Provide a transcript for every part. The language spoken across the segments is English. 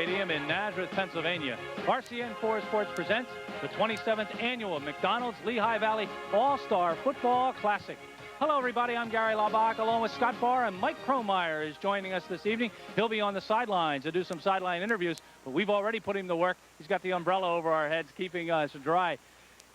Stadium in Nazareth, Pennsylvania. RCN4 Sports presents the 27th Annual McDonald's Lehigh Valley All-Star Football Classic. Hello, everybody. I'm Gary Laubach, along with Scott Barr, and Mike Kromeyer is joining us this evening. He'll be on the sidelines to do some sideline interviews, but we've already put him to work. He's got the umbrella over our heads, keeping us dry.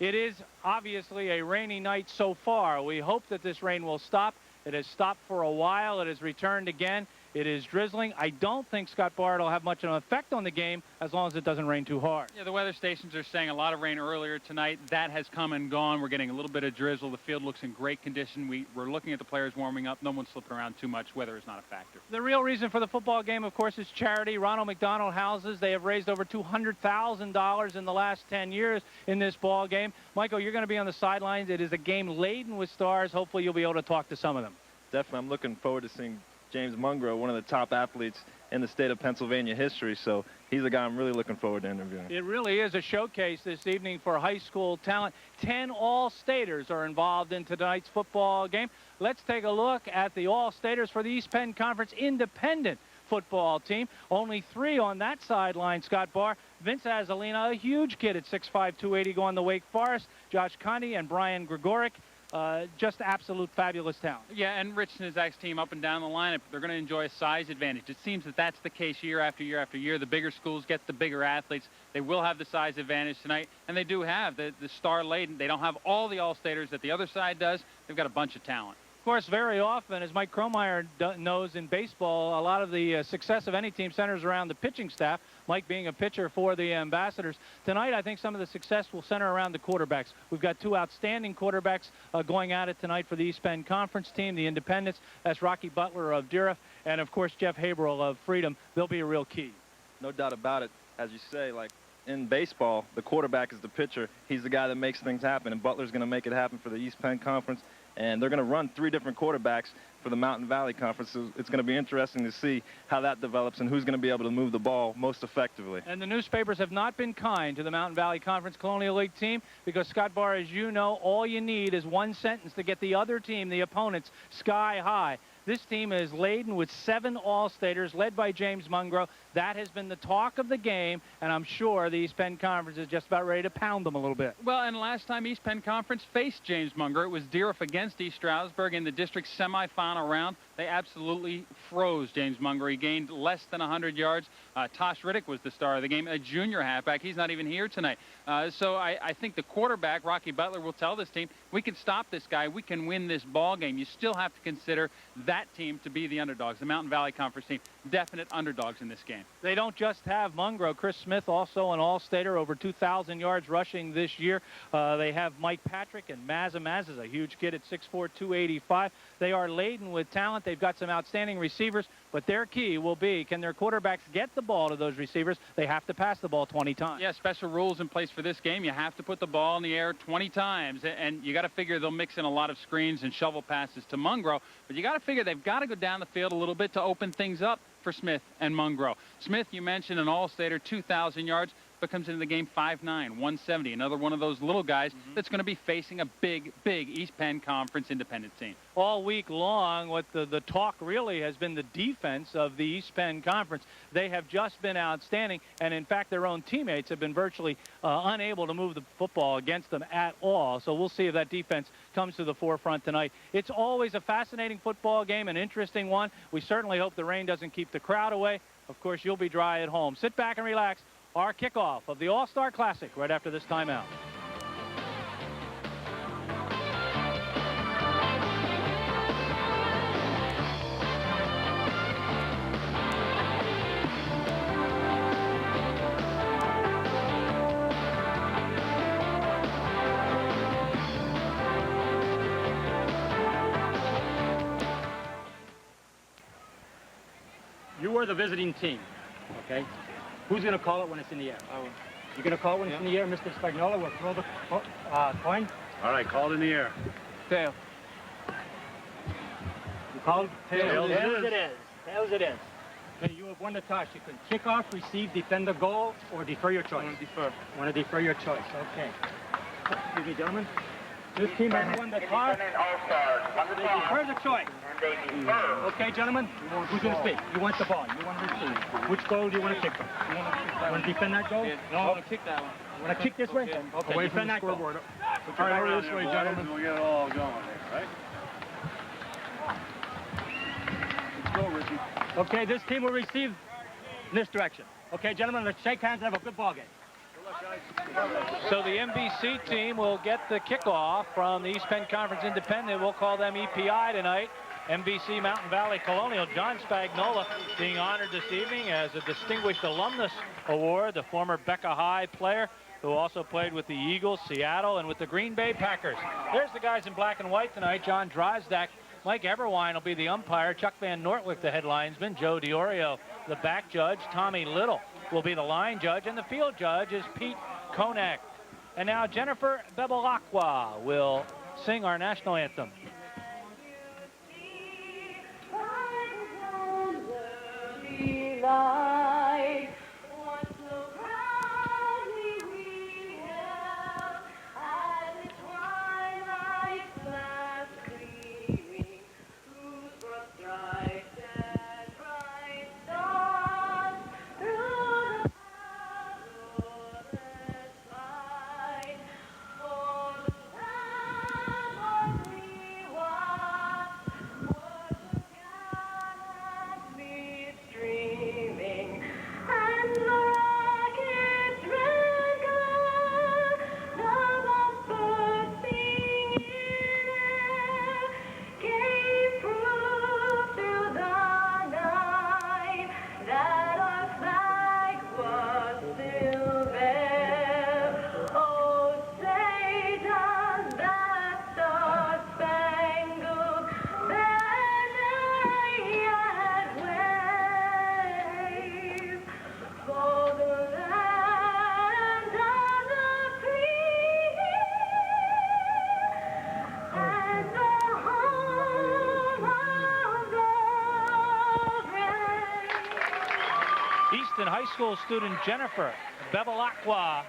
It is obviously a rainy night so far. We hope that this rain will stop. It has stopped for a while. It has returned again. It is drizzling. I don't think, Scott Barr, will have much of an effect on the game as long as it doesn't rain too hard. Yeah, the weather stations are saying a lot of rain earlier tonight. That has come and gone. We're getting a little bit of drizzle. The field looks in great condition. We're looking at the players warming up. No one's slipping around too much. Weather is not a factor. The real reason for the football game, of course, is charity. Ronald McDonald Houses. They have raised over $200,000 in the last 10 years in this ball game. Michael, you're going to be on the sidelines. It is a game laden with stars. Hopefully you'll be able to talk to some of them. Definitely. I'm looking forward to seeing James Mungro, one of the top athletes in the state of Pennsylvania history, so he's a guy I'm really looking forward to interviewing. It really is a showcase this evening for high school talent. 10 All-Staters are involved in tonight's football game. Let's take a look at the All-Staters for the East Penn Conference Independent football team. Only 3 on that sideline, Scott Barr. Vince Azalina, a huge kid at 6'5", 280, going to Wake Forest. Josh Conti and Brian Gregoric. Just absolute fabulous talent. Yeah, and Rich and his ex-team up and down the lineup, they're going to enjoy a size advantage. It seems that that's the case year after year after year. The bigger schools get the bigger athletes. They will have the size advantage tonight, and they do have the star laden. They don't have all the All-Staters that the other side does. They've got a bunch of talent. Of course, very often, as Mike Kromeyer knows in baseball, a lot of the success of any team centers around the pitching staff, Mike being a pitcher for the Ambassadors. Tonight, I think some of the success will center around the quarterbacks. We've got 2 outstanding quarterbacks going at it tonight for the East Penn Conference team, the Independents. That's Rocky Butler of Diriff, and, of course, Jeff Haberl of Freedom. They'll be a real key. No doubt about it. As you say, like in baseball, the quarterback is the pitcher. He's the guy that makes things happen, and Butler's going to make it happen for the East Penn Conference. And they're going to run 3 different quarterbacks for the Mountain Valley Conference. So it's going to be interesting to see how that develops and who's going to be able to move the ball most effectively. And the newspapers have not been kind to the Mountain Valley Conference Colonial League team because, Scott Barr, as you know, all you need is one sentence to get the other team, the opponents, sky high. This team is laden with 7 All-Staters led by James Mungro. That has been the talk of the game, and I'm sure the East Penn Conference is just about ready to pound them a little bit. Well, and last time East Penn Conference faced James Mungro, it was Diriff against East Stroudsburg in the district semifinal round. They absolutely froze James Mungro. He gained less than 100 yards. Tosh Riddick was the star of the game, a junior halfback. He's not even here tonight. So I think the quarterback, Rocky Butler, will tell this team, we can stop this guy. We can win this ball game. You still have to consider that team to be the underdogs, the Mountain Valley Conference team, definite underdogs in this game. They don't just have Mungro. Chris Smith, also an All-Stater, over 2,000 yards rushing this year. They have Mike Patrick, and Maz is a huge kid at 6'4", 285. They are laden with talent. They've got some outstanding receivers, but their key will be, can their quarterbacks get the ball to those receivers? They have to pass the ball 20 times. Yeah, special rules in place for this game. You have to put the ball in the air 20 times, and you got to figure they'll mix in a lot of screens and shovel passes to Mungro, but you got to figure they've got to go down the field a little bit to open things up for Smith and Mungro. Smith, you mentioned, an All-Stater, 2,000 yards, but comes into the game 5'9", 170. Another one of those little guys that's going to be facing a big, big East Penn Conference independent team. All week long, what the talk really has been the defense of the East Penn Conference. They have just been outstanding, and in fact, their own teammates have been virtually unable to move the football against them at all. So we'll see if that defense comes to the forefront tonight. It's always a fascinating football game, an interesting one. We certainly hope the rain doesn't keep the crowd away. Of course, you'll be dry at home. Sit back and relax. Our kickoff of the All-Star Classic right after this timeout. You are the visiting team, okay? Who's going to call it when it's in the air? I will. You're going to call it when it's in the air? Mr. Spagnola will throw the coin. All right, call it in the air. Tail. You called? Tails it is. It is. Tails it is. Okay, you have won the toss. You can kick off, receive, defend the goal, or defer your choice. Want to defer. Want to defer your choice. Okay. Excuse me, gentlemen. This team has won the toss. They defer the choice. Okay, gentlemen, who's going to speak? You want the ball. You want to receive. Which goal do you want to kick from? You want to defend that goal? No, I want to kick that one. You want to kick this way? Okay, Away defend from the that goal. scoreboard. All right, Over this this way, way, gentlemen. We'll get it all going here, right? Let's go, Richie. Okay, this team will receive in this direction. Okay, gentlemen, let's shake hands and have a good ball game. So the NBC team will get the kickoff from the East Penn Conference Independent. We'll call them EPI tonight. NBC Mountain Valley Colonial. John Spagnola being honored this evening as a Distinguished Alumnus Award, the former Becca High player who also played with the Eagles, Seattle, and with the Green Bay Packers. There's the guys in black and white tonight. John Drozdak, Mike Everwine will be the umpire, Chuck Van Nortwick the headlinesman, Joe DiOrio the back judge, Tommy Little will be the line judge, and the field judge is Pete Konak. And now Jennifer Bebalacqua will sing our national anthem. High school student Jennifer Bebalacqua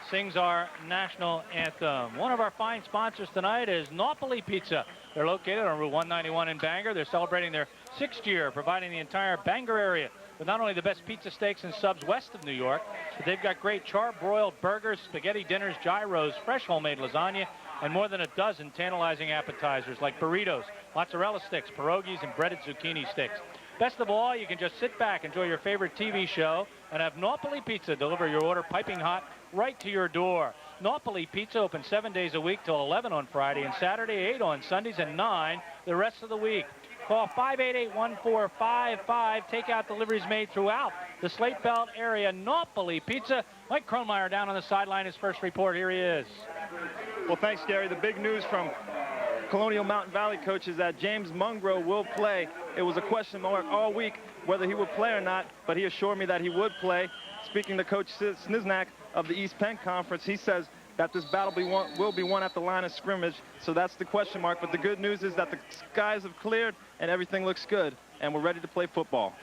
sings our national anthem. One of our fine sponsors tonight is Napoli Pizza. They're located on Route 191 in Bangor. They're celebrating their 6th year, providing the entire Bangor area with not only the best pizza, steaks, and subs west of New York, but they've got great char-broiled burgers, spaghetti dinners, gyros, fresh homemade lasagna, and more than a dozen tantalizing appetizers like burritos, mozzarella sticks, pierogies, and breaded zucchini sticks. Best of all, you can just sit back, enjoy your favorite TV show, and have Napoli Pizza deliver your order piping hot right to your door. Napoli Pizza open 7 days a week till 11 on Friday and Saturday, 8 on Sundays, and 9 the rest of the week. Call 588-1455. Takeout deliveries made throughout the Slate Belt area. Napoli Pizza. Mike Kronmeyer down on the sideline. His first report. Here he is. Well, thanks, Gary. The big news from Colonial Mountain Valley coach is that James Mungro will play. It was a question mark all week whether he would play or not, but he assured me that he would play. Speaking to Coach Sniznak of the East Penn Conference, he says that this battle will be won at the line of scrimmage, so that's the question mark. But the good news is that the skies have cleared and everything looks good, and we're ready to play football.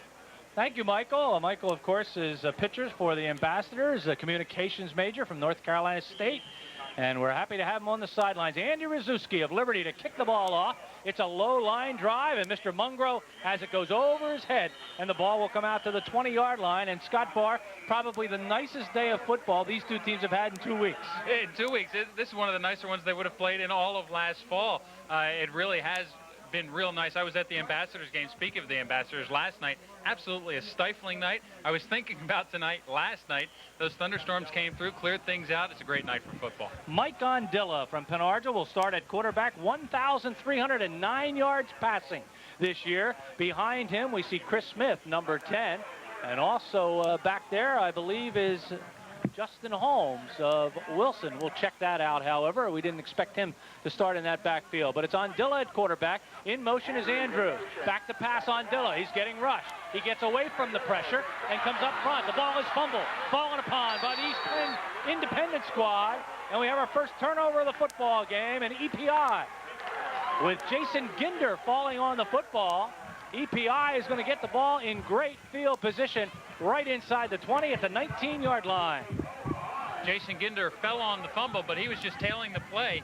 Thank you, Michael. Michael, of course, is pitchers for the Ambassadors, a communications major from North Carolina State. And we're happy to have him on the sidelines. Andy Rzuski of Liberty to kick the ball off. It's a low line drive, and Mr. Mungro as it goes over his head, and the ball will come out to the 20-yard line. And Scott Barr, probably the nicest day of football these two teams have had in 2 weeks. In 2 weeks. This is one of the nicer ones they would have played in all of last fall. It really has been real nice. I was at the Ambassadors game. Speaking of the Ambassadors, last night, absolutely a stifling night. I was thinking about tonight, last night. Those thunderstorms came through, cleared things out. It's a great night for football. Mike Gondilla from Penargil will start at quarterback, 1,309 yards passing this year. Behind him, we see Chris Smith, number 10. And also back there, I believe, is Justin Holmes of Wilson. We'll check that out, however. We didn't expect him to start in that backfield. But it's on Dilla at quarterback. In motion is Andrews. Back to pass on Dilla. He's getting rushed. He gets away from the pressure and comes up front. The ball is fumbled. Fallen upon by the East Penn Independent squad. And we have our first turnover of the football game, and EPI. With Jason Ginder falling on the football, EPI is going to get the ball in great field position right inside the 20 at the 19-yard line. Jason Ginder fell on the fumble, but he was just tailing the play.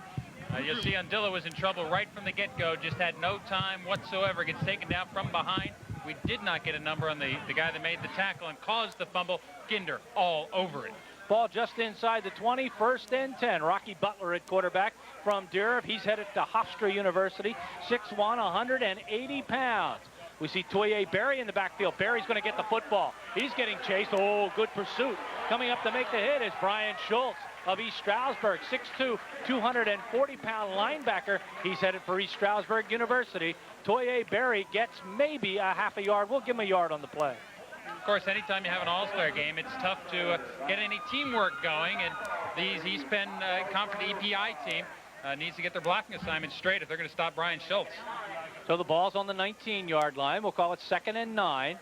You'll see Undilla was in trouble right from the get-go, just had no time whatsoever, gets taken down from behind. We did not get a number on the guy that made the tackle and caused the fumble. Ginder all over it. Ball just inside the 20, 1st and 10. Rocky Butler at quarterback from Durham. He's headed to Hofstra University, 6'1", 180 pounds. We see Toye Berry in the backfield. Berry's going to get the football. He's getting chased. Oh, good pursuit. Coming up to make the hit is Brian Schultz of East Stroudsburg, 6'2", 240-pound linebacker. He's headed for East Stroudsburg University. Toye Berry gets maybe a half a yard. We'll give him a yard on the play. Of course, anytime you have an all-star game, it's tough to get any teamwork going, and these East Penn Conference EPI team needs to get their blocking assignments straight if they're going to stop Brian Schultz. So the ball's on the 19-yard line. We'll call it 2nd and 9.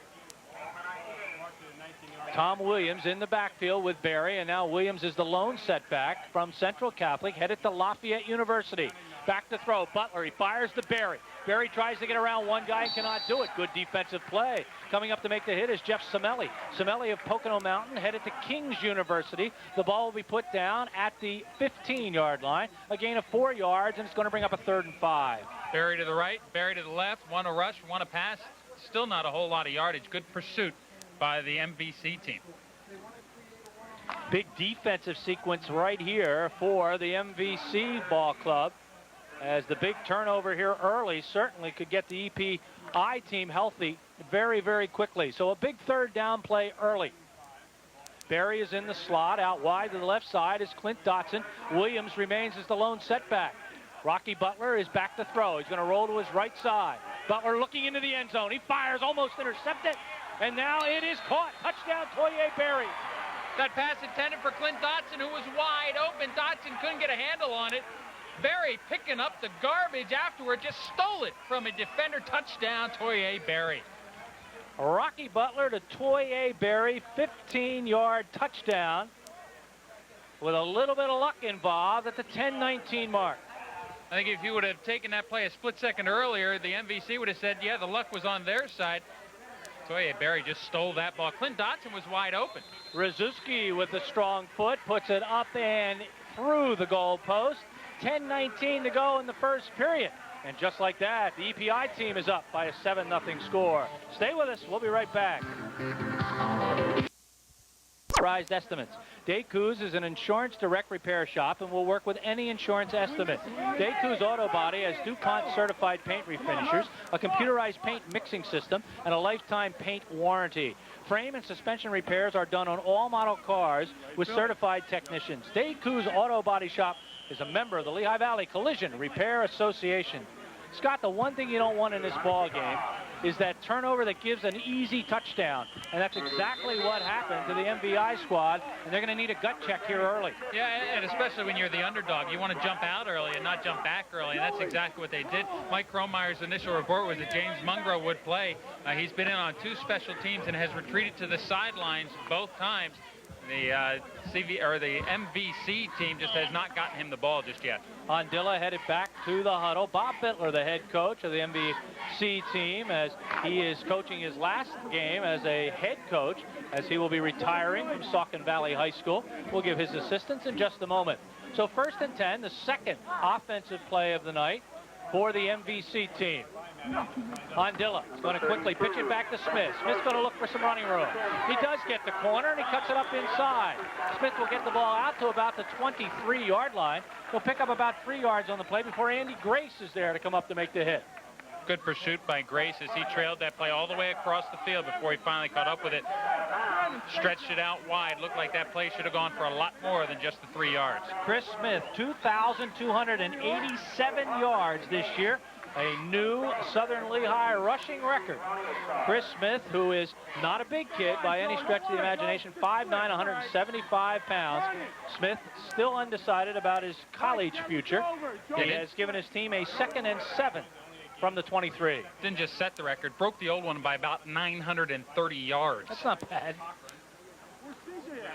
Tom Williams in the backfield with Berry, and now Williams is the lone setback from Central Catholic, headed to Lafayette University. Back to throw. Butler, he fires to Berry. Berry tries to get around one guy and cannot do it. Good defensive play. Coming up to make the hit is Jeff Semelli. Semelli of Pocono Mountain headed to King's University. The ball will be put down at the 15-yard line. A gain of 4 yards, and it's going to bring up a 3rd and 5. Berry to the right, Berry to the left. One a rush, one a pass. Still not a whole lot of yardage. Good pursuit by the MVC team. Big defensive sequence right here for the MVC ball club, as the big turnover here early certainly could get the EPI team healthy very, very quickly. So a big 3rd down play early. Berry is in the slot. Out wide to the left side is Clint Dotson. Williams remains as the lone setback. Rocky Butler is back to throw. He's going to roll to his right side. Butler looking into the end zone. He fires, almost intercepted, and now it is caught. Touchdown, Toye Berry. That pass intended for Clint Dotson, who was wide open. Dotson couldn't get a handle on it. Berry picking up the garbage afterward, just stole it from a defender. Touchdown, Toye Berry. Rocky Butler to Toye Berry, 15-yard touchdown with a little bit of luck involved at the 10-19 mark. I think if you would have taken that play a split second earlier, the MVC would have said, yeah, the luck was on their side. Toye Berry just stole that ball. Clint Dotson was wide open. Rzuski with a strong foot puts it up and through the goal post. 10-19 to go in the first period. And just like that, the EPI team is up by a 7-0 score. Stay with us. We'll be right back. Prized estimates. Daycoos is an insurance direct repair shop and will work with any insurance estimate. Daycoos Auto Body has DuPont certified paint refinishers, a computerized paint mixing system, and a lifetime paint warranty. Frame and suspension repairs are done on all model cars with certified technicians. Daycoos Auto Body Shop is a member of the Lehigh Valley Collision Repair Association. Scott, the one thing you don't want in this ball game is that turnover that gives an easy touchdown. And that's exactly what happened to the MVI squad, and they're going to need a gut check here early. Yeah, and especially when you're the underdog. You want to jump out early and not jump back early, and that's exactly what they did. Mike Cromeyer's initial report was that James Mungro would play. He's been in on 2 special teams and has retreated to the sidelines both times. The the MVC team just has not gotten him the ball just yet. Ondilla headed back to the huddle. Bob Bittler, the head coach of the MVC team, as he is coaching his last game as a head coach, as he will be retiring from Saucon Valley High School. We'll give his assistance in just a moment. So 1st and 10, the second offensive play of the night for the MVC team. Ondilla is going to quickly pitch it back to Smith. Smith's going to look for some running room. He does get the corner, and he cuts it up inside. Smith will get the ball out to about the 23-yard line. He'll pick up about 3 yards on the play before Andy Grace is there to come up to make the hit. Good pursuit by Grace as he trailed that play all the way across the field before he finally caught up with it. Stretched it out wide. Looked like that play should have gone for a lot more than just the 3 yards. Chris Smith, 2,287 yards this year. A new Southern Lehigh rushing record. Chris Smith, who is not a big kid by any stretch of the imagination, 5'9", 175 pounds. Smith still undecided about his college future. He has given his team a 2nd and 7 from the 23. Didn't just set the record, broke the old one by about 930 yards. That's not bad.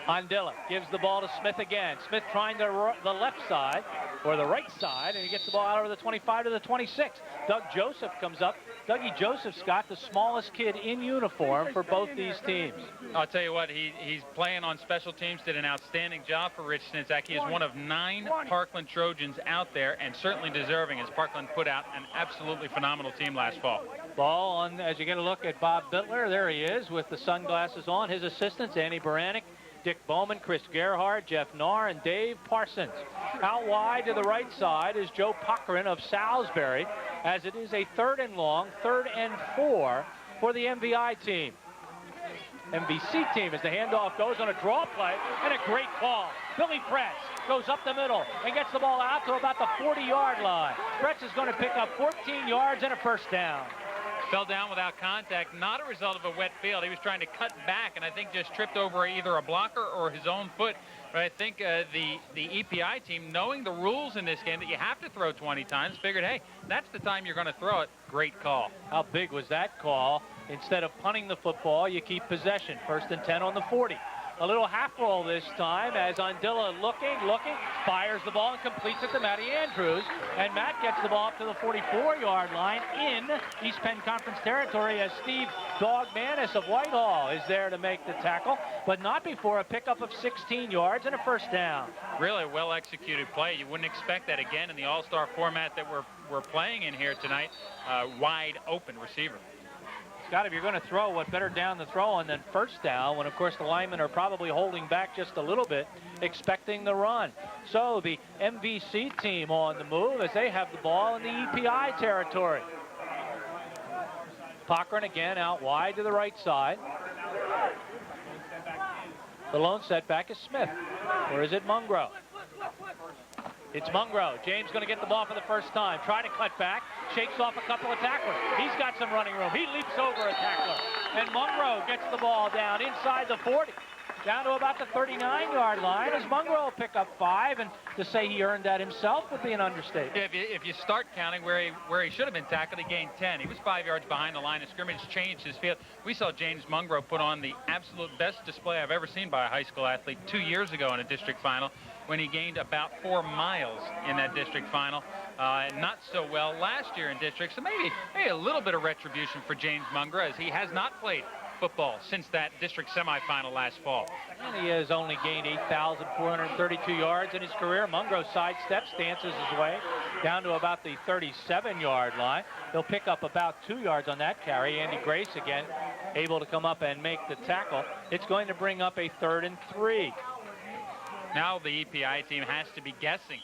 Ondilla gives the ball to Smith again. Smith trying the left side, or the right side, and he gets the ball out over the 25 to the 26. Doug Joseph comes up Dougie Joseph, Scott, the smallest kid in uniform for both these teams. I'll tell you what, he's playing on special teams, did an outstanding job for Rich Snitzak. He is one of 9 Parkland Trojans out there, and certainly deserving, as Parkland put out an absolutely phenomenal team last fall. Ball on, as you get a look at Bob Bittler, there he is with the sunglasses on. His assistants, Andy Baranek, Dick Bowman, Chris Gerhardt, Jeff Nahr, and Dave Parsons. Out wide to the right side is Joe Cochran of Salisbury, as it is a 3rd and long, 3rd and 4 for the MVI team. MVC team, as the handoff goes on a draw play, and a great call. Billy Pretz goes up the middle and gets the ball out to about the 40-yard line. Pretz is going to pick up 14 yards and a first down. Fell down without contact, not a result of a wet field. He was trying to cut back, and I think just tripped over either a blocker or his own foot. But I think the EPI team, knowing the rules in this game, that you have to throw 20 times, figured, hey, that's the time you're going to throw it. Great call. How big was that call? Instead of punting the football, you keep possession. 1st and 10 on the 40. A little half roll this time as Andilla looking, fires the ball and completes it to Matty Andrews. And Matt gets the ball up to the 44-yard line in East Penn Conference territory as Steve Dog Manis of Whitehall is there to make the tackle, but not before a pickup of 16 yards and a first down. Really a well-executed play. You wouldn't expect that again in the all-star format that we're playing in here tonight. Wide open receiver. Scott, if you're going to throw, what better down the throw and then first down when, of course, the linemen are probably holding back just a little bit, expecting the run. So the MVC team on the move as they have the ball in the EPI territory. Cochran again out wide to the right side. The lone setback is Smith. Or is it Mungro? It's Mungro. James going to get the ball for the first time. Trying to cut back. Shakes off a couple of tacklers. He's got some running room. He leaps over a tackler. And Mungro gets the ball down inside the 40. Down to about the 39-yard line as Mungro will pick up 5. And to say he earned that himself would be an understatement. Yeah, if you start counting where he should have been tackled, he gained 10. He was 5 yards behind the line of scrimmage, changed his field. We saw James Mungro put on the absolute best display I've ever seen by a high school athlete 2 years ago in a district final, when he gained about 4 miles in that district final. Not so well last year in district, so maybe a little bit of retribution for James Mungro, as he has not played football since that district semifinal last fall. And he has only gained 8,432 yards in his career. Mungro sidesteps, dances his way down to about the 37-yard line. He'll pick up about 2 yards on that carry. Andy Grace again able to come up and make the tackle. It's going to bring up a 3rd and 3. Now the EPI team has to be guessing.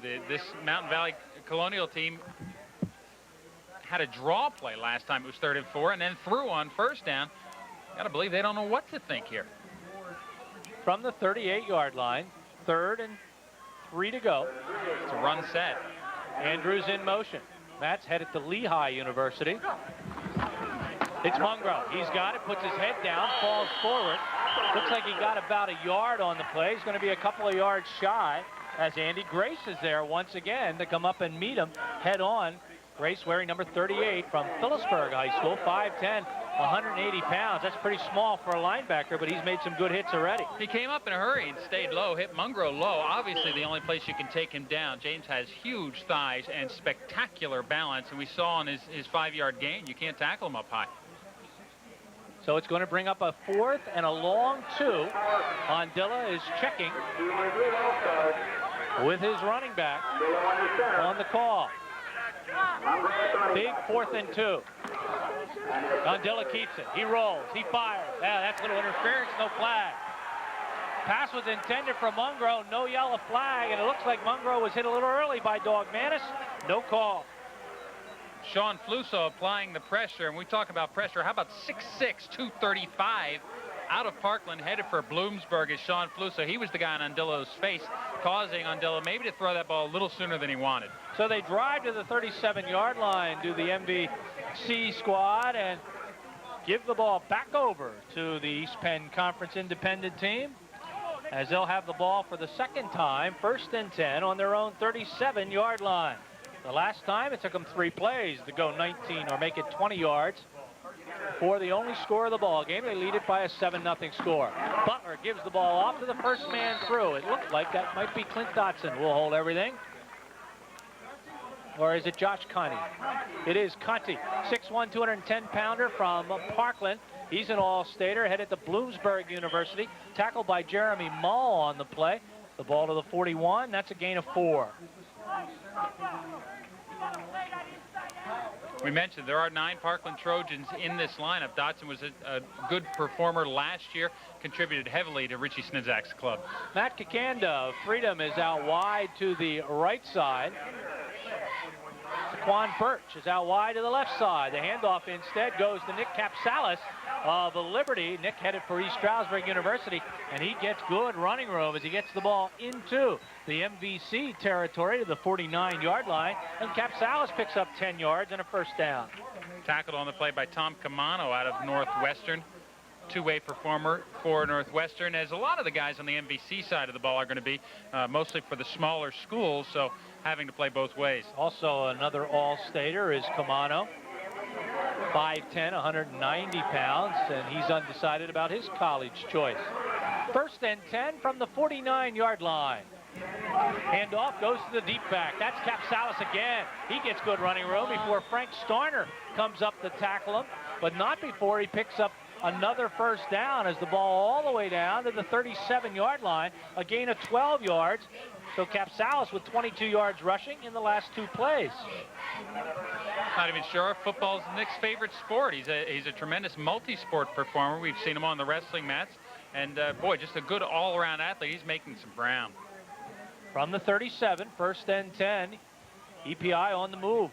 This Mountain Valley Colonial team had a draw play last time. It was 3rd and 4, and then threw on first down. Got to believe they don't know what to think here. From the 38-yard line, 3rd and 3 to go. It's a run set. Andrews in motion. Matt's headed to Lehigh University. It's Mungro. He's got it, puts his head down, falls forward. Looks like he got about a yard on the play. He's going to be a couple of yards shy as Andy Grace is there once again to come up and meet him head on. Grace wearing number 38 from Phillipsburg High School, 5'10", 180 pounds. That's pretty small for a linebacker, but he's made some good hits already. He came up in a hurry and stayed low, hit Mungro low. Obviously the only place you can take him down. James has huge thighs and spectacular balance, and we saw on his 5-yard gain, you can't tackle him up high. So it's going to bring up a 4th and a long 2. Andilla is checking with his running back on the call. Big 4th and 2. Andilla keeps it. He rolls. He fires. Yeah, that's a little interference. No flag. Pass was intended for Mungro. No yellow flag. And it looks like Mungro was hit a little early by Dog Manis. No call. Sean Fluso applying the pressure, and we talk about pressure. How about 6'6", 235 out of Parkland, headed for Bloomsburg is Sean Fluso. He was the guy on Andillo's face, causing Andilla maybe to throw that ball a little sooner than he wanted. So they drive to the 37-yard line, do the MVC squad, and give the ball back over to the East Penn Conference Independent team, as they'll have the ball for the second time, 1st and 10 on their own 37-yard line. The last time it took them 3 plays to go 19 or make it 20 yards for the only score of the ball game. They lead it by a 7-0 score. Butler gives the ball off to the first man through. It looked like that might be Clint Dotson. We'll hold everything. Or is it Josh Conti? It is Conti, 6'1", 210-pounder from Parkland. He's an all-stater, headed to Bloomsburg University. Tackled by Jeremy Mull on the play. The ball to the 41. That's a gain of 4. We mentioned there are 9 Parkland Trojans in this lineup. Dotson was a good performer last year, contributed heavily to Richie Snizak's club. Matt Kakanda of Freedom is out wide to the right side. Saquon Birch is out wide to the left side. The handoff instead goes to Nick Capsalis of Liberty. Nick headed for East Stroudsburg University, and he gets good running room as he gets the ball into the MVC territory to the 49-yard line, and Capsalis picks up 10 yards and a first down. Tackled on the play by Tom Camano out of Northwestern. Two-way performer for Northwestern, as a lot of the guys on the MVC side of the ball are going to be mostly for the smaller schools, so having to play both ways. Also another all-stater is Camano, 5'10", 190 pounds, and he's undecided about his college choice. First and 10 from the 49-yard line. Handoff goes to the deep back. That's Capsalis again. He gets good running room before Frank Starner comes up to tackle him, but not before he picks up another first down as the ball all the way down to the 37-yard line, a gain of 12 yards. So Capsalis with 22 yards rushing in the last 2 plays. Not even sure. Football's Nick's favorite sport. He's a tremendous multi-sport performer. We've seen him on the wrestling mats. And, boy, just a good all-around athlete. He's making some ground. From the 37, first and 10, EPI on the move.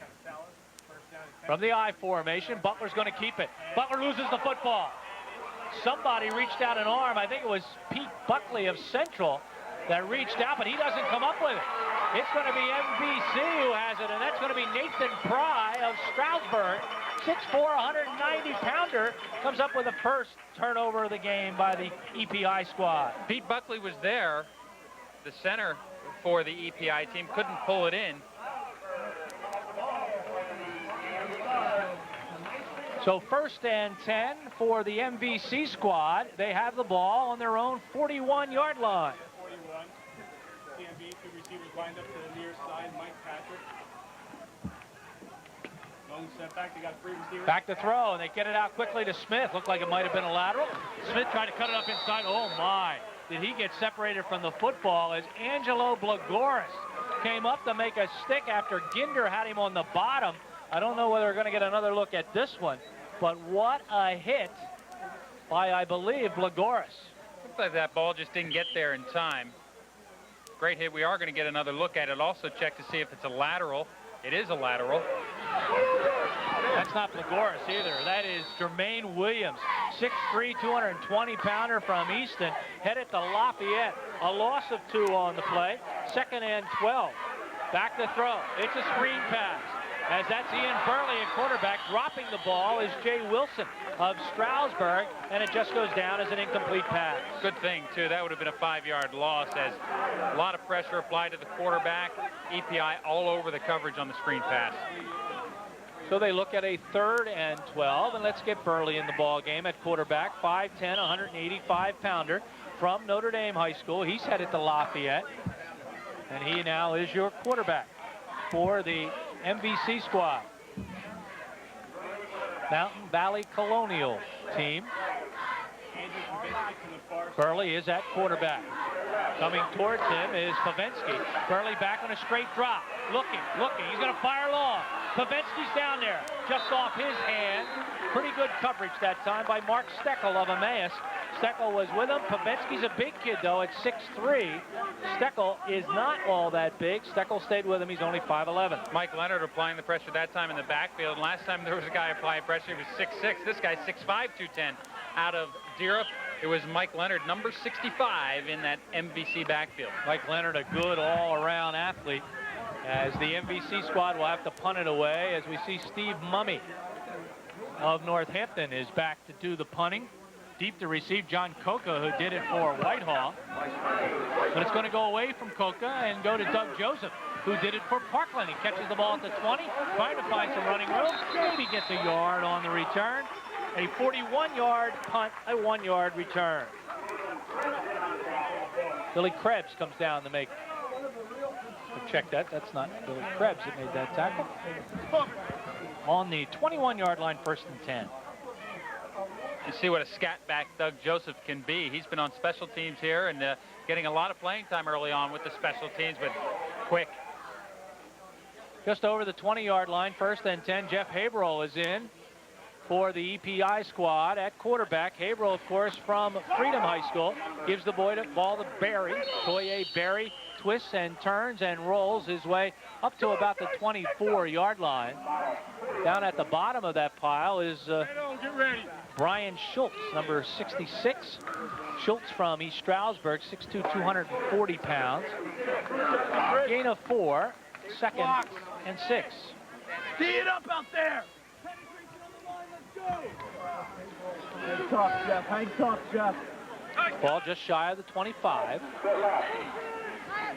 From the I formation, Butler's going to keep it. Butler loses the football. Somebody reached out an arm. I think it was Pete Buckley of Central that reached out, but he doesn't come up with it. It's going to be MVC who has it, and that's going to be Nathan Pry of Stroudsburg. 6'4", 190-pounder, comes up with the first turnover of the game by the EPI squad. Pete Buckley was there, the center for the EPI team, couldn't pull it in. So first and 10 for the MVC squad. They have the ball on their own 41-yard line. 41. CMB, 2 receivers lined up to the near side. Mike Patrick. Long setback. They got 3 receivers. Back to throw, and they get it out quickly to Smith. Looked like it might have been a lateral. Smith tried to cut it up inside. Oh, my. Did he get separated from the football as Angelo Blagoris came up to make a stick after Ginder had him on the bottom. I don't know whether we're going to get another look at this one, but what a hit by, I believe, Blagoris. Looks like that ball just didn't get there in time. Great hit. We are going to get another look at it. Also check to see if it's a lateral. It is a lateral. That's not Blagoris either. That is Jermaine Williams, 6'3", 220-pounder from Easton, headed to Lafayette. A loss of 2 on the play. Second and 12. Back to throw. It's a screen pass. As that's Ian Burley at quarterback. Dropping the ball is Jay Wilson of Stroudsburg, and it just goes down as an incomplete pass. Good thing, too. That would have been a 5-yard loss, as a lot of pressure applied to the quarterback. EPI all over the coverage on the screen pass. So they look at a 3rd and 12, and let's get Burley in the ball game at quarterback. 5'10", 185-pounder from Notre Dame High School. He's headed to Lafayette, and he now is your quarterback for the MVC squad. Mountain Valley Colonial team. Burley is at quarterback. Coming towards him is Pavensky. Burley back on a straight drop. Looking. He's going to fire long. Pavensky's down there, just off his hand. Pretty good coverage that time by Mark Steckel of Emmaus. Steckel was with him. Pavensky's a big kid, though, at 6'3". Steckel is not all that big. Steckel stayed with him. He's only 5'11". Mike Leonard applying the pressure that time in the backfield. And last time there was a guy applying pressure, he was 6'6". This guy's 6'5", 210. Out of Deerup, it was Mike Leonard, number 65 in that MVC backfield. Mike Leonard, a good all-around athlete, as the MVC squad will have to punt it away, as we see Steve Mummy of Northampton is back to do the punting. Deep to receive John Coca, who did it for Whitehall. But it's going to go away from Coca and go to Doug Joseph, who did it for Parkland. He catches the ball at the 20, trying to find some running room. Maybe gets a yard on the return. A 41-yard punt, a 1-yard return. Billy Krebs comes down to make Check that. That's not Billy Krebs that made that tackle. On the 21-yard line, 1st and 10. You see what a scat back Doug Joseph can be. He's been on special teams here and getting a lot of playing time early on with the special teams, but quick. Just over the 20-yard line, 1st and 10. Jeff Haverhill is in for the EPI squad at quarterback. Haverhill, of course, from Freedom High School, gives the ball to Barry. Toye Barry twists and turns and rolls his way up to about the 24-yard line. Down at the bottom of that pile is Brian Schultz, number 66. Schultz from East Stroudsburg, 6'2", 240 pounds. Gain of 4, 2nd and 6. Tee it up out there. Hang tough, Jeff. Hang tough, Jeff. Ball just shy of the 25.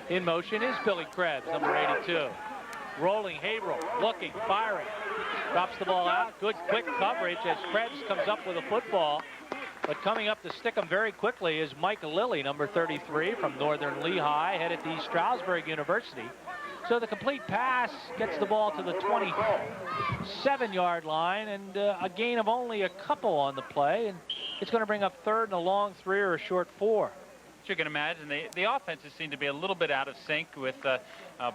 In motion is Billy Krebs, number 82. Rolling, Haverhill, looking, firing. Drops the ball out. Good quick coverage as Krebs comes up with a football. But coming up to stick him very quickly is Mike Lilly, number 33, from Northern Lehigh, headed to East Stroudsburg University. So the complete pass gets the ball to the 27-yard line, and a gain of only a couple on the play, and it's going to bring up 3rd and a long 3 or a short 4. You can imagine the offenses seem to be a little bit out of sync with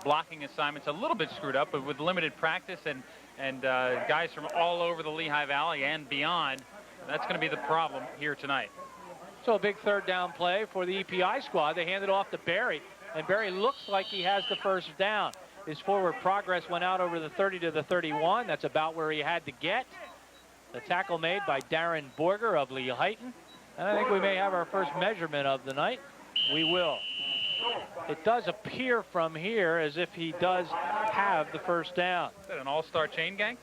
blocking assignments, a little bit screwed up, but with limited practice and guys from all over the Lehigh Valley and beyond, that's going to be the problem here tonight. So a big 3rd down play for the EPI squad. They hand it off to Barry, and Barry looks like he has the 1st down. His forward progress went out over the 30 to the 31. That's about where he had to get. The tackle made by Darren Borger of Lehigh. And I think we may have our first measurement of the night. We will. It does appear from here as if he does have the 1st down. Is that an all-star chain gang?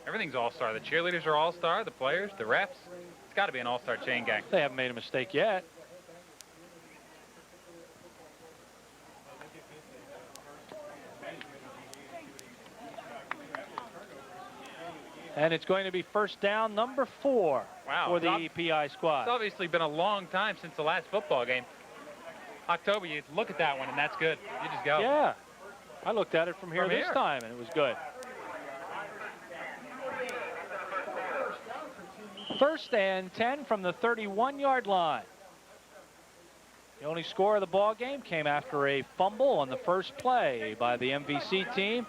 Everything's all-star. The cheerleaders are all-star, the players, the refs. It's got to be an all-star chain gang. They haven't made a mistake yet. And it's going to be 1st down, number 4 for the EPI squad. It's obviously been a long time since the last football game. October, you look at that one, and that's good. You just go. Yeah. I looked at it from here this time, and it was good. 1st and 10 from the 31-yard line. The only score of the ball game came after a fumble on the first play by the MVC team.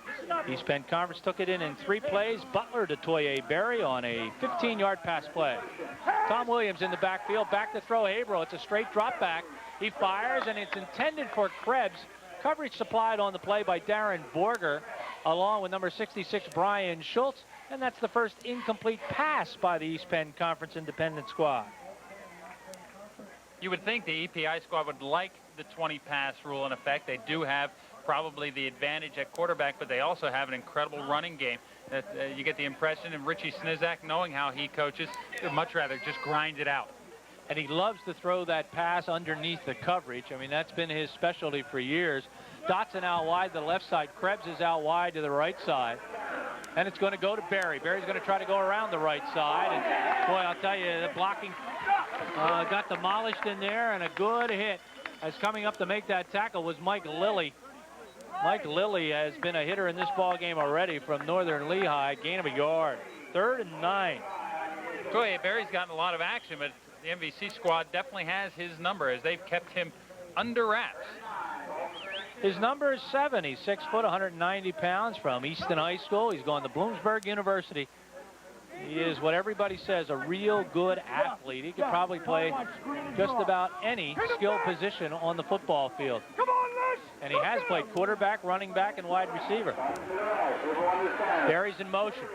East Penn Conference took it in 3 plays. Butler to Toye Barry on a 15-yard pass play. Tom Williams in the backfield, back to throw Haverhill. It's a straight drop back. He fires, and it's intended for Krebs. Coverage supplied on the play by Darren Borger, along with number 66, Brian Schultz. And that's the first incomplete pass by the East Penn Conference Independent squad. You would think the EPI squad would like the 20 pass rule in effect. They do have probably the advantage at quarterback, but they also have an incredible running game. That you get the impression of Richie Snizak, knowing how he coaches, would much rather just grind it out. And he loves to throw that pass underneath the coverage. I mean, that's been his specialty for years. Dotson out wide to the left side. Krebs is out wide to the right side. And it's going to go to Barry. Barry's going to try to go around the right side. And boy, I'll tell you, the blocking got demolished in there, and a good hit. As coming up to make that tackle was Mike Lilly. Mike Lilly has been a hitter in this ball game already from Northern Lehigh. Gain of a yard. 3rd and 9. Toye Barry's gotten a lot of action, but the MVC squad definitely has his number as they've kept him under wraps. His number is 7. He's 6 foot, 190 pounds, from Easton High School. He's gone to Bloomsburg University. He is what everybody says, a real good athlete. He could probably play just about any skill position on the football field. And he has played quarterback, running back, and wide receiver. Barry's in motion.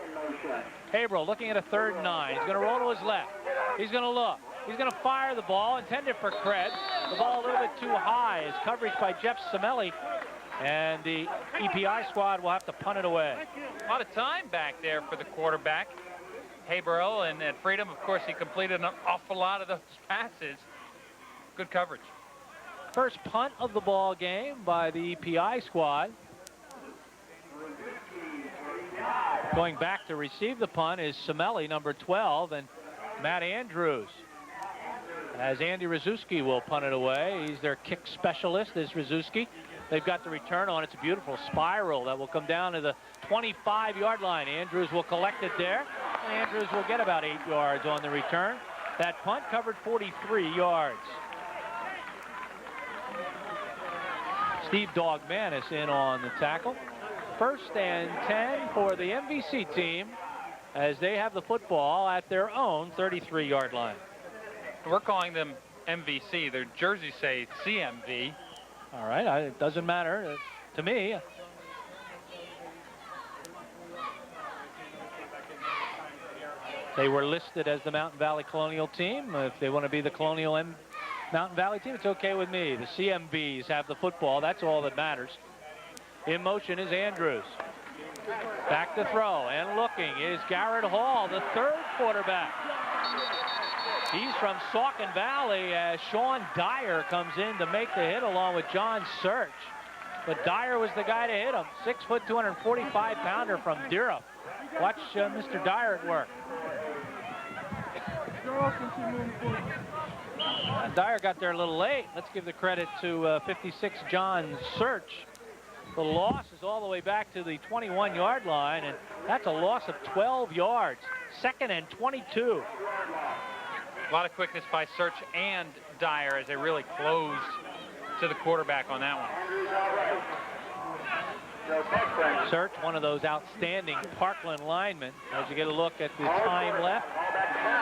Haverhill looking at a 3rd and 9. He's going to roll to his left. He's going to look. He's going to fire the ball, intended for Krebs. The ball a little bit too high. His coverage by Jeff Simelli. And the EPI squad will have to punt it away. A lot of time back there for the quarterback. Haverhill, and at Freedom, of course, he completed an awful lot of those passes. Good coverage. First punt of the ball game by the EPI squad. Going back to receive the punt is Simelli, number 12, and Matt Andrews. As Andy Rzuski will punt it away. He's their kick specialist, is Rzuski. They've got the return on. It's a beautiful spiral that will come down to the 25-yard line. Andrews will collect it there. And Andrews will get about 8 yards on the return. That punt covered 43 yards. Steve Dogmanis in on the tackle. 1st and 10 for the MVC team as they have the football at their own 33-yard line. We're calling them MVC. Their jerseys say CMV. All right, it doesn't matter to me. They were listed as the Mountain Valley Colonial team. If they want to be the Colonial Mountain Valley team, it's okay with me. The CMVs have the football. That's all that matters. In motion is Andrews. Back to throw and looking is Garrett Hall, the 3rd quarterback. He's from Saucon Valley as Sean Dyer comes in to make the hit along with John Search. But Dyer was the guy to hit him. 6 foot, 245-pounder from Dira. Watch Mr. Dyer at work. Dyer got there a little late. Let's give the credit to 56 John Search. The loss is all the way back to the 21-yard line, and that's a loss of 12 yards. 2nd and 22. A lot of quickness by Search and Dyer as they really closed to the quarterback on that one. Search, one of those outstanding Parkland linemen. As you get a look at the time left.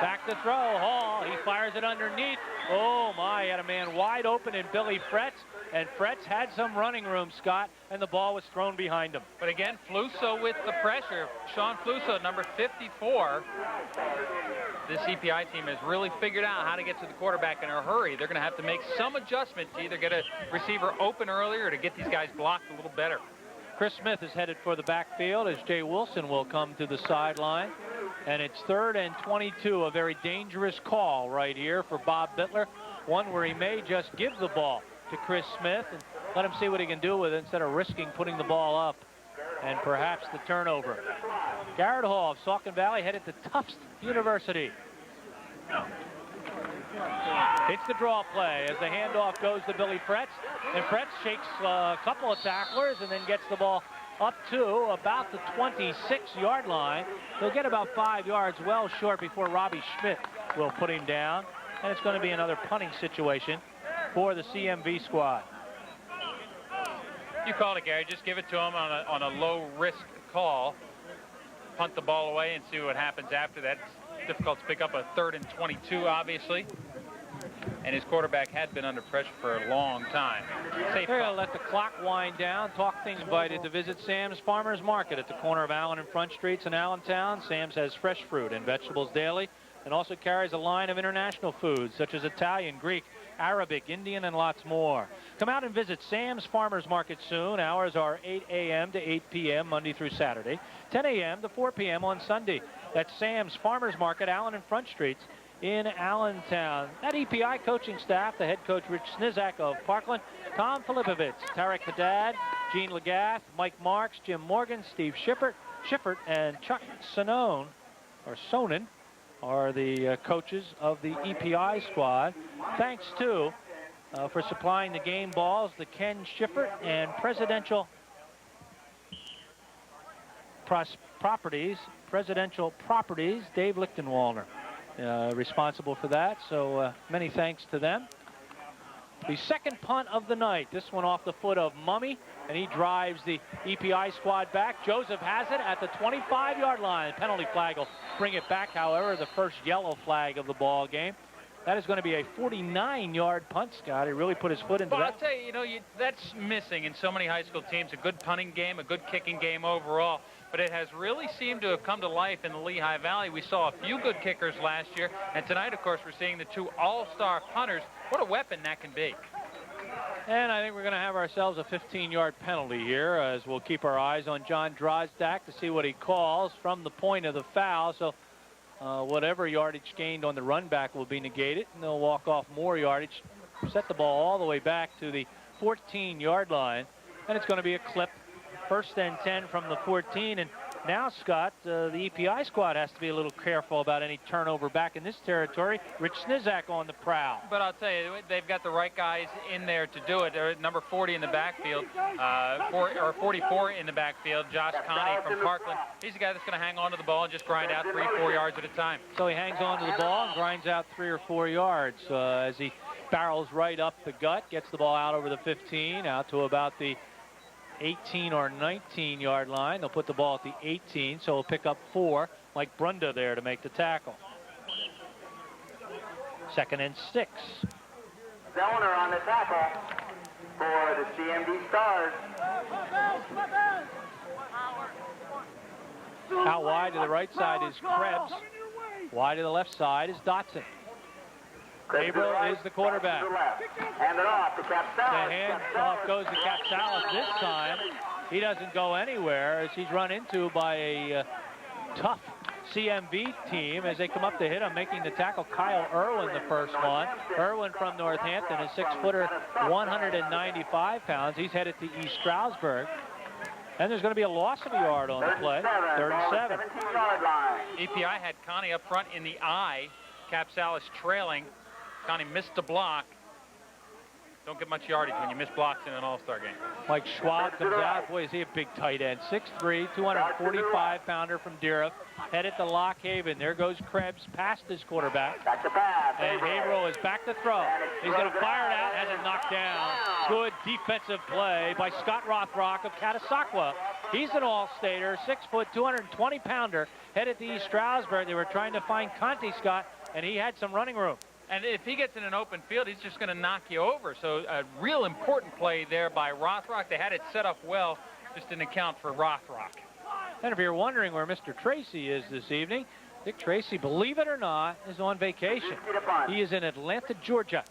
Back to throw. Hall, he fires it underneath. Oh my, he had a man wide open in Billy Fretz. And Fretz had some running room, Scott, and the ball was thrown behind him. But again, Fluso with the pressure. Sean Fluso, number 54. This EPI team has really figured out how to get to the quarterback in a hurry. They're going to have to make some adjustment to either get a receiver open earlier or to get these guys blocked a little better. Chris Smith is headed for the backfield as Jay Wilson will come to the sideline. And it's 3rd and 22, a very dangerous call right here for Bob Bittler. One where he may just give the ball to Chris Smith and let him see what he can do with it instead of risking putting the ball up and perhaps the turnover. Garrett Hall of Saucon Valley headed to Tufts University. It's the draw play as the handoff goes to Billy Fretz, and Fretz shakes a couple of tacklers and then gets the ball up to about the 26-yard line. He'll get about 5 yards, well short, before Robbie Schmidt will put him down, and it's going to be another punting situation for the CMV squad. You called it, Gary. Just give it to him on a low-risk call. Punt the ball away and see what happens after that. It's difficult to pick up a 3rd and 22, obviously. And his quarterback had been under pressure for a long time. Safe They're going to let the clock wind down. Talk things invited to visit Sam's Farmers Market at the corner of Allen and Front Streets in Allentown. Sam's has fresh fruit and vegetables daily and also carries a line of international foods such as Italian, Greek, Arabic, Indian, and lots more. Come out and visit Sam's Farmers Market soon. Hours are 8 a.m. to 8 p.m. Monday through Saturday, 10 a.m. to 4 p.m. on Sunday. That's Sam's Farmers Market, Allen and Front Streets in Allentown. That EPI coaching staff, the head coach Rich Snizak of Parkland, Tom Filipovitz, Tarek Haddad, Gene Legath, Mike Marks, Jim Morgan, Steve Schiffert, and Chuck Sonnen are the coaches of the EPI squad. Thanks to for supplying the game balls, the Ken Schiffert and Presidential Properties, Dave Lichtenwalner, responsible for that. So many thanks to them. The second punt of the night. This one off the foot of Mummy, and he drives the EPI squad back. Joseph has it at the 25-yard line. Penalty flag will bring it back, however, the first yellow flag of the ball game. That is going to be a 49-yard punt, Scott. He really put his foot into that. I'll tell you, that's missing in so many high school teams. A good punting game, a good kicking game overall. But it has really seemed to have come to life in the Lehigh Valley. We saw a few good kickers last year. And tonight, of course, we're seeing the 2 all-star punters. What a weapon that can be. And I think we're going to have ourselves a 15-yard penalty here, as we'll keep our eyes on John Drozdak to see what he calls from the point of the foul. So whatever yardage gained on the run back will be negated, and they'll walk off more yardage, set the ball all the way back to the 14-yard line, and it's going to be a clip. 1st and 10 from the 14, and Now, Scott, the EPI squad has to be a little careful about any turnover back in this territory. Rich Snizak on the prowl. But I'll tell you, they've got the right guys in there to do it. They're at number 40 in the backfield, or 44 in the backfield, Josh Connie from Parkland. He's the guy that's going to hang on to the ball and just grind out 3-4 yards at a time. So he hangs on to the ball and grinds out 3 or 4 yards as he barrels right up the gut, gets the ball out over the 15, out to about the 18 or 19 yard line. They'll put the ball at the 18, so he'll pick up 4, like Brunda there to make the tackle. 2nd and 6. Zellner on the tackle for the CMD Stars. Out wide to the right side is Krebs. Wide to the left side is Dotson. Gabriel is the quarterback. Hand it off to Capsalis. The hand off goes to Capsalis this time. He doesn't go anywhere as he's run into by a tough CMV team as they come up to hit him, making the tackle. Kyle Irwin, the first one. Irwin from Northampton, a 6-footer, 195 pounds. He's headed to East Stroudsburg. And there's going to be a loss of a yard on the play. 37. EPI had Connie up front in the eye. Capsalis trailing. Connie missed a block. Don't get much yardage when you miss blocks in an all-star game. Mike Schwab comes out. Boy, is he a big tight end. 6'3", 245-pounder from Deera. Headed to Lock Haven. There goes Krebs past his quarterback. Back to pass. And Haverhill is back to throw. He's going to fire it out. Has it knocked down. Good defensive play by Scott Rothrock of Catasauqua. He's an all-stater, 6 foot, 220-pounder. Headed to East Stroudsburg. They were trying to find Conti, Scott, and he had some running room. And if he gets in an open field, he's just going to knock you over. So a real important play there by Rothrock. They had it set up well, just didn't account for Rothrock. And if you're wondering where Mr. Tracy is this evening, Dick Tracy, believe it or not, is on vacation. He is in Atlanta, Georgia.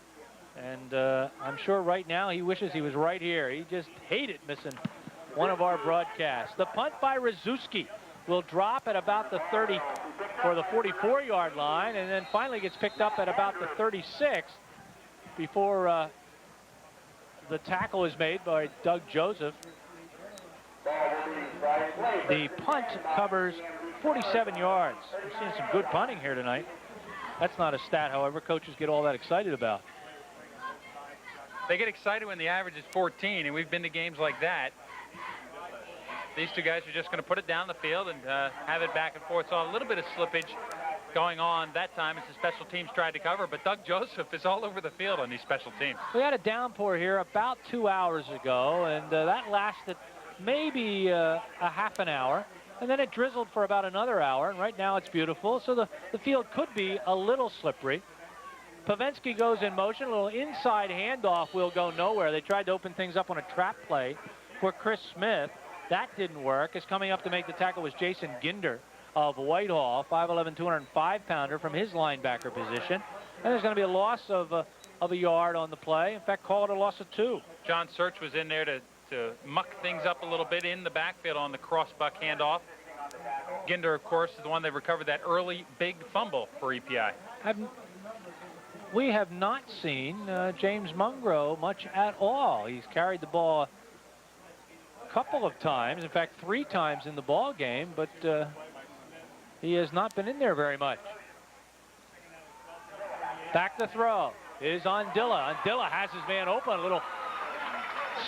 And I'm sure right now he wishes he was right here. He just hated missing one of our broadcasts. The punt by Rzuski will drop at about the 30 or the 44-yard line, and then finally gets picked up at about the 36 before the tackle is made by Doug Joseph. The punt covers 47 yards. We're seeing some good punting here tonight. That's not a stat, however, coaches get all that excited about. They get excited when the average is 14, and we've been to games like that. These two guys are just going to put it down the field and have it back and forth. So a little bit of slippage going on that time as the special teams tried to cover, but Doug Joseph is all over the field on these special teams. We had a downpour here about 2 hours ago, and that lasted maybe a half an hour, and then it drizzled for about another hour, and right now it's beautiful, so the field could be a little slippery. Pavensky goes in motion. A little inside handoff will go nowhere. They tried to open things up on a trap play for Chris Smith. That didn't work. As coming up to make the tackle was Jason Ginder of Whitehall, 5'11", 205-pounder from his linebacker position. And there's going to be a loss of a yard on the play. In fact, call it a loss of 2. John Search was in there to muck things up a little bit in the backfield on the crossbuck handoff. Ginder, of course, is the one that recovered that early big fumble for EPI. We have not seen James Mungro much at all. He's carried the ball a couple of times, in fact 3 times in the ball game, but he has not been in there very much. Back to throw is Andilla. Andilla has his man open, a little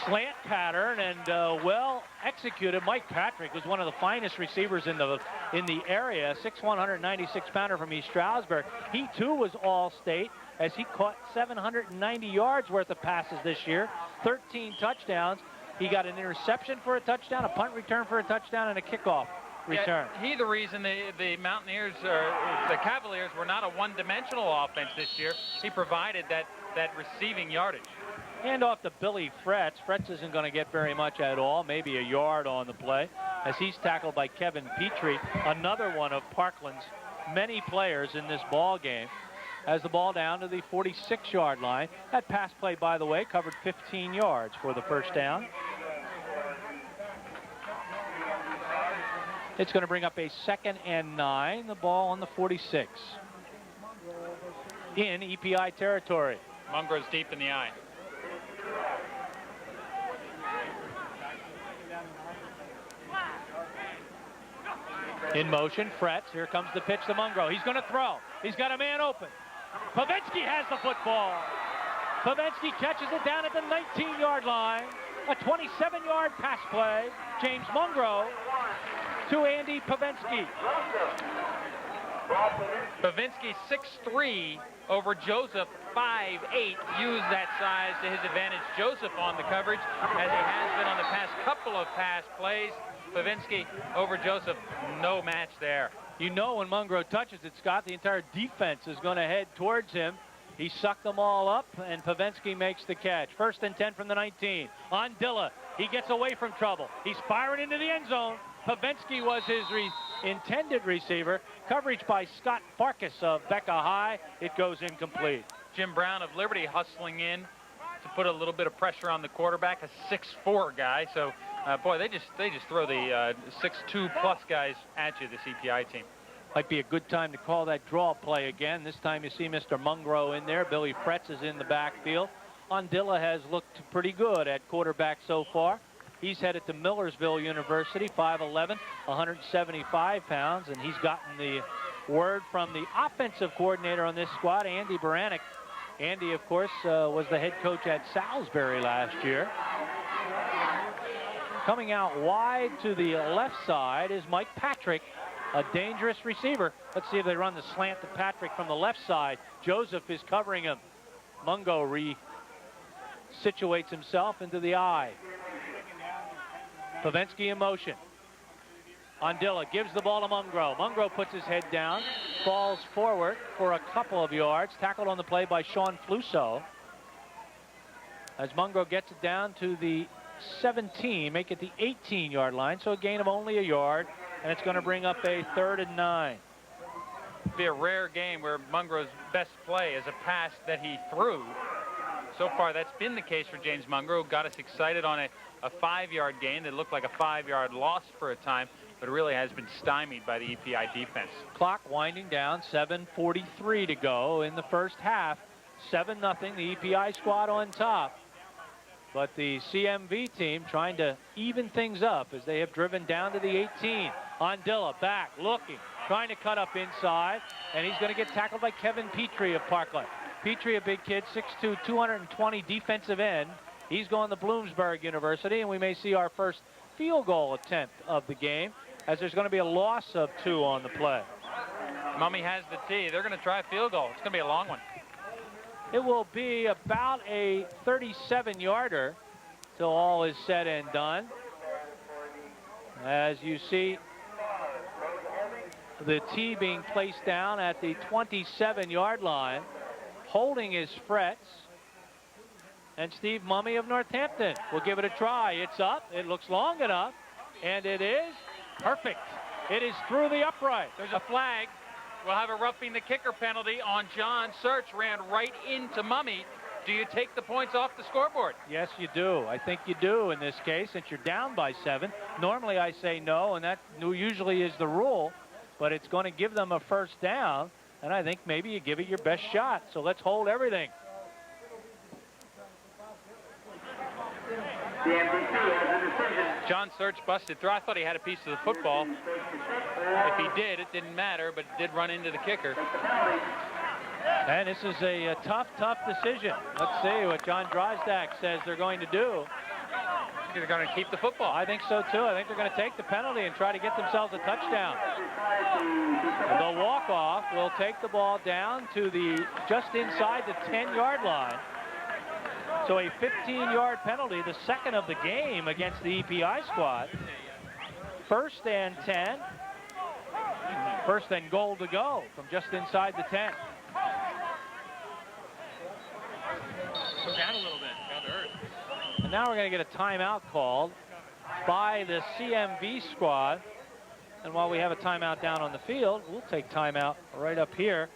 slant pattern, and well executed. Mike Patrick was one of the finest receivers in the area, 6'1", 196-pounder from East Stroudsburg. He too was all-state as he caught 790 yards worth of passes this year, 13 touchdowns. He got an interception for a touchdown, a punt return for a touchdown, and a kickoff return. Yeah, he the reason the Mountaineers, the Cavaliers, were not a one-dimensional offense this year. He provided that receiving yardage. Hand off to Billy Fretz. Fretz isn't going to get very much at all, maybe a yard on the play, as he's tackled by Kevin Petrie, another one of Parkland's many players in this ball game. Has the ball down to the 46-yard line. That pass play, by the way, covered 15 yards for the first down. It's going to bring up a 2nd and 9. The ball on the 46. In EPI territory. Mungro's deep in the eye. In motion, Fretz. Here comes the pitch to Mungro. He's going to throw. He's got a man open. Pavensky has the football. Pavensky catches it down at the 19-yard line. A 27-yard pass play. James Mungro to Andy Pavensky. Pavensky 6'3" over Joseph 5'8". Used that size to his advantage. Joseph on the coverage, as he has been on the past couple of pass plays. Pavensky over Joseph, no match there. You know when Mungro touches it, Scott, the entire defense is going to head towards him. He sucked them all up, and Pavensky makes the catch. 1st and 10 from the 19. On Dilla, he gets away from trouble. He's firing into the end zone. Pavensky was his intended receiver. Coverage by Scott Farkas of Becca High. It goes incomplete. Jim Brown of Liberty hustling in to put a little bit of pressure on the quarterback, a 6'4" guy. So, boy, they just throw the 6'2" plus guys at you, this EPI team. Might be a good time to call that draw play again. This time you see Mr. Mungro in there. Billy Fretz is in the backfield. Ondilla has looked pretty good at quarterback so far. He's headed to Millersville University, 5'11", 175 pounds, and he's gotten the word from the offensive coordinator on this squad, Andy Baranek. Andy, of course, was the head coach at Salisbury last year. Coming out wide to the left side is Mike Patrick, a dangerous receiver. Let's see if they run the slant to Patrick from the left side. Joseph is covering him. Mungo re-situates himself into the eye. Pavensky in motion. Ondilla gives the ball to Mungro. Mungro puts his head down, falls forward for a couple of yards. Tackled on the play by Sean Fluso. As Mungro gets it down to the 17, make it the 18-yard line, so a gain of only a yard, and it's going to bring up a 3rd and 9. It'd be a rare game where Mungro's best play is a pass that he threw. So far, that's been the case for James Mungro. Got us excited on a 5-yard gain that looked like a 5-yard loss for a time, but really has been stymied by the EPI defense. Clock winding down, 7:43 to go in the first half. 7-0, the EPI squad on top. But the CMV team trying to even things up as they have driven down to the 18. Ondilla back, looking, trying to cut up inside, and he's going to get tackled by Kevin Petrie of Parkland. Petrie, a big kid, 6'2", 220 defensive end. He's going to Bloomsburg University, and we may see our first field goal attempt of the game, as there's going to be a loss of 2 on the play. Mummy has the tee. They're going to try a field goal. It's going to be a long one. It will be about a 37-yarder till all is said and done. As you see the tee being placed down at the 27-yard line. Holding is Fretz. And Steve Mummy of Northampton will give it a try. It's up. It looks long enough. And it is perfect. It is through the upright. There's a flag. We'll have a roughing the kicker penalty on John Search. Ran right into Mummy. Do you take the points off the scoreboard? Yes, you do. I think you do in this case, since you're down by 7. Normally I say no, and that usually is the rule. But it's going to give them a first down. And I think maybe you give it your best shot. So let's hold everything. John Search busted through. I thought he had a piece of the football. If he did, it didn't matter, but it did run into the kicker. And this is a tough decision. Let's see what John Drozdak says they're going to do. They're going to keep the football. I think so, too. I think they're going to take the penalty and try to get themselves a touchdown. The walk-off will take the ball down to the just inside the 10-yard line. So a 15-yard penalty, the second of the game against the EPI squad. 1st and 10. 1st and goal to go from just inside the 10. Go down a little bit, down to earth. And now we're going to get a timeout called by the CMV squad. And while we have a timeout down on the field, we'll take timeout right up here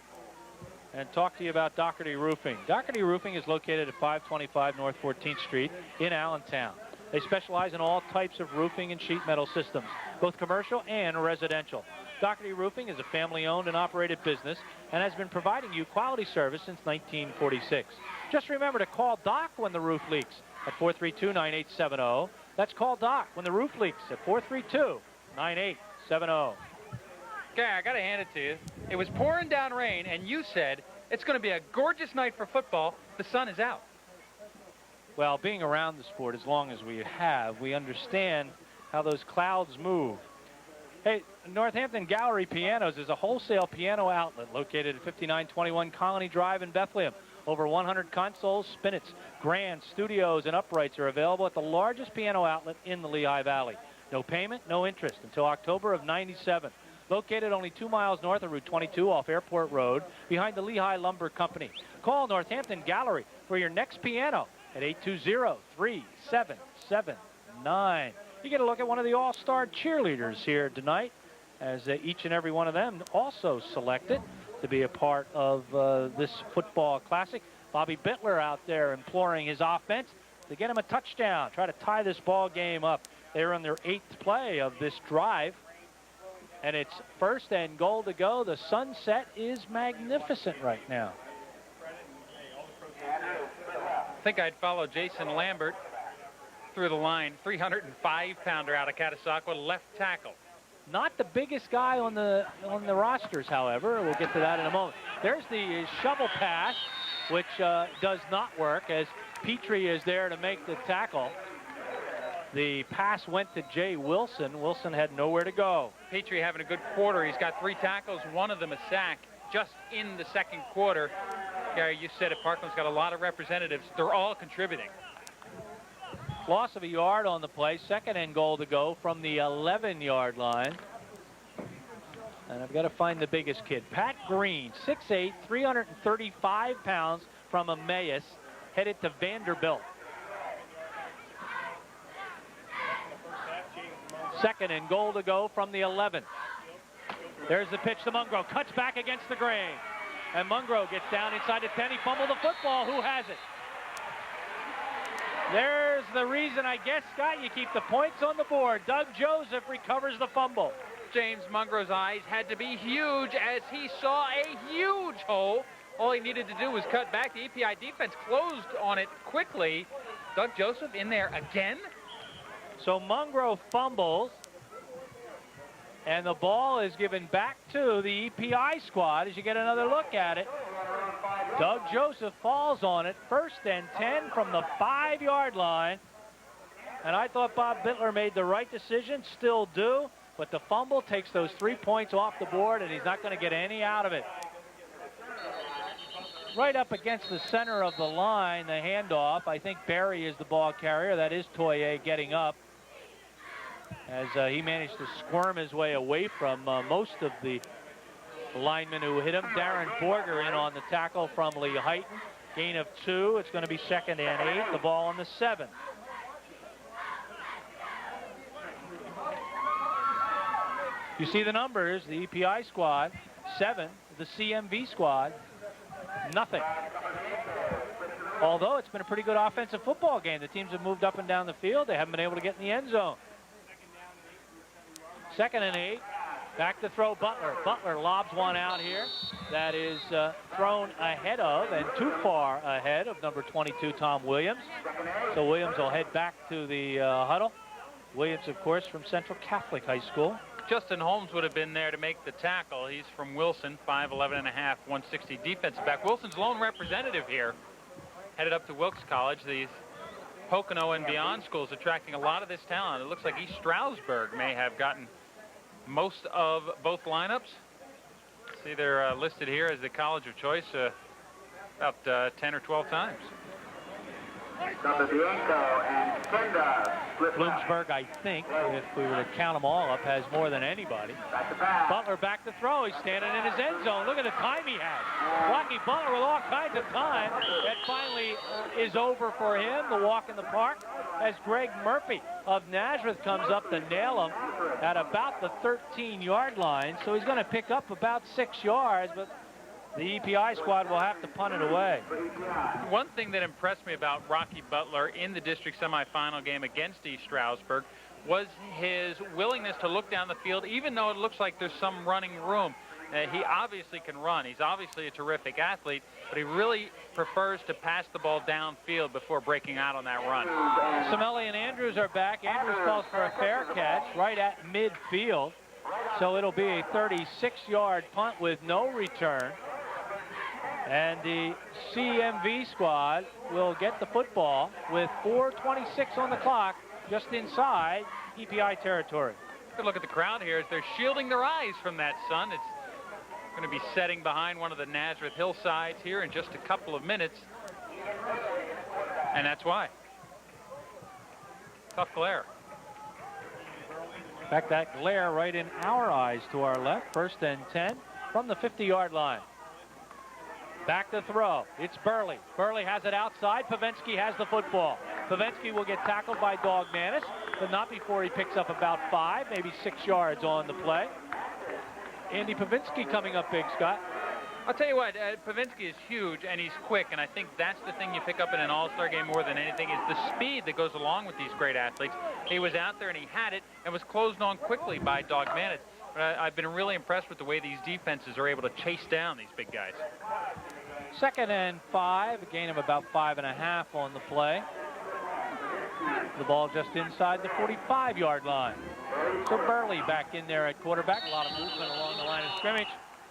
and talk to you about Doherty Roofing. Doherty Roofing is located at 525 North 14th Street in Allentown. They specialize in all types of roofing and sheet metal systems, both commercial and residential. Doherty Roofing is a family-owned and operated business and has been providing you quality service since 1946. Just remember to call Doc when the roof leaks at 432-9870. That's call Doc when the roof leaks at 432-9870. Gary, I got to hand it to you. It was pouring down rain, and you said it's going to be a gorgeous night for football. The sun is out. Well, being around the sport as long as we have, we understand how those clouds move. Hey, Northampton Gallery Pianos is a wholesale piano outlet located at 5921 Colony Drive in Bethlehem. Over 100 consoles, spinets, grands, studios, and uprights are available at the largest piano outlet in the Lehigh Valley. No payment, no interest until October of '97. Located only 2 miles north of Route 22 off Airport Road, behind the Lehigh Lumber Company. Call Northampton Gallery for your next piano at 820-3779. You get a look at one of the all-star cheerleaders here tonight, as each and every one of them also selected to be a part of this football classic. Bobby Bittler out there imploring his offense to get him a touchdown, try to tie this ball game up. They're on their 8th play of this drive, and it's 1st and goal to go. The sunset is magnificent right now. I think I'd follow Jason Lambert through the line. 305-pounder out of Catasauqua, left tackle. Not the biggest guy on the rosters, however. We'll get to that in a moment. There's the shovel pass, which does not work, as Petrie is there to make the tackle. The pass went to Jay Wilson. Wilson had nowhere to go. Petrie having a good quarter. He's got 3 tackles, one of them a sack, just in the second quarter. Gary, you said it, Parkland's got a lot of representatives. They're all contributing. Loss of a yard on the play. 2nd and goal to go from the 11-yard line. And I've got to find the biggest kid. Pat Green, 6'8", 335 pounds, from Emmaus, headed to Vanderbilt. 2nd and goal to go from the 11. There's the pitch to Mungro. Cuts back against the grain. And Mungro gets down inside the 10. He fumbled the football. Who has it? There's the reason, I guess, Scott, you keep the points on the board. Doug Joseph recovers the fumble. James Mungro's eyes had to be huge as he saw a huge hole. All he needed to do was cut back. The EPI defense closed on it quickly. Doug Joseph in there again. So Mungro fumbles, and the ball is given back to the EPI squad as you get another look at it. Doug Joseph falls on it. 1st and 10 from the 5-yard line. And I thought Bob Bittler made the right decision, still do, but the fumble takes those 3 points off the board, and he's not going to get any out of it. Right up against the center of the line, the handoff. I think Barry is the ball carrier. That is Toye getting up, as he managed to squirm his way away from most of the linemen who hit him. Darren Borger in on the tackle from Lehigh. Gain of 2. It's going to be 2nd and 8. The ball on the 7. You see the numbers. The EPI squad, 7. The CMV squad, nothing. Although it's been a pretty good offensive football game. The teams have moved up and down the field. They haven't been able to get in the end zone. 2nd and 8. Back to throw Butler. Butler lobs one out here. That is thrown ahead of, and too far ahead of, number 22, Tom Williams. So Williams will head back to the huddle. Williams, of course, from Central Catholic High School. Justin Holmes would have been there to make the tackle. He's from Wilson, 5'11 and a half, 160 defensive back. Wilson's lone representative here, headed up to Wilkes College. The Pocono and beyond schools attracting a lot of this talent. It looks like East Stroudsburg may have gotten most of both lineups. See, they're listed here as the college of choice about 10 or 12 times. Bloomsburg, I think, if we were to count them all up, has more than anybody. Butler back to throw. He's standing in his end zone. Look at the time he has. Rocky Butler with all kinds of time. That finally is over for him, the walk in the park, as Greg Murphy of Nazareth comes up to nail him at about the 13-yard line. So he's going to pick up about 6 yards, but the EPI squad will have to punt it away. One thing that impressed me about Rocky Butler in the district semifinal game against East Stroudsburg was his willingness to look down the field, even though it looks like there's some running room. He obviously can run. He's obviously a terrific athlete, but he really prefers to pass the ball downfield before breaking out on that run. Semelli and Andrews are back. Andrews calls for a fair catch right at midfield. So it'll be a 36-yard punt with no return. And the CMV squad will get the football with 4:26 on the clock, just inside EPI territory. Good look at the crowd here as they're shielding their eyes from that sun. It's going to be setting behind one of the Nazareth hillsides here in just a couple of minutes. And that's why. Tough glare. In fact, that glare right in our eyes to our left. 1st and 10 from the 50-yard line. Back to throw. It's Burley. Burley has it outside. Pavensky has the football. Pavensky will get tackled by Dog Manis, but not before he picks up about 5, maybe 6 yards on the play. Andy Pavensky coming up big, Scott. I'll tell you what, Pavensky is huge and he's quick, and I think that's the thing you pick up in an all-star game more than anything is the speed that goes along with these great athletes. He was out there and he had it and was closed on quickly by Dog Manis. But I've been really impressed with the way these defenses are able to chase down these big guys. 2nd and 5, a gain of about 5.5 on the play. The ball just inside the 45-yard line. So Burley back in there at quarterback. A lot of movement along the line of scrimmage.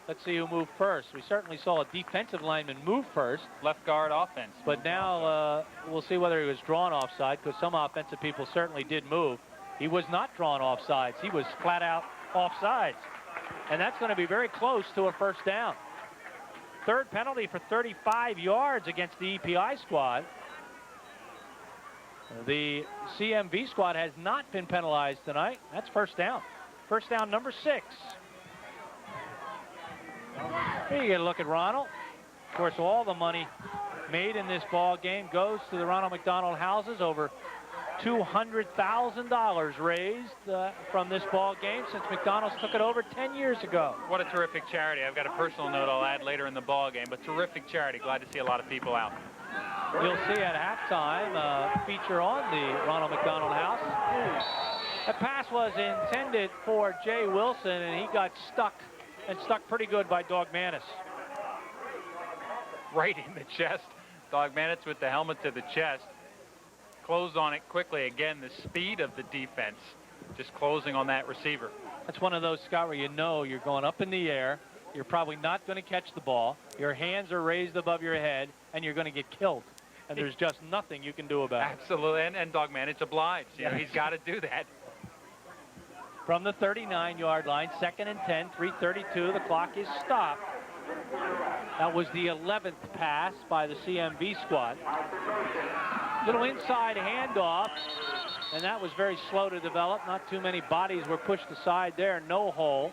Let's see who moved first. We certainly saw a defensive lineman move first. Left guard offense. But now we'll see whether he was drawn offside, because some offensive people certainly did move. He was not drawn offsides. He was flat out offsides. And that's going to be very close to a 1st down. 3rd penalty for 35 yards against the EPI squad. The CMV squad has not been penalized tonight. That's 1st down. 1st down number 6. Here you get a look at Ronald. Of course, all the money made in this ball game goes to the Ronald McDonald houses. Over $200,000 raised from this ball game since McDonald's took it over 10 years ago. What a terrific charity. I've got a personal note I'll add later in the ball game, but terrific charity. Glad to see a lot of people out. We'll see at halftime a feature on the Ronald McDonald house. That pass was intended for Jay Wilson, and he got stuck, and stuck pretty good by Dog Manis. Right in the chest. Dog Manis with the helmet to the chest. Closed on it quickly. Again, the speed of the defense just closing on that receiver. That's one of those, Scott, where you know you're going up in the air. You're probably not going to catch the ball. Your hands are raised above your head, and you're going to get killed. And there's just nothing you can do about it. Absolutely. And Dog Manis obliged. You know, he's got to do that. From the 39-yard line, 2nd and 10, 3:32. The clock is stopped. That was the 11th pass by the CMV squad. Little inside handoff, and that was very slow to develop. Not too many bodies were pushed aside there. No hole.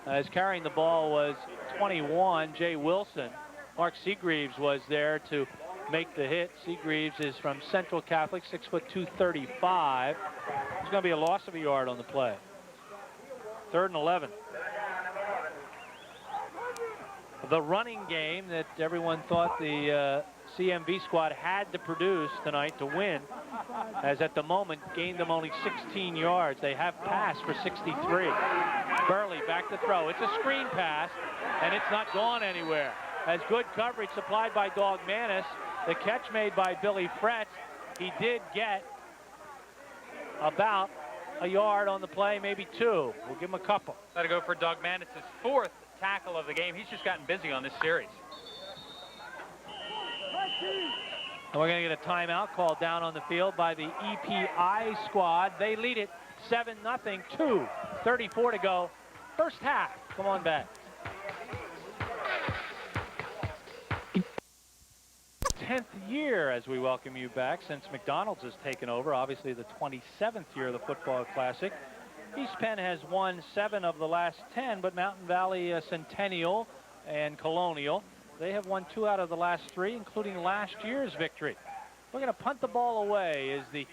As carrying the ball was 21, Jay Wilson. Mark Seagreaves was there to make the hit. Seagreaves is from Central Catholic, 6'2", 235. It's going to be a loss of a yard on the play. 3rd and 11. The running game that everyone thought the CMV squad had to produce tonight to win has at the moment gained them only 16 yards. They have passed for 63. Burley back to throw. It's a screen pass, and it's not gone anywhere. As good coverage supplied by Dog Manis. The catch made by Billy Fretz. He did get about a yard on the play, maybe 2. We'll give him a couple. That'll go for Dog Manis' 4th tackle of the game. He's just gotten busy on this series. And we're going to get a timeout called down on the field by the EPI squad. They lead it 7-0, 2:34 to go. 1st half. Come on back. 10th year as we welcome you back since McDonald's has taken over. Obviously the 27th year of the football classic. East Penn has won 7 of the last 10, but Mountain Valley Centennial and Colonial, they have won 2 out of the last 3, including last year's victory. We're going to punt the ball away is the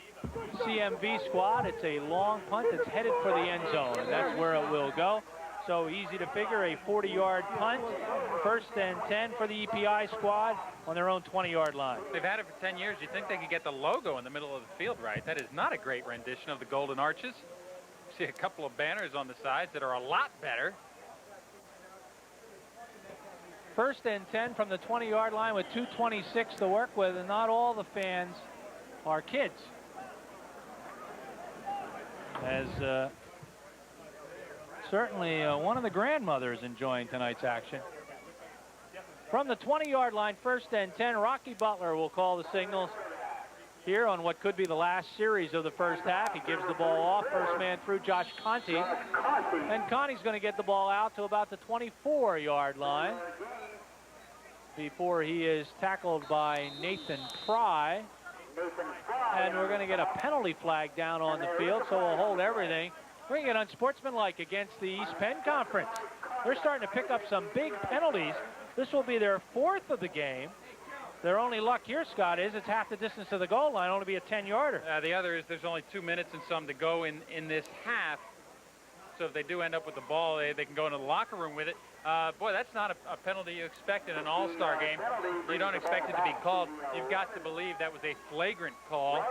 CMV squad. It's a long punt that's headed for the end zone, and that's where it will go. So easy to figure, a 40-yard punt. 1st and 10 for the EPI squad on their own 20-yard line. They've had it for 10 years. You'd think they could get the logo in the middle of the field right. That is not a great rendition of the Golden Arches. See a couple of banners on the sides that are a lot better. 1st and 10 from the 20-yard line with 2:26 to work with, and not all the fans are kids. As Certainly one of the grandmothers enjoying tonight's action. From the 20-yard line, 1st and 10, Rocky Butler will call the signals here on what could be the last series of the first half. He gives the ball off, first man through, Josh Conti. And Conti's going to get the ball out to about the 24-yard line before he is tackled by Nathan Pry. And we're going to get a penalty flag down on the field, so we'll hold everything. We're going to get unsportsmanlike against the East Penn Conference. They're starting to pick up some big penalties. This will be their 4th of the game. Their only luck here, Scott, is it's half the distance to the goal line, only be a 10-yarder. The other is there's only 2 minutes and some to go in this half. So if they do end up with the ball, they can go into the locker room with it. Boy, that's not a penalty you expect in an all-star game. You don't expect it to be called. You've got to believe that was a flagrant call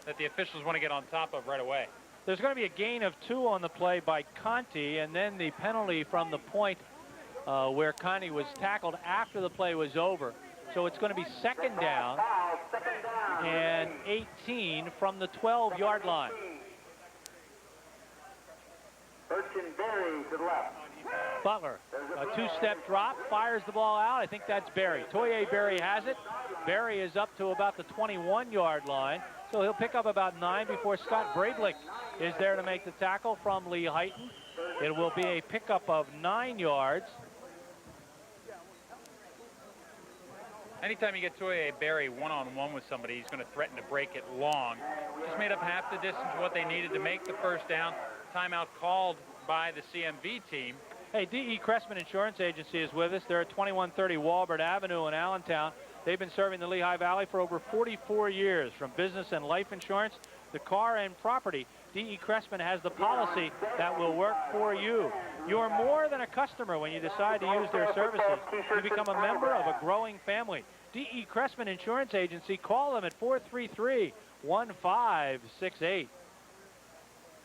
that the officials want to get on top of right away. There's going to be a gain of 2 on the play by Conti, and then the penalty from the point where Conti was tackled after the play was over. So it's going to be 2nd down and 18 from the 12-yard line. Butler, a 2-step drop, fires the ball out. I think that's Berry. Toye Berry has it. Berry is up to about the 21-yard line. So he'll pick up about 9 before Scott Brablick is there to make the tackle from Lehigh. It will be a pickup of 9 yards. Anytime you get Toye Berry one-on-one with somebody, he's going to threaten to break it long. Just made up half the distance of what they needed to make the first down. Timeout called by the CMV team. Hey, D.E. Cressman Insurance Agency is with us. They're at 2130 Walbert Avenue in Allentown. They've been serving the Lehigh Valley for over 44 years, from business and life insurance to car and property. D.E. Cressman has the policy that will work for you. You're more than a customer when you decide to use their services. You become a member of a growing family. D.E. Cressman Insurance Agency. Call them at 433-1568.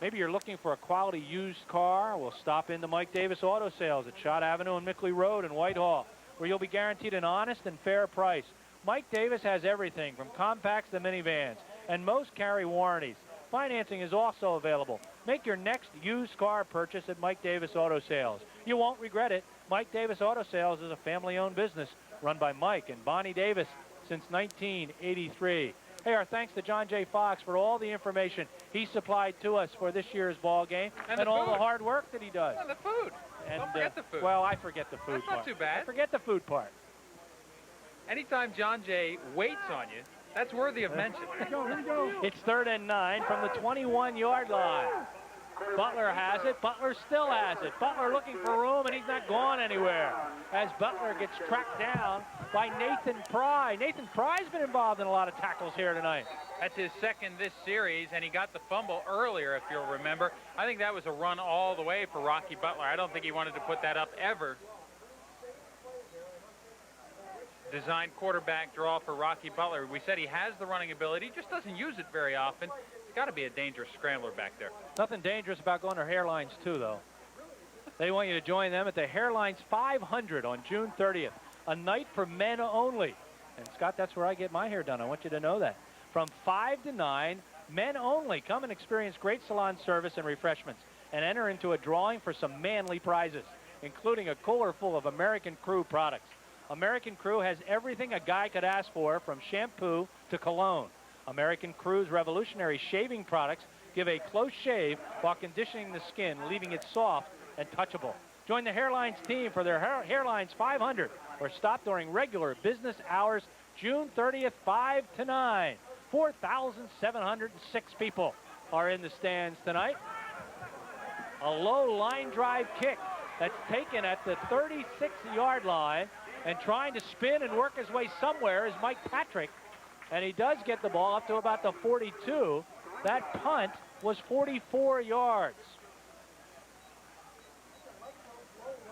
Maybe you're looking for a quality used car. We'll stop into Mike Davis Auto Sales at Schott Avenue and Mickley Road in Whitehall, where you'll be guaranteed an honest and fair price. Mike Davis has everything from compacts to minivans, and most carry warranties. Financing is also available. Make your next used car purchase at Mike Davis Auto Sales. You won't regret it. Mike Davis Auto Sales is a family-owned business run by Mike and Bonnie Davis since 1983. Hey, our thanks to John J. Fox for all the information he supplied to us for this year's ball game and all the hard work that he does. And the food. And, don't forget the food. Well, I forget the food That's part. not too bad. I forget the food part. Anytime John J. waits on you, that's worthy of mention. It's 3rd and 9 from the 21-yard line. Butler has it. Butler still has it. Butler looking for room, and he's not going anywhere as Butler gets tracked down by Nathan Pry. Nathan Pry's been involved in a lot of tackles here tonight. That's his 2nd this series, and he got the fumble earlier, if you'll remember. I think that was a run all the way for Rocky Butler. I don't think he wanted to put that up ever. Designed quarterback draw for Rocky Butler. We said he has the running ability, just doesn't use it very often. It's got to be a dangerous scrambler back there. Nothing dangerous about going to Hairlines, too, though. They want you to join them at the Hairlines 500 on June 30th, a night for men only. And, Scott, that's where I get my hair done. I want you to know that. From 5 to 9, men only. Come and experience great salon service and refreshments and enter into a drawing for some manly prizes, including a cooler full of American Crew products. American Crew has everything a guy could ask for, from shampoo to cologne. American Crew's revolutionary shaving products give a close shave while conditioning the skin, leaving it soft and touchable. Join the Hairlines team for their Hairlines 500 or stop during regular business hours June 30th, 5 to 9. 4,706 people are in the stands tonight. A low line drive kick that's taken at the 36-yard line, and trying to spin and work his way somewhere is Mike Patrick. And he does get the ball up to about the 42. That punt was 44 yards.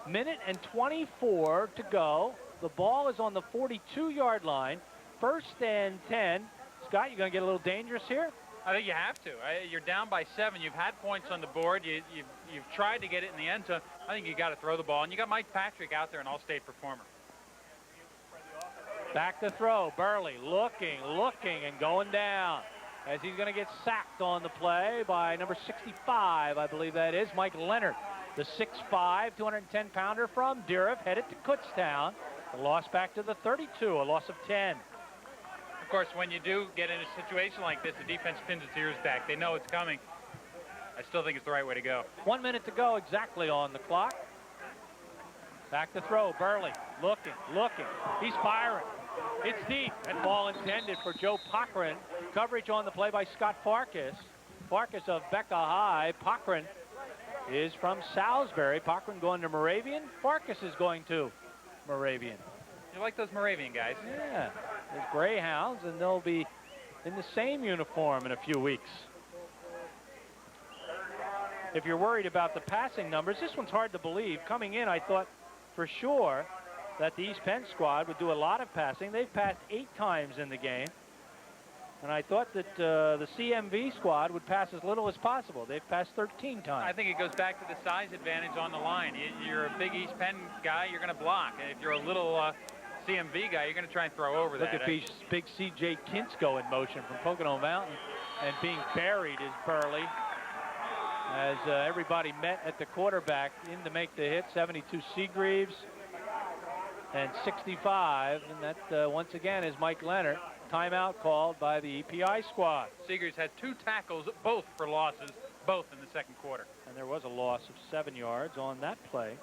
Minute and 24 to go. The ball is on the 42-yard line. 1st and 10. Scott, you going to get a little dangerous here? I think you have to. You're down by 7. You've had points on the board. You've tried to get it in the end zone. I think you got to throw the ball. And you got Mike Patrick out there, an all-state performer. Back to throw. Burley looking, and going down. as he's going to get sacked on the play by number 65, I believe that is, Mike Leonard. The 6'5", 210-pounder from Deeriff headed to Kutztown. A loss back to the 32, a loss of 10. Of course, when you do get in a situation like this, the defense pins its ears back. They know it's coming. I still think it's the right way to go. 1 minute to go exactly on the clock. Back to throw, Burley, looking. He's firing. It's deep. That ball intended for Joe Cochran. Coverage on the play by Scott Farkas. Farkas of Becca High. Cochran is from Salisbury. Cochran going to Moravian. Farkas is going to Moravian. You like those Moravian guys? Yeah, there's Greyhounds, and they'll be in the same uniform in a few weeks. If you're worried about the passing numbers, this one's hard to believe. Coming in, I thought for sure that the East Penn squad would do a lot of passing. They've passed 8 times in the game. And I thought that the CMV squad would pass as little as possible. They've passed 13 times. I think it goes back to the size advantage on the line. You're a big East Penn guy, you're going to block. And if you're a little CMV guy, you're going to try and throw over that. Look at big C.J. Kinsko in motion from Pocono Mountain. And being buried is Burley. As everybody met at the quarterback in to make the hit. 72 Seagreaves and 65. And that, once again, is Mike Leonard. Timeout called by the EPI squad. Seagreaves had 2 tackles, both for losses, both in the second quarter. And there was a loss of 7 yards on that play.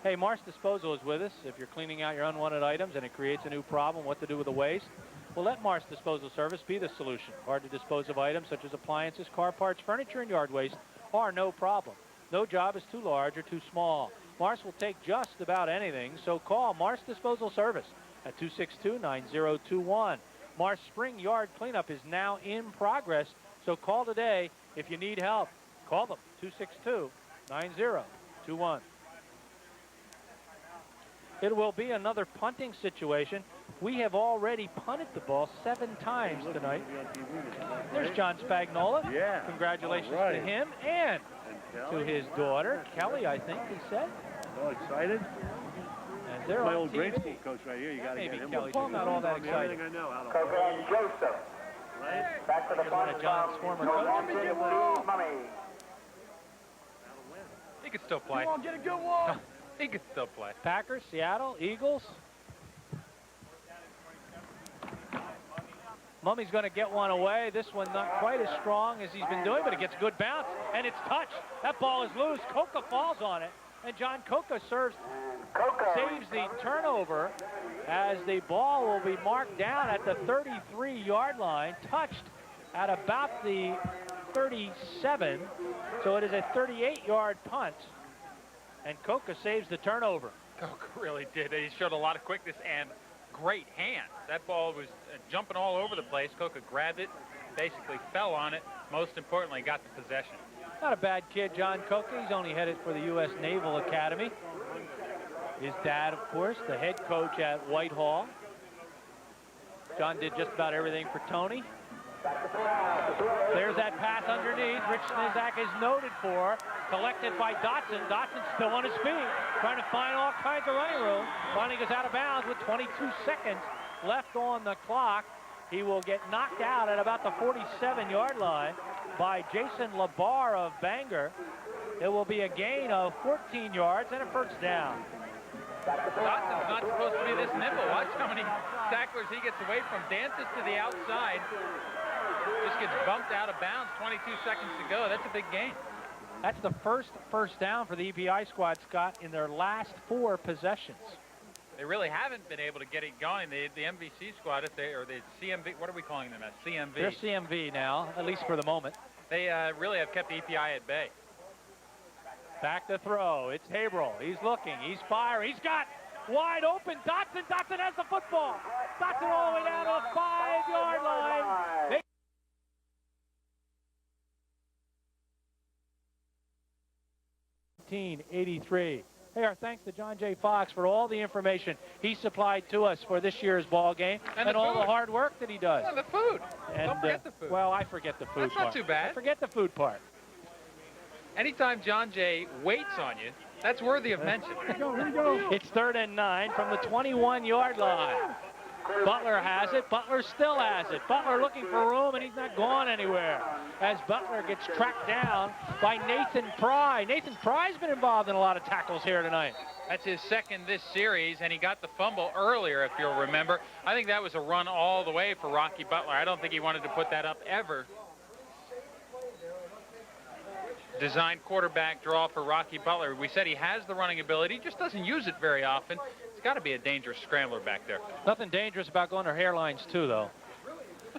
Hey, Mars Disposal is with us. If you're cleaning out your unwanted items and it creates a new problem, what to do with the waste? Well, let Mars Disposal Service be the solution. Hard to dispose of items such as appliances, car parts, furniture, and yard waste are no problem. No job is too large or too small. Mars will take just about anything, so call Mars Disposal Service at 262-9021. Mars Spring Yard Cleanup is now in progress, so call today if you need help. Call them, 262-9021. It will be another punting situation. We have already punted the ball 7 times tonight. There's John Spagnola. Yeah. Congratulations to him and to his daughter, Kelly, I think he said. So excited. And they're My on old TV. grade school coach right here. You got to get Maybe him. Kelly. Well, not all that exciting. Everything I know. Out Coco and Joseph. right? Back to the Here's one front of John's from former Northampton, coaches. Steve Mummy. He could still play. Get a good one. He could still play. Packers, Seattle, Eagles. Mummy's going to get one away. This one not quite as strong as he's been doing, but it gets a good bounce, and it's touched. That ball is loose. Coca falls on it, and John Coca saves the turnover as the ball will be marked down at the 33-yard line, touched at about the 37. So it is a 38-yard punt, and Coca saves the turnover. Coca really did. He showed a lot of quickness and great hands. That ball was jumping all over the place. Coca grabbed it, basically fell on it. Most importantly, got the possession. Not a bad kid, John Coca. He's only headed for the U.S. Naval Academy. His dad, of course, the head coach at Whitehall. John did just about everything for Tony. There's that pass underneath. Rich Snizak is noted for. Collected by Dotson. Dotson's still on his feet, trying to find all kinds of running room. Finally goes out of bounds with 22 seconds left on the clock. He will get knocked out at about the 47-yard line by Jason Labar of Bangor. It will be a gain of 14 yards and a first down. Dotson's not supposed to be this nimble. Watch how many tacklers he gets away from. Dances to the outside. Just gets bumped out of bounds. 22 seconds to go. That's a big gain. That's the first down for the EPI squad, Scott, in their last 4 possessions. They really haven't been able to get it going. The MVC squad, or the CMV, what are we calling them as? CMV. They're CMV now, at least for the moment. They really have kept EPI at bay. Back to throw. It's Haberl. He's looking. He's firing. He's got wide open. Dotson. Dotson has the football. Dotson all the way down to a 5-yard line. 1983. Hey, our thanks to John J. Fox for all the information he supplied to us for this year's ball game and all the hard work that he does. Yeah, the food. And, don't forget the food. Well, I forget the food That's part. not too bad. I forget the food part. Anytime John Jay waits on you, that's worthy of mention. It's 3rd and 9 from the 21-yard line. Butler has it. Butler still has it. Butler looking for room, and he's not going anywhere. As Butler gets tracked down by Nathan Pry. Nathan Pry's been involved in a lot of tackles here tonight. That's his second this series, and he got the fumble earlier, if you'll remember. I think that was a run all the way for Rocky Butler. I don't think he wanted to put that up ever. Designed quarterback draw for Rocky Butler. We said he has the running ability, he just doesn't use it very often. It's got to be a dangerous scrambler back there. Nothing dangerous about going to Hairlines, too, though.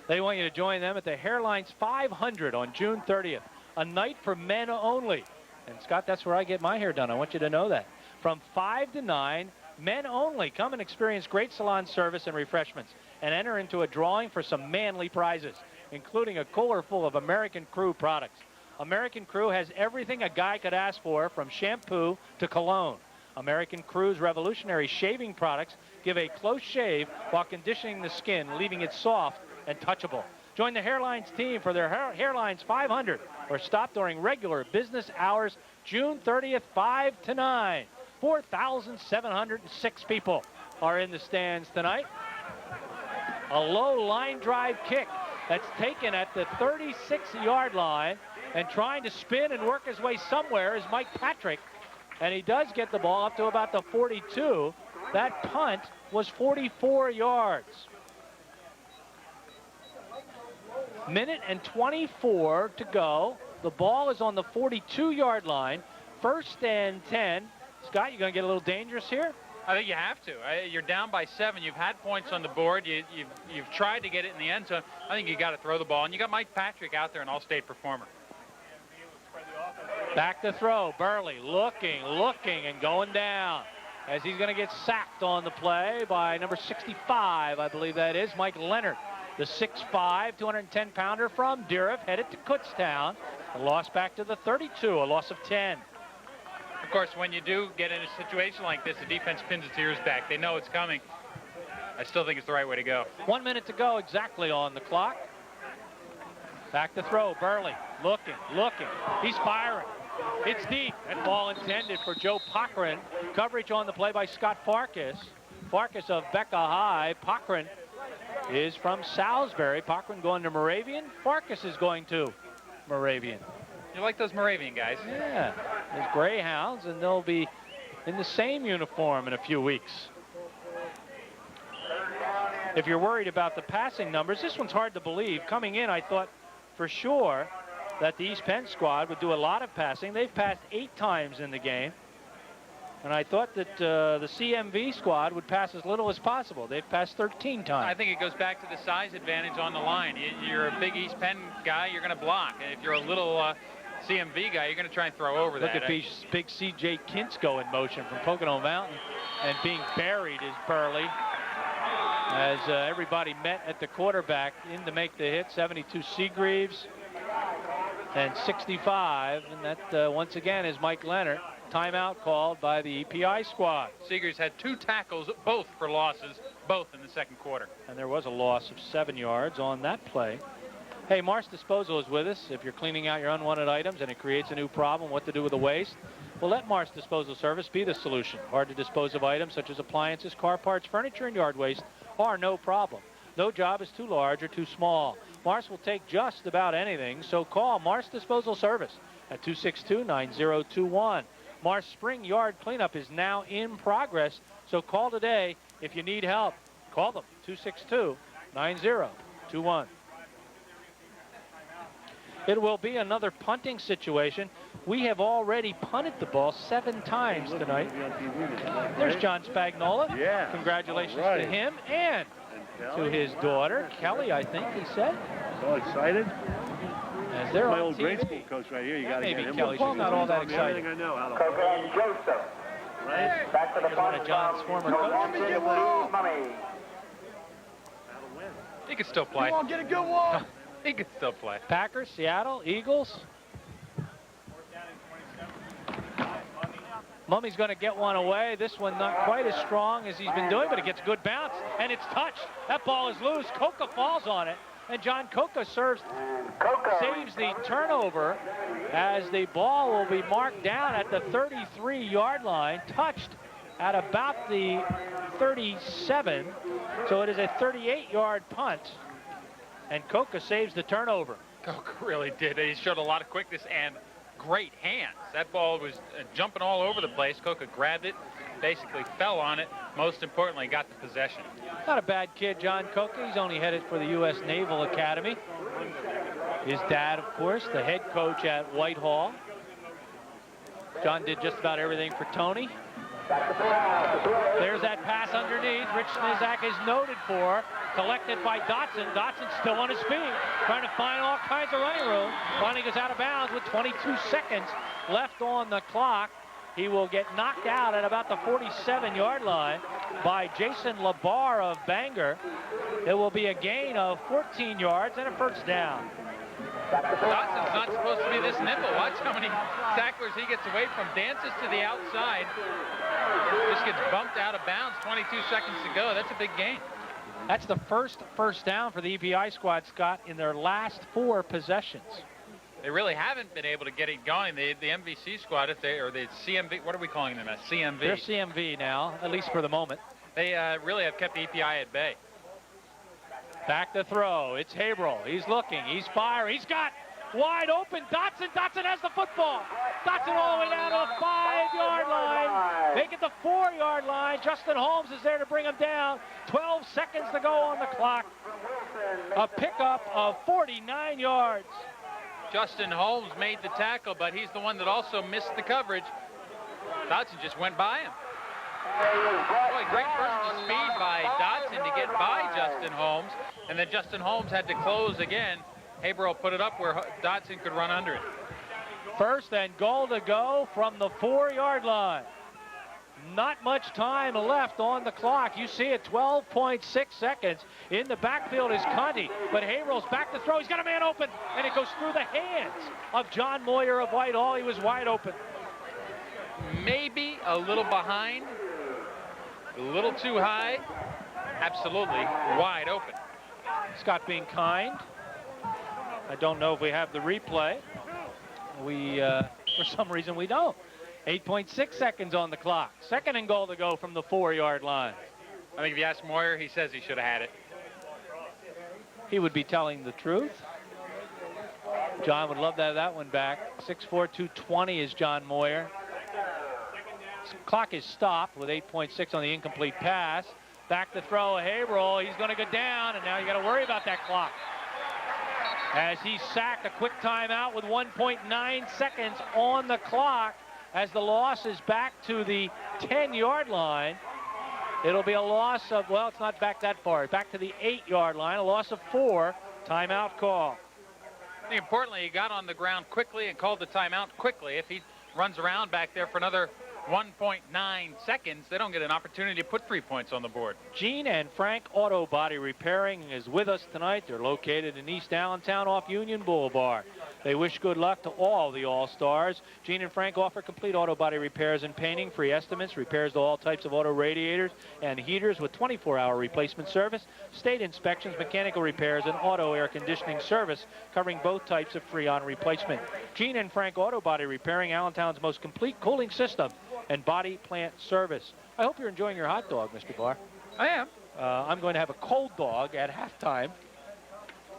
They want you to join them at the Hairlines 500 on June 30th, a night for men only. And, Scott, that's where I get my hair done. I want you to know that. From 5 to 9, men only. Come and experience great salon service and refreshments and enter into a drawing for some manly prizes, including a cooler full of American Crew products. American Crew has everything a guy could ask for, from shampoo to cologne. American Crew's revolutionary shaving products give a close shave while conditioning the skin, leaving it soft and touchable. Join the Hairlines team for their Hairlines 500 or stop during regular business hours June 30th, 5 to 9. 4,706 people are in the stands tonight. A low line drive kick that's taken at the 36-yard line, and trying to spin and work his way somewhere is Mike Patrick. And he does get the ball up to about the 42. That punt was 44 yards. Minute and 24 to go. The ball is on the 42-yard line. 1st and 10. Scott, you going to get a little dangerous here? I think you have to. You're down by 7. You've had points on the board. You've tried to get it in the end zone. I think you got to throw the ball. And you got Mike Patrick out there, an all-state performer. Back to throw. Burley looking, and going down as he's going to get sacked on the play by number 65, I believe that is, Mike Leonard. The 6'5", 210-pounder from Deeriff, headed to Kutztown. A loss back to the 32, a loss of 10. Of course, when you do get in a situation like this, the defense pins its ears back. They know it's coming. I still think it's the right way to go. 1 minute to go exactly on the clock. Back to throw. Burley looking. He's firing. It's deep. That ball intended for Joe Cochran. Coverage on the play by Scott Farkas. Farkas of Becca High. Cochran is from Salisbury. Cochran going to Moravian. Farkas is going to Moravian. You like those Moravian guys? Yeah. There's Greyhounds, and they'll be in the same uniform in a few weeks. If you're worried about the passing numbers, this one's hard to believe. Coming in, I thought for sure that the East Penn squad would do a lot of passing. They've passed 8 times in the game. And I thought that the CMV squad would pass as little as possible. They've passed 13 times. I think it goes back to the size advantage on the line. You're a big East Penn guy, you're going to block. And if you're a little CMV guy, you're going to try and throw over that. Look at big C.J. Kinsko in motion from Pocono Mountain. And being buried is Burley. As everybody met at the quarterback in to make the hit. 72 Seagreaves and 65. And that, once again, is Mike Leonard. Timeout called by the EPI squad. Seegers had 2 tackles, both for losses, both in the second quarter. And there was a loss of 7 yards on that play. Hey, Mars Disposal is with us. If you're cleaning out your unwanted items and it creates a new problem, what to do with the waste? Well, let Mars Disposal Service be the solution. Hard to dispose of items such as appliances, car parts, furniture, and yard waste are no problem. No job is too large or too small. Mars will take just about anything, so call Mars Disposal Service at 262-9021. Mars Spring Yard Cleanup is now in progress, so call today if you need help. Call them, 262-9021. It will be another punting situation. We have already punted the ball 7 times tonight. There's John Spagnola. Yeah. Congratulations Right. to him and to his daughter, Kelly, I think he said. So excited. As they're My on old TV. grade school coach right here. You got to Maybe get him. Kelly should not all that Everything excited. I know. How to Cocaine Joseph. right? Back to the Here's one punt of John's from former coaches. Mummy. He could still play. Come on, get a good one. He could still play. Packers, Seattle, Eagles. Mummy's going to get one away. This one not quite as strong as he's been doing, but it gets a good bounce, and it's touched. That ball is loose. Coca falls on it, and John Coca saves the turnover as the ball will be marked down at the 33-yard line, touched at about the 37. So it is a 38-yard punt. And Coca saves the turnover. Coca really did. He showed a lot of quickness and great hands. That ball was jumping all over the place. Coca grabbed it, basically fell on it. Most importantly, got the possession. Not a bad kid, John Coca. He's only headed for the U.S. Naval Academy. His dad, of course, the head coach at Whitehall. John did just about everything for Tony. There's that pass underneath. Rich Nizak is noted for. Collected by Dotson. Dotson's still on his feet, trying to find all kinds of running room. Finally goes out of bounds with 22 seconds left on the clock. He will get knocked out at about the 47-yard line by Jason Labar of Bangor. It will be a gain of 14 yards and a first down. Dotson's not supposed to be this nimble. Watch how many tacklers he gets away from. Dances to the outside. Just gets bumped out of bounds 22 seconds to go. That's a big gain. That's the first down for the EPI squad, Scott, in their last 4 possessions. They really haven't been able to get it going. The MVC squad, or the CMV, what are we calling them? CMV. They're CMV now, at least for the moment. They really have kept the EPI at bay. Back to throw. It's Haverhill. He's looking. He's firing. He's got wide open. Dotson. Dotson has the football. Dotson all the way down to the 5-yard line. Make it the 4-yard line. Justin Holmes is there to bring him down. 12 seconds to go on the clock. A pickup of 49 yards. Justin Holmes made the tackle, but he's the one that also missed the coverage. Dotson just went by him. Boy, great burst of speed by Dotson to get by Justin Holmes, and then Justin Holmes had to close again. Haverhill put it up where Dotson could run under it. First and goal to go from the 4-yard line. Not much time left on the clock. You see it, 12.6 seconds. In the backfield is Conti, but Haverhill's back to throw. He's got a man open, and it goes through the hands of John Moyer of Whitehall. He was wide open. Maybe a little behind, a little too high. Absolutely wide open. Scott being kind. I don't know if we have the replay. For some reason, we don't. 8.6 seconds on the clock. Second and goal to go from the 4-yard line. I think if you ask Moyer, he says he should have had it. He would be telling the truth. John would love to have that one back. 6'4", 220 is John Moyer. Clock is stopped with 8.6 on the incomplete pass. Back to throw, Haverhill. He's going to go down, and now you got to worry about that clock. As he's sacked, a quick timeout with 1.9 seconds on the clock. As the loss is back to the 10-yard line. It'll be a loss of, well, it's not back that far. Back to the 8-yard line, a loss of 4. Timeout call. I think importantly, he got on the ground quickly and called the timeout quickly. If he runs around back there for another 1.9 seconds, they don't get an opportunity to put 3 points on the board. Gene and Frank Auto Body Repairing is with us tonight. They're located in East Allentown off Union Boulevard. They wish good luck to all the All-Stars. Gene and Frank offer complete auto body repairs and painting, free estimates, repairs to all types of auto radiators and heaters with 24-hour replacement service, state inspections, mechanical repairs, and auto air conditioning service, covering both types of free-on replacement. Gene and Frank Auto Body Repairing, Allentown's most complete cooling system and body plant service. I hope you're enjoying your hot dog, Mr. Barr. I am. I'm going to have a cold dog at halftime.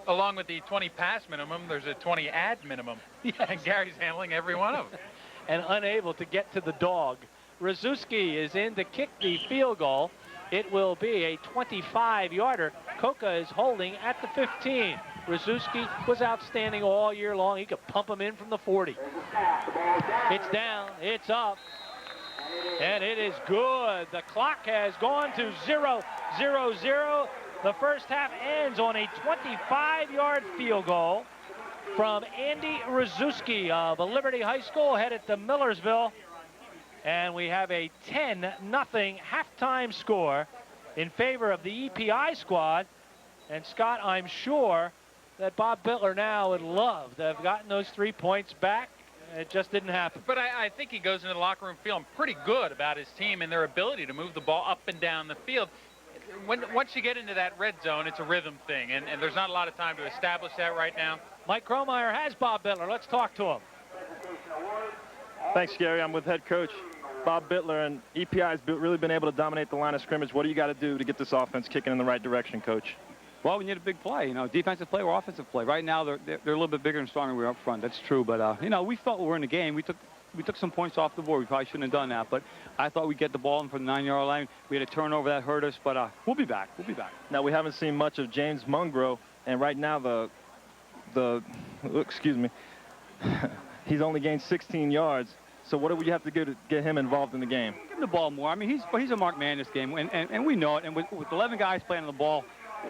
Along with the 20 pass minimum, there's a 20 ad minimum. Yes. And Gary's handling every one of them. And unable to get to the dog. Rzuski is in to kick the field goal. It will be a 25-yarder. Coca is holding at the 15. Rzuski was outstanding all year long. He could pump him in from the 40. It's down. It's up. And it is good. The clock has gone to 0-0-0. The first half ends on a 25-yard field goal from Andy Rzuski of Liberty High School, headed to Millersville. And we have a 10-0 halftime score in favor of the EPI squad. And Scott, I'm sure that Bob Bittler now would love to have gotten those 3 points back. It just didn't happen. But I think he goes into the locker room feeling pretty good about his team and their ability to move the ball up and down the field. Once you get into that red zone, it's a rhythm thing, and there's not a lot of time to establish that right now. Mike Kromeyer has Bob Bittler. Let's talk to him. Thanks, Gary. I'm with head coach Bob Bittler and EPI has really been able to dominate the line of scrimmage. What do you got to do to get this offense kicking in the right direction, Coach? Well, we need a big play, defensive play or offensive play. Right now, they're a little bit bigger and stronger than we are up front. That's true, but we felt we were in the game. We took some points off the board. We probably shouldn't have done that, but I thought we'd get the ball in from the 9-yard line. We had a turnover that hurt us, but we'll be back. We'll be back. Now, we haven't seen much of James Mungro, and right now excuse me, he's only gained 16 yards. So what do we have to do to get him involved in the game? Give him the ball more. I mean, he's a marked man in this game, and we know it. And with 11 guys playing on the ball,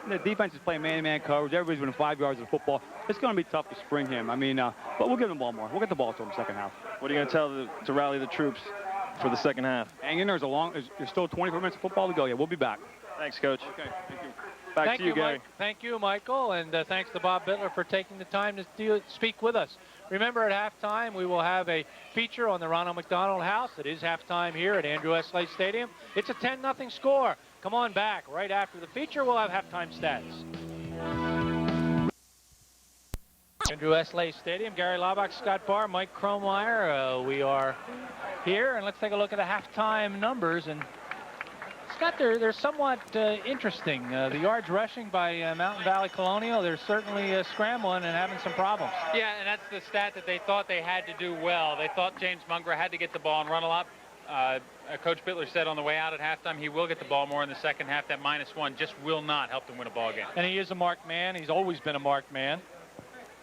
the defense is playing man-to-man coverage. Everybody's within 5 yards of the football. It's going to be tough to spring him. I mean, but we'll give him the ball more. We'll get the ball to him second half. What are you going to tell to rally the troops for the second half? Hang in there. There's still 24 minutes of football to go. Yeah, we'll be back. Thanks, Coach. Okay, thank you. Back to you, Gary. Thank you, Michael, and thanks to Bob Bittler for taking the time to speak with us. Remember, at halftime, we will have a feature on the Ronald McDonald House. It is halftime here at Andrew S. Lay Stadium. It's a 10-0 score. Come on back. Right after the feature, we'll have halftime stats. Andrew S. Lay Stadium, Gary Laubach, Scott Barr, Mike Kromeyer. We are here, and let's take a look at the halftime numbers. And Scott, they're somewhat interesting. The yards rushing by Mountain Valley Colonial, they're certainly scrambling and having some problems. Yeah, and that's the stat that they thought they had to do well. They thought James Mungro had to get the ball and run a lot. Coach Bittler said on the way out at halftime he will get the ball more in the second half. That -1 just will not help them win a ball game. And he is a marked man. He's always been a marked man.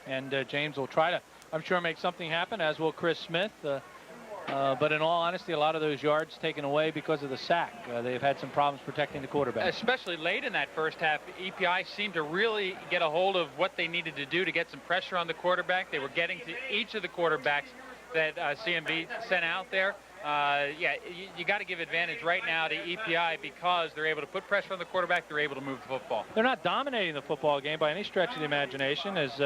And James will try to, I'm sure, make something happen, as will Chris Smith. But in all honesty, a lot of those yards taken away because of the sack. They've had some problems protecting the quarterback. Especially late in that first half, EPI seemed to really get a hold of what they needed to do to get some pressure on the quarterback. They were getting to each of the quarterbacks that CMB sent out there. You got to give advantage right now to EPI because they're able to put pressure on the quarterback. They're able to move the football. They're not dominating the football game by any stretch of the imagination, as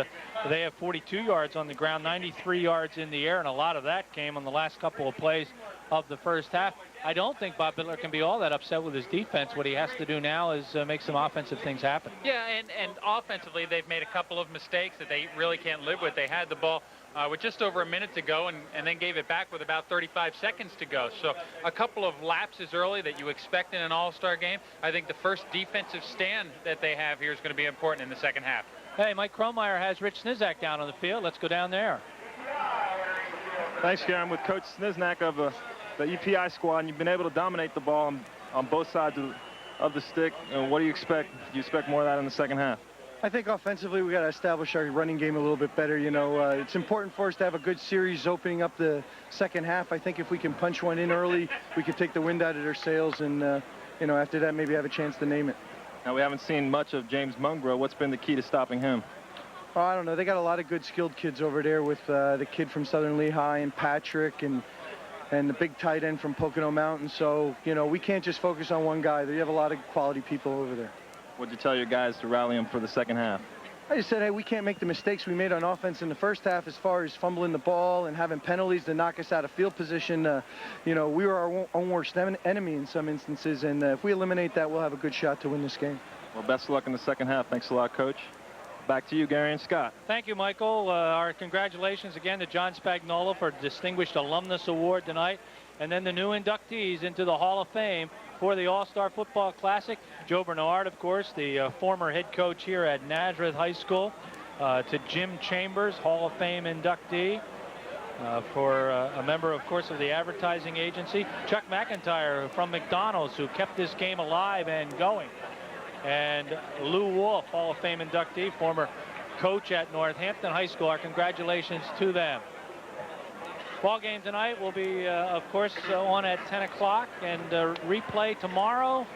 they have 42 yards on the ground, 93 yards in the air, and a lot of that came on the last couple of plays of the first half. I don't think Bob Bittler can be all that upset with his defense. What he has to do now is make some offensive things happen. Yeah, and offensively, they've made a couple of mistakes that they really can't live with. They had the ball with just over a minute to go and then gave it back with about 35 seconds to go. So a couple of lapses early that you expect in an all-star game. I think the first defensive stand that they have here is going to be important in the second half. Hey, Mike Kromeyer has Rich Snizak down on the field. Let's go down there. Thanks, Gary. I'm with Coach Sniznak of the EPI squad, and you've been able to dominate the ball on both sides of the stick. And what do you expect? Do you expect more of that in the second half? I think offensively we got to establish our running game a little bit better. It's important for us to have a good series opening up the second half. I think if we can punch one in early, we can take the wind out of their sails, and after that maybe have a chance to name it. Now, we haven't seen much of James Mungro. What's been the key to stopping him? Oh, I don't know. They got a lot of good skilled kids over there with the kid from Southern Lehigh and Patrick and the big tight end from Pocono Mountain. So, we can't just focus on one guy. They have a lot of quality people over there. What'd you tell your guys to rally them for the second half? I just said, hey, we can't make the mistakes we made on offense in the first half as far as fumbling the ball and having penalties to knock us out of field position. We were our own worst enemy in some instances, and if we eliminate that, we'll have a good shot to win this game. Well, best of luck in the second half. Thanks a lot, Coach. Back to you, Gary and Scott. Thank you, Michael. Our congratulations again to John Spagnola for Distinguished Alumnus Award tonight, and then the new inductees into the Hall of Fame for the All-Star Football Classic. Joe Bernard, of course, the former head coach here at Nazareth High School. To Jim Chambers, Hall of Fame inductee. For a member, of course, of the advertising agency. Chuck McIntyre from McDonald's, who kept this game alive and going. And Lou Wolf, Hall of Fame inductee, former coach at Northampton High School. Our congratulations to them. Ball game tonight will be, of course, on at 10 o'clock and replay tomorrow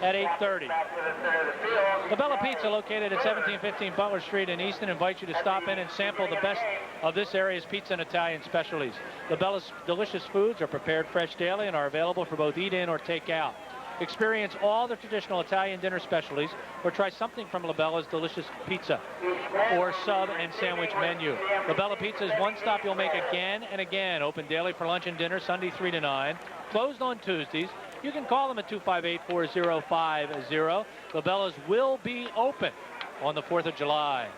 at 8:30. La Bella Pizza, located at 1715 Butler Street in Easton, invites you to stop in and sample the best of this area's pizza and Italian specialties. La Bella's delicious foods are prepared fresh daily and are available for both eat-in or take-out. Experience all the traditional Italian dinner specialties or try something from La Bella's delicious pizza or sub and sandwich menu. La Bella Pizza is one stop you'll make again and again. Open daily for lunch and dinner, Sunday 3 to 9. Closed on Tuesdays. You can call them at 258-4050. La Bella's will be open on the 4th of July.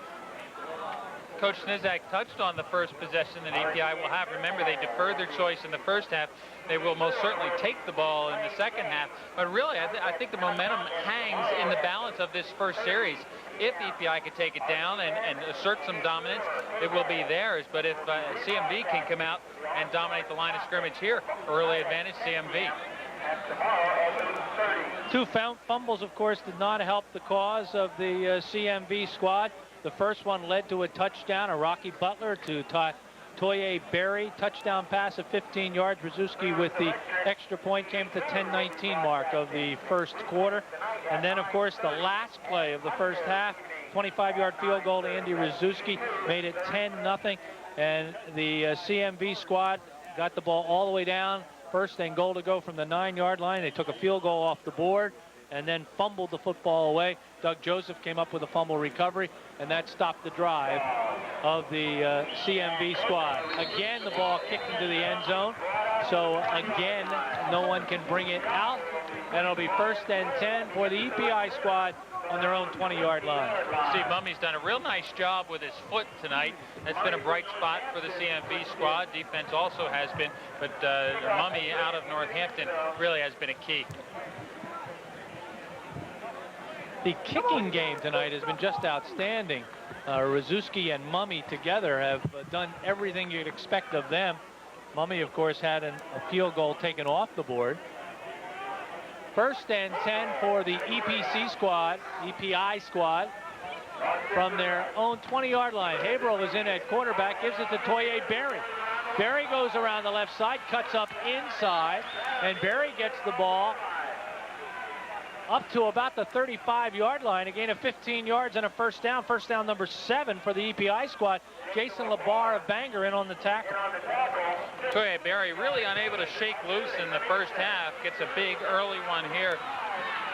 Coach Snizak touched on the first possession that EPI will have. Remember, they deferred their choice in the first half. They will most certainly take the ball in the second half. But really, I think the momentum hangs in the balance of this first series. If EPI could take it down and assert some dominance, it will be theirs. But if CMV can come out and dominate the line of scrimmage here, early advantage CMV. Two fumbles, of course, did not help the cause of the CMV squad. The first one led to a touchdown, a Rocky Butler to Toye Berry. Touchdown pass of 15 yards. Brzezinski with the extra point came to 10:19 mark of the first quarter. And then, of course, the last play of the first half, 25-yard field goal to Andy Brzezinski, made it 10-0. And the CMV squad got the ball all the way down. First and goal to go from the 9-yard line. They took a field goal off the board and then fumbled the football away. Doug Joseph came up with a fumble recovery, and that stopped the drive of the CMV squad. Again, the ball kicked into the end zone. So again, no one can bring it out. And it'll be 1st and 10 for the EPI squad on their own 20-yard line. Steve Mummy's done a real nice job with his foot tonight. That's been a bright spot for the CMV squad. Defense also has been, but Mummy out of Northampton really has been a key. The kicking game tonight has been just outstanding. Brzezinski and Mummy together have done everything you'd expect of them. Mummy, of course, had a field goal taken off the board. 1st and 10 for the EPI squad from their own 20-yard line. Haverhill is in at quarterback, gives it to Toye Berry. Berry goes around the left side, cuts up inside, and Berry gets the ball up to about the 35-yard line, a gain of 15 yards and a first down. First down number 7 for the EPI squad. Jason Labar of Bangor in on the tackle. Toye Berry really unable to shake loose in the first half. Gets a big early one here.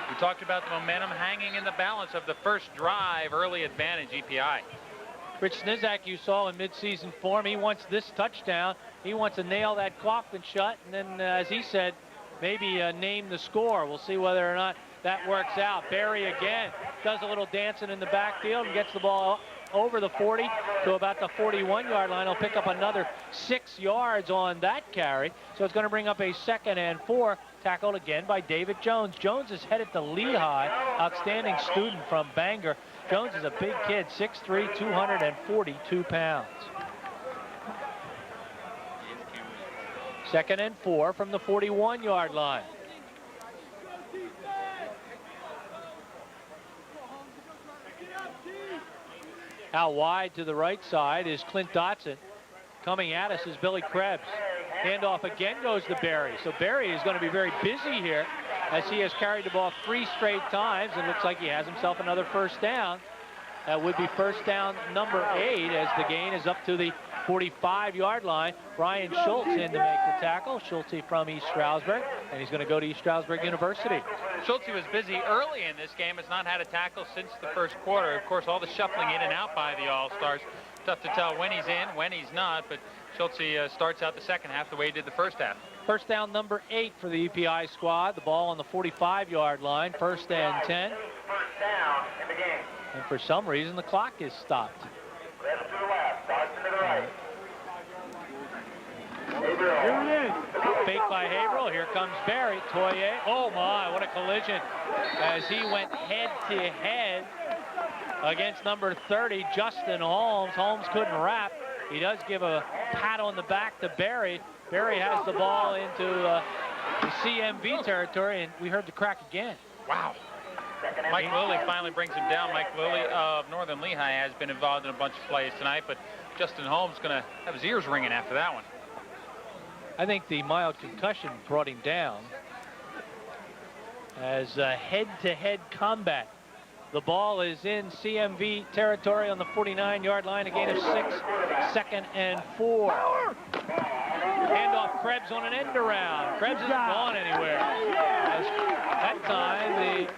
We talked about the momentum hanging in the balance of the first drive. Early advantage, EPI. Rich Snizak, you saw in midseason form, he wants this touchdown. He wants to nail that coffin shut, and then, as he said, maybe name the score. We'll see whether or not that works out. Berry again does a little dancing in the backfield and gets the ball over the 40 to about the 41-yard line. He'll pick up another 6 yards on that carry. So it's going to bring up a 2nd and 4, tackled again by David Jones. Jones is headed to Lehigh, outstanding student from Bangor. Jones is a big kid, 6'3", 242 pounds. 2nd and 4 from the 41-yard line. Out wide to the right side is Clint Dotson. Coming at us is Billy Krebs. Handoff again goes to Berry. So Berry is going to be very busy here as he has carried the ball 3 straight times and looks like he has himself another first down. That would be first down number 8 as the gain is up to the 45-yard line. Brian Schultz in to make the tackle. Schultz from East Stroudsburg, and he's going to go to East Stroudsburg University. Schultz was busy early in this game, has not had a tackle since the first quarter. Of course, all the shuffling in and out by the All-Stars. Tough to tell when he's in, when he's not, but Schultz starts out the second half the way he did the first half. First down number 8 for the EPI squad. The ball on the 45-yard line, 1st and 10. First down in the game. And for some reason, the clock is stopped. Left to the left, Dodson to the right. Fake by Haverhill. Here comes Berry. Toye. Oh my, what a collision as he went head-to-head against number 30, Justin Holmes. Holmes couldn't wrap. He does give a pat on the back to Berry. Berry has the ball into the CMV territory, and we heard the crack again. Wow. Mike Lilly finally brings him down. Mike Lilly of Northern Lehigh has been involved in a bunch of plays tonight, but Justin Holmes going to have his ears ringing after that one. I think the mild concussion brought him down as a head-to-head combat. The ball is in CMV territory on the 49-yard line, a gain of 6, 2nd and 4. Handoff Krebs on an end around. Krebs isn't gone anywhere. As that time, the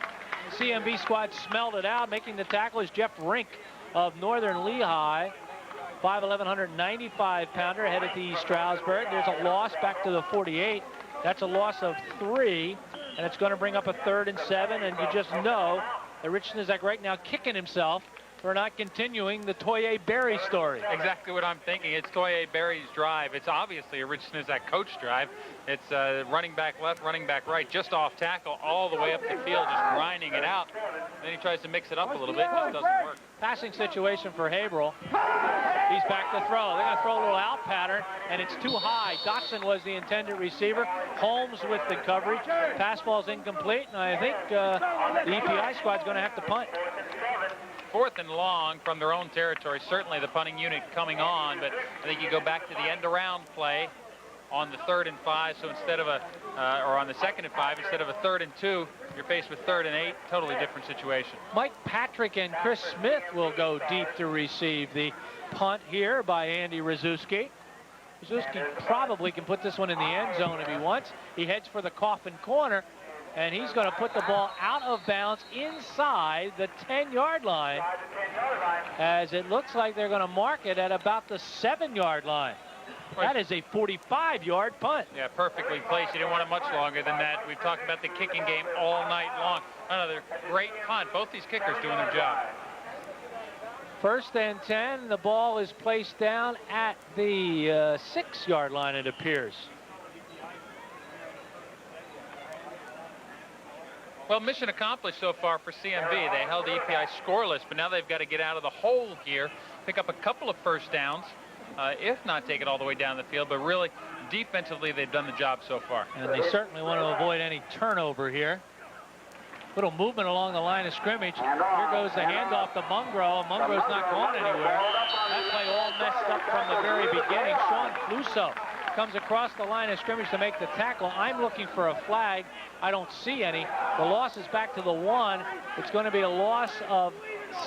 CMV squad smelled it out. Making the tackle is Jeff Rink of Northern Lehigh. 5'11", 195-pounder headed to East Stroudsburg. There's a loss back to the 48. That's a loss of 3, and it's going to bring up a 3rd and 7. And you just know that Rich Snizak right now kicking himself for not continuing the Toye Berry story. Exactly what I'm thinking. It's Toye Berry's drive. It's obviously originated as that coach drive. It's running back left, running back right, just off tackle, all the way up the field, just grinding it out. Then he tries to mix it up a little bit, just doesn't work. Passing situation for Haverhill. He's back to throw. They're going to throw a little out pattern, and it's too high. Dotson was the intended receiver. Holmes with the coverage. Pass ball's incomplete, and I think the EPI squad's going to have to punt. 4th and long from their own territory. Certainly the punting unit coming on, but I think you go back to the end around play on the 3rd and 5. So instead of or on the 2nd and 5, instead of a 3rd and 2, you're faced with 3rd and 8. Totally different situation. Mike Patrick and Chris Smith will go deep to receive the punt here by Andy Rzuski. Rzuski probably can put this one in the end zone if he wants. He heads for the coffin corner, and he's going to put the ball out of bounds inside the 10-yard line, as it looks like they're going to mark it at about the 7-yard line. That is a 45-yard punt. Yeah, perfectly placed. You didn't want it much longer than that. We've talked about the kicking game all night long. Another great punt. Both these kickers doing their job. 1st and 10. The ball is placed down at the 6-yard line, it appears. Well, mission accomplished so far for CMB. They held the EPI scoreless, but now they've got to get out of the hole here, pick up a couple of first downs, if not take it all the way down the field. But really, defensively, they've done the job so far. And they certainly want to avoid any turnover here. Little movement along the line of scrimmage. Here goes the handoff to Mungro. Mungro's not going anywhere. That play all messed up from the very beginning. Sean Cluso comes across the line of scrimmage to make the tackle. I'm looking for a flag. I don't see any. The loss is back to the 1. It's going to be a loss of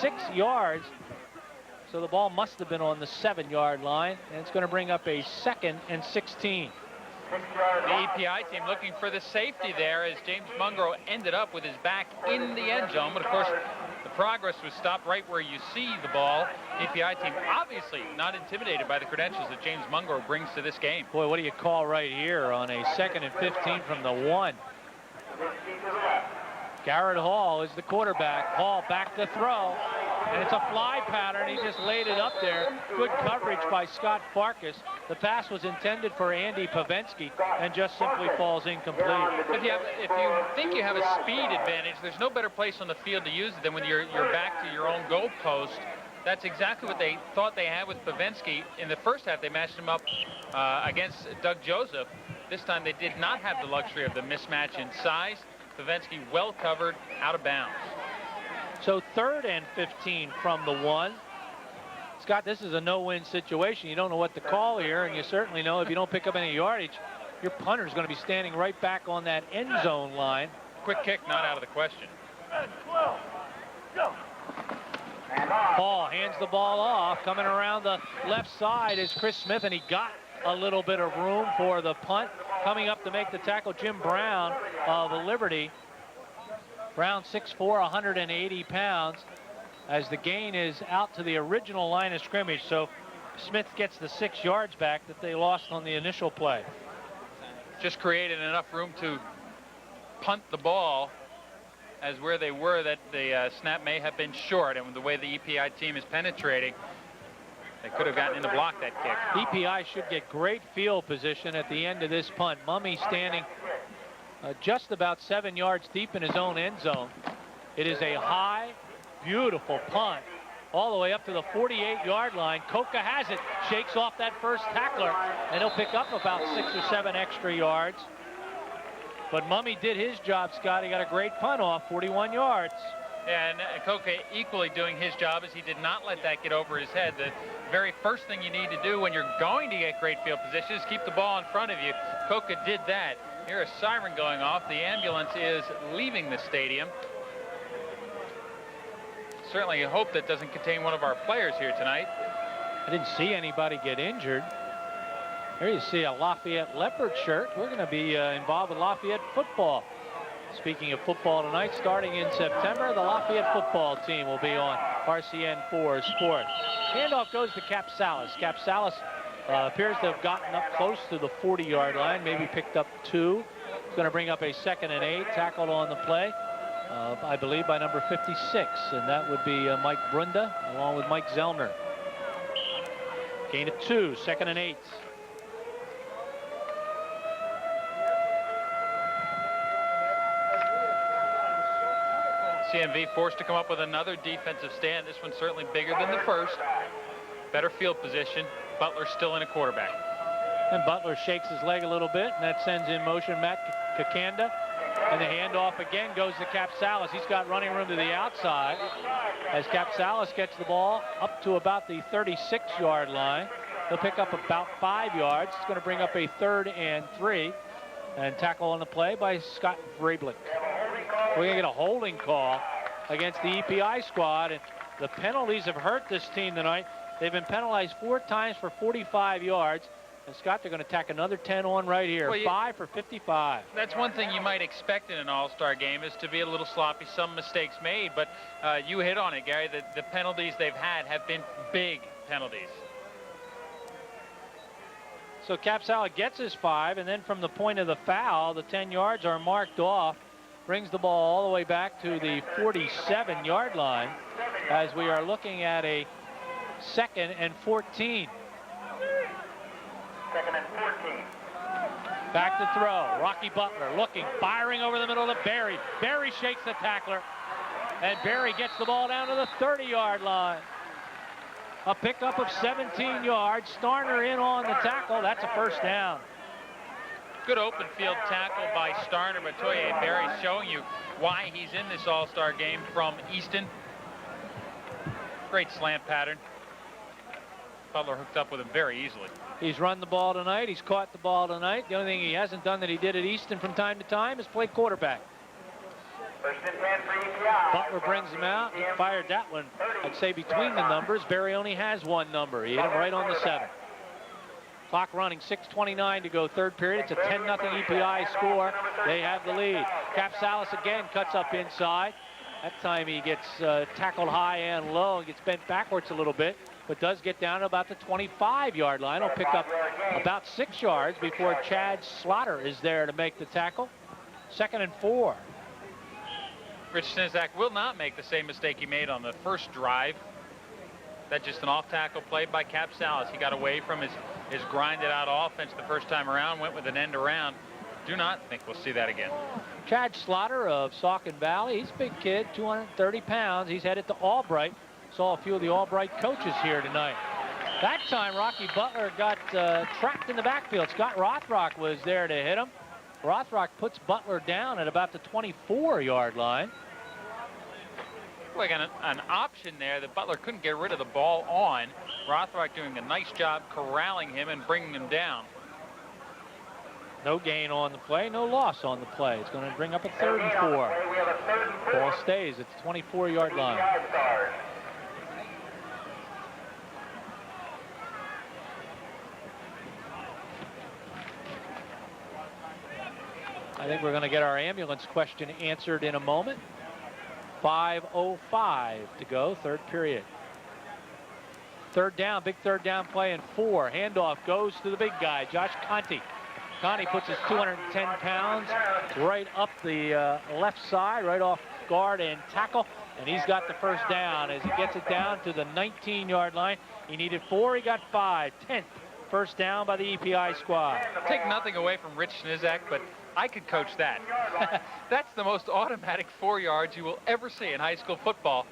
6 yards. So the ball must have been on the 7-yard line, and it's going to bring up a 2nd and 16. The EPI team looking for the safety there as James Mungro ended up with his back in the end zone. But of course, the progress was stopped right where you see the ball. The EPI team obviously not intimidated by the credentials that James Mungro brings to this game. Boy, what do you call right here on a 2nd and 15 from the 1? Garrett Hall is the quarterback. Hall back to throw, and it's a fly pattern. He just laid it up there. Good coverage by Scott Farkas. The pass was intended for Andy Pavensky and just simply falls incomplete. If you think you have a speed advantage, there's no better place on the field to use it than when you're back to your own goal post. That's exactly what they thought they had with Pavensky. In the first half, they matched him up against Doug Joseph. This time, they did not have the luxury of the mismatch in size. Pavensky well covered, out of bounds. So 3rd and 15 from the 1. Scott, this is a no-win situation. You don't know what to call here, and you certainly know if you don't pick up any yardage, your punter's going to be standing right back on that end zone line. Quick kick, not out of the question. Hall hands the ball off. Coming around the left side is Chris Smith, and he got a little bit of room for the punt. Coming up to make the tackle, Jim Brown of Liberty. Brown 6'4", 180 pounds, as the gain is out to the original line of scrimmage. So Smith gets the 6 yards back that they lost on the initial play. Just created enough room to punt the ball, as where they were that the snap may have been short, and with the way the EPI team is penetrating, they could have gotten in to block that kick. EPI should get great field position at the end of this punt. Mummy standing just about 7 yards deep in his own end zone. It is a high, beautiful punt all the way up to the 48-yard line. Coca has it, shakes off that first tackler, and he'll pick up about 6 or 7 extra yards. But Mummy did his job, Scott. He got a great punt off, 41 yards. And Coca equally doing his job, as he did not let that get over his head. The very first thing you need to do when you're going to get great field position is keep the ball in front of you. Coca did that. Here a siren going off. The ambulance is leaving the stadium. Certainly hope that doesn't contain one of our players here tonight. I didn't see anybody get injured. Here you see a Lafayette Leopard shirt. We're going to be involved with Lafayette football. Speaking of football tonight, starting in September, the Lafayette football team will be on RCN 4 Sports. Handoff goes to Capsalis. Capsalis appears to have gotten up close to the 40-yard line, maybe picked up 2. It's going to bring up a 2nd and 8, tackled on the play I believe by number 56, and that would be Mike Brunda along with Mike Zellner. Gain of 2, 2nd and 8. CMV forced to come up with another defensive stand. This one's certainly bigger than the first. Better field position. Butler still in a quarterback. And Butler shakes his leg a little bit, and that sends in motion Matt Kakanda. And the handoff again goes to Capsalis. He's got running room to the outside as Capsalis gets the ball up to about the 36-yard line. He'll pick up about 5 yards. It's going to bring up a 3rd and 3. And tackle on the play by Scott Vrablich. We're going to get a holding call against the EPI squad. And the penalties have hurt this team tonight. They've been penalized 4 times for 45 yards. And Scott, they're going to tack another 10 on right here. Well, 5 for 55. That's one thing you might expect in an all-star game, is to be a little sloppy, some mistakes made. But you hit on it, Gary. The penalties they've had have been big penalties. So Capsala gets his 5, and then from the point of the foul, the 10 yards are marked off. Brings the ball all the way back to the 47-yard line as we are looking at a 2nd and 14. 2nd and 14. Back to throw. Rocky Butler looking, firing over the middle to Barry. Barry shakes the tackler, and Barry gets the ball down to the 30-yard line. A pickup of 17 yards. Starner in on the tackle. That's a 1st down. Good open field tackle by Starner, but Toye Barry showing you why he's in this all-star game from Easton. Great slant pattern. Butler hooked up with him very easily. He's run the ball tonight. He's caught the ball tonight. The only thing he hasn't done that he did at Easton from time to time is play quarterback. 1st and 10 for EPI. Butler brings him out. He fired that one, I'd say, between the numbers. Barry only has 1 number. He hit him right on the 7. Clock running, 6:29 to go, 3rd period. It's a 10-0 EPI score. They have the lead. Capsalis again cuts up inside. That time he gets tackled high and low and gets bent backwards a little bit, but does get down to about the 25-yard line. He'll pick up about 6 yards before Chad Slaughter is there to make the tackle. 2nd and 4. Rich Snizak will not make the same mistake he made on the first drive. That's just an off-tackle play by Capsalis. He got away from his grinded-out offense the first time around, went with an end around. Do not think we'll see that again. Chad Slaughter of Saucon Valley. He's a big kid, 230 pounds. He's headed to Albright. Saw a few of the Albright coaches here tonight. That time, Rocky Butler got trapped in the backfield. Scott Rothrock was there to hit him. Rothrock puts Butler down at about the 24-yard line. Like an option there that Butler couldn't get rid of the ball on. Rothrock doing a nice job corralling him and bringing him down. No gain on the play, no loss on the play. It's going to bring up a 3rd and 4. Ball stays at the 24-yard line. I think we're going to get our ambulance question answered in a moment. 5:05 to go, 3rd period. 3rd down, big 3rd down play and 4. Handoff goes to the big guy, Josh Conti. Conti puts his 210 pounds right up the left side, right off guard and tackle, and he's got the 1st down as he gets it down to the 19-yard line. He needed 4, he got 5. 10th 1st down by the EPI squad. Take nothing away from Rich Snizak, but I could coach that. That's the most automatic 4 yards you will ever see in high school football.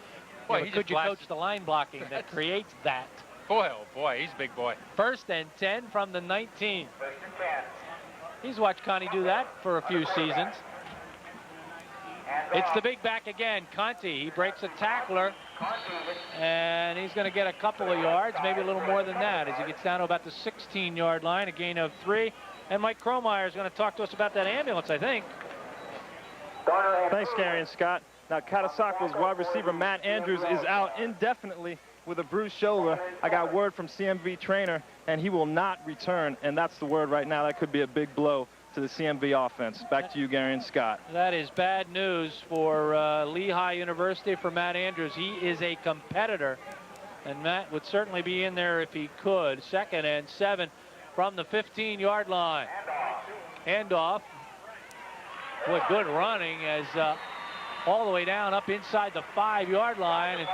Boy, Yeah, could you coach the line blocking that creates that? Boy, oh boy, he's a big boy. 1st and 10 from the 19. He's watched Conti do that for a few seasons. It's the big back again, Conti. He breaks a tackler, and he's going to get a couple of yards, maybe a little more than that, as he gets down to about the 16-yard line, a gain of 3. And Mike Kromeyer is going to talk to us about that ambulance, I think. Thanks, Gary and Scott. Now, Catasauqua's wide receiver Matt Andrews is out indefinitely with a bruised shoulder. I got word from CMV trainer, and he will not return, and that's the word right now. That could be a big blow to the CMV offense. Back to you, Gary and Scott. That is bad news for Lehigh University, for Matt Andrews. He is a competitor, and Matt would certainly be in there if he could. 2nd and 7 from the 15-yard line. Handoff. Boy, good running as all the way down up inside the 5-yard line. And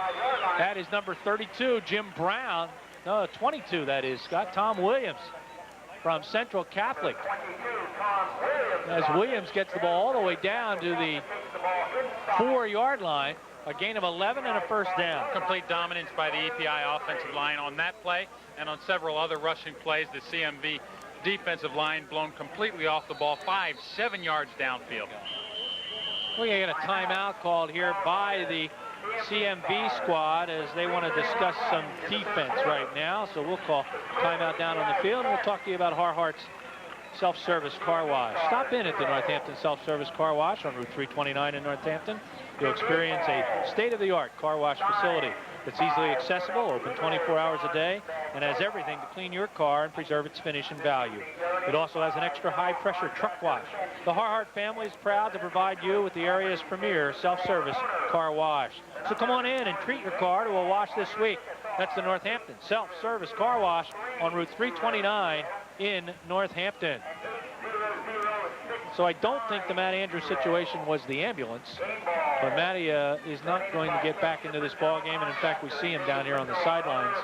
that is number 32, Jim Brown. No, 22 that is, Scott. Tom Williams from Central Catholic. As Williams gets the ball all the way down to the 4-yard line. A gain of 11 and a first down. Complete dominance by the EPI offensive line on that play and on several other rushing plays. The CMV defensive line blown completely off the ball, 5-7 yards downfield. We get a timeout called here by the CMV squad as they want to discuss some defense right now. So we'll call timeout down on the field, and we'll talk to you about Harhart's self-service car wash. Stop in at the Northampton self-service car wash on Route 329 in Northampton. You'll experience a state-of-the-art car wash facility that's easily accessible, open 24 hours a day, and has everything to clean your car and preserve its finish and value. It also has an extra high-pressure truck wash. The Harhart family is proud to provide you with the area's premier self-service car wash. So come on in and treat your car to a wash this week. That's the Northampton self-service car wash on Route 329 in Northampton. So I don't think the Matt Andrews situation was the ambulance, but Matty is not going to get back into this ball game, and in fact we see him down here on the sidelines,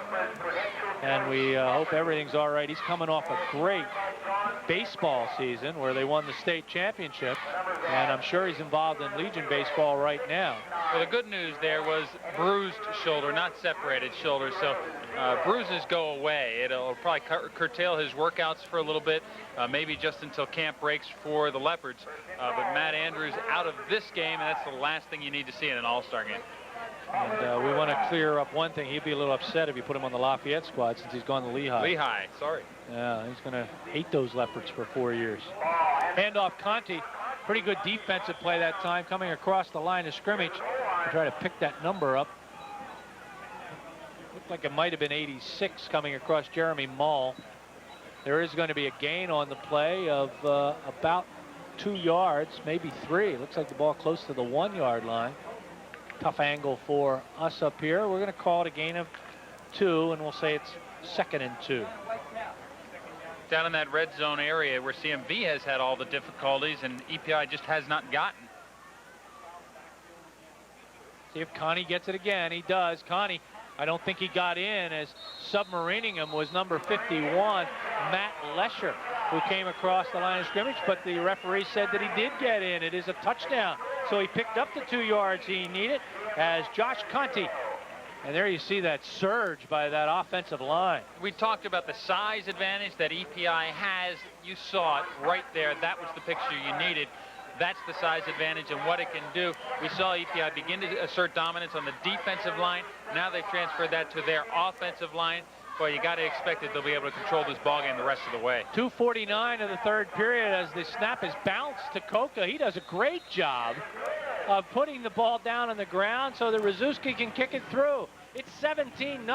and we hope everything's all right. He's coming off a great baseball season where they won the state championship, and I'm sure he's involved in Legion baseball right now. Well, the good news there was bruised shoulder, not separated shoulder, so bruises go away. It'll probably curtail his workouts for a little bit, maybe just until camp breaks for the Leopards. But Matt Andrews out of this game, and that's the last thing you need to see in an all-star game. And we want to clear up one thing. He'd be a little upset if you put him on the Lafayette squad since he's gone to Lehigh. Lehigh, sorry. Yeah, he's going to hate those Leopards for 4 years. Handoff Conti. Pretty good defensive play that time, coming across the line of scrimmage to try to pick that number up. Looked like it might have been 86 coming across Jeremy Mull. There is going to be a gain on the play of about 2 yards, maybe 3. Looks like the ball close to the 1-yard line. Tough angle for us up here. We're going to call it a gain of 2, and we'll say it's 2nd and 2. Down in that red zone area where CMV has had all the difficulties and EPI just has not gotten. See if Connie gets it again. He does. Connie, I don't think he got in, as submarining him was number 51, Matt Lesher, who came across the line of scrimmage, but the referee said that he did get in. It is a touchdown. So he picked up the 2 yards he needed as Josh Conti. And there you see that surge by that offensive line. We talked about the size advantage that EPI has. You saw it right there. That was the picture you needed. That's the size advantage and what it can do. We saw EPI begin to assert dominance on the defensive line. Now they've transferred that to their offensive line. Boy, you got to expect that they'll be able to control this ballgame the rest of the way. 2:49 of the 3rd period as the snap is bounced to Coca. He does a great job of putting the ball down on the ground so that Rzuski can kick it through. It's 17-0,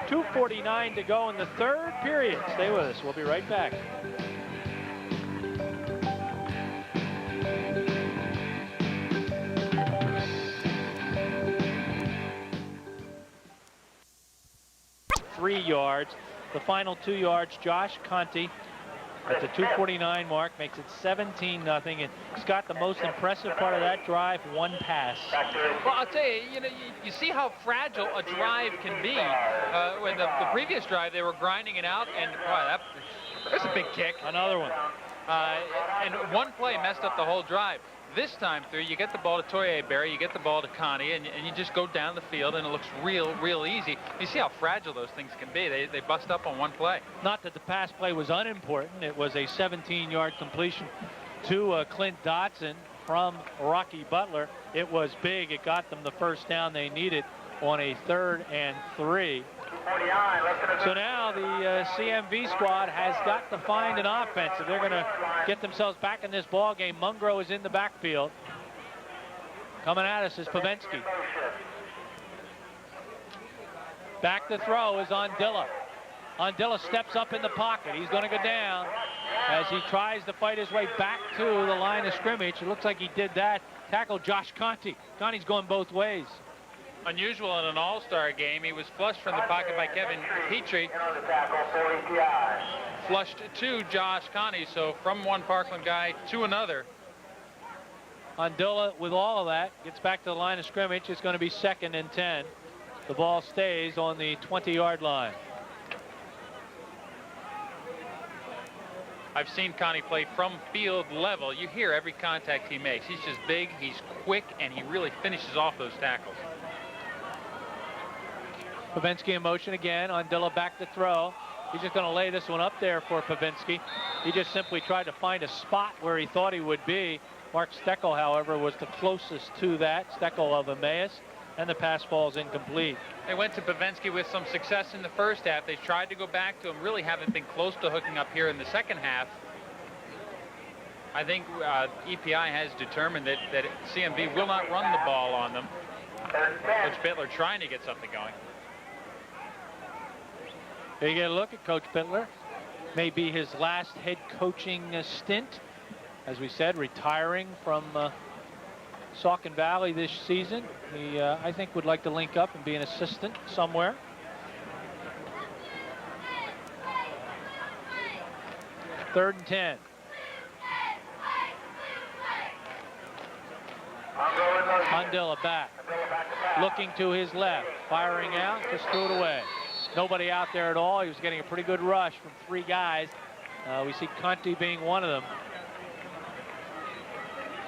2:49 to go in the 3rd period. Stay with us. We'll be right back. Three yards. The final 2 yards, Josh Conti at the 2:49 mark makes it 17-0. And Scott, the most impressive part of that drive, 1 pass. Well, I'll tell you, you see how fragile a drive can be. When the previous drive, they were grinding it out, and boy, there's a big kick. Another one. And one play messed up the whole drive. This time through, you get the ball to Toye Berry, you get the ball to Connie, and you just go down the field, and it looks real easy. You see how fragile those things can be. They bust up on one play. Not that the pass play was unimportant. It was a 17-yard completion to Clint Dotson from Rocky Butler. It was big. It got them the first down they needed on a 3rd and 3. So now the CMV squad has got to find an offense if they're going to get themselves back in this ball game. Mungro is in the backfield. Coming at us is Pavensky. Back to throw is Ondilla. Ondilla steps up in the pocket. He's going to go down as he tries to fight his way back to the line of scrimmage. It looks like he did that. Tackle Josh Conti. Conti's going both ways. Unusual in an all-star game. He was flushed from the pocket by Kevin Petrie. Flushed to Josh Connie, so from one Parkland guy to another. Andilla, with all of that, gets back to the line of scrimmage. It's going to be 2nd and 10. The ball stays on the 20-yard line. I've seen Connie play from field level. You hear every contact he makes. He's just big, he's quick, and he really finishes off those tackles. Pavinsky in motion again. Andilla back to throw. He's just going to lay this one up there for Pavinsky. He just simply tried to find a spot where he thought he would be. Mark Steckel, however, was the closest to that. Steckel of Emmaus, and the pass falls incomplete. They went to Pavinsky with some success in the first half. They tried to go back to him, really haven't been close to hooking up here in the second half. I think EPI has determined that CMB will not run the ball on them. Coach Bittler trying to get something going. Here you get a look at Coach Bittler. May be his last head coaching stint. As we said, retiring from Saucon Valley this season. He, I think, would like to link up and be an assistant somewhere. Third and 10. Andilla back. Looking to his left. Firing out. Just threw it away. Nobody out there at all. He was getting a pretty good rush from 3 guys. We see Conti being one of them.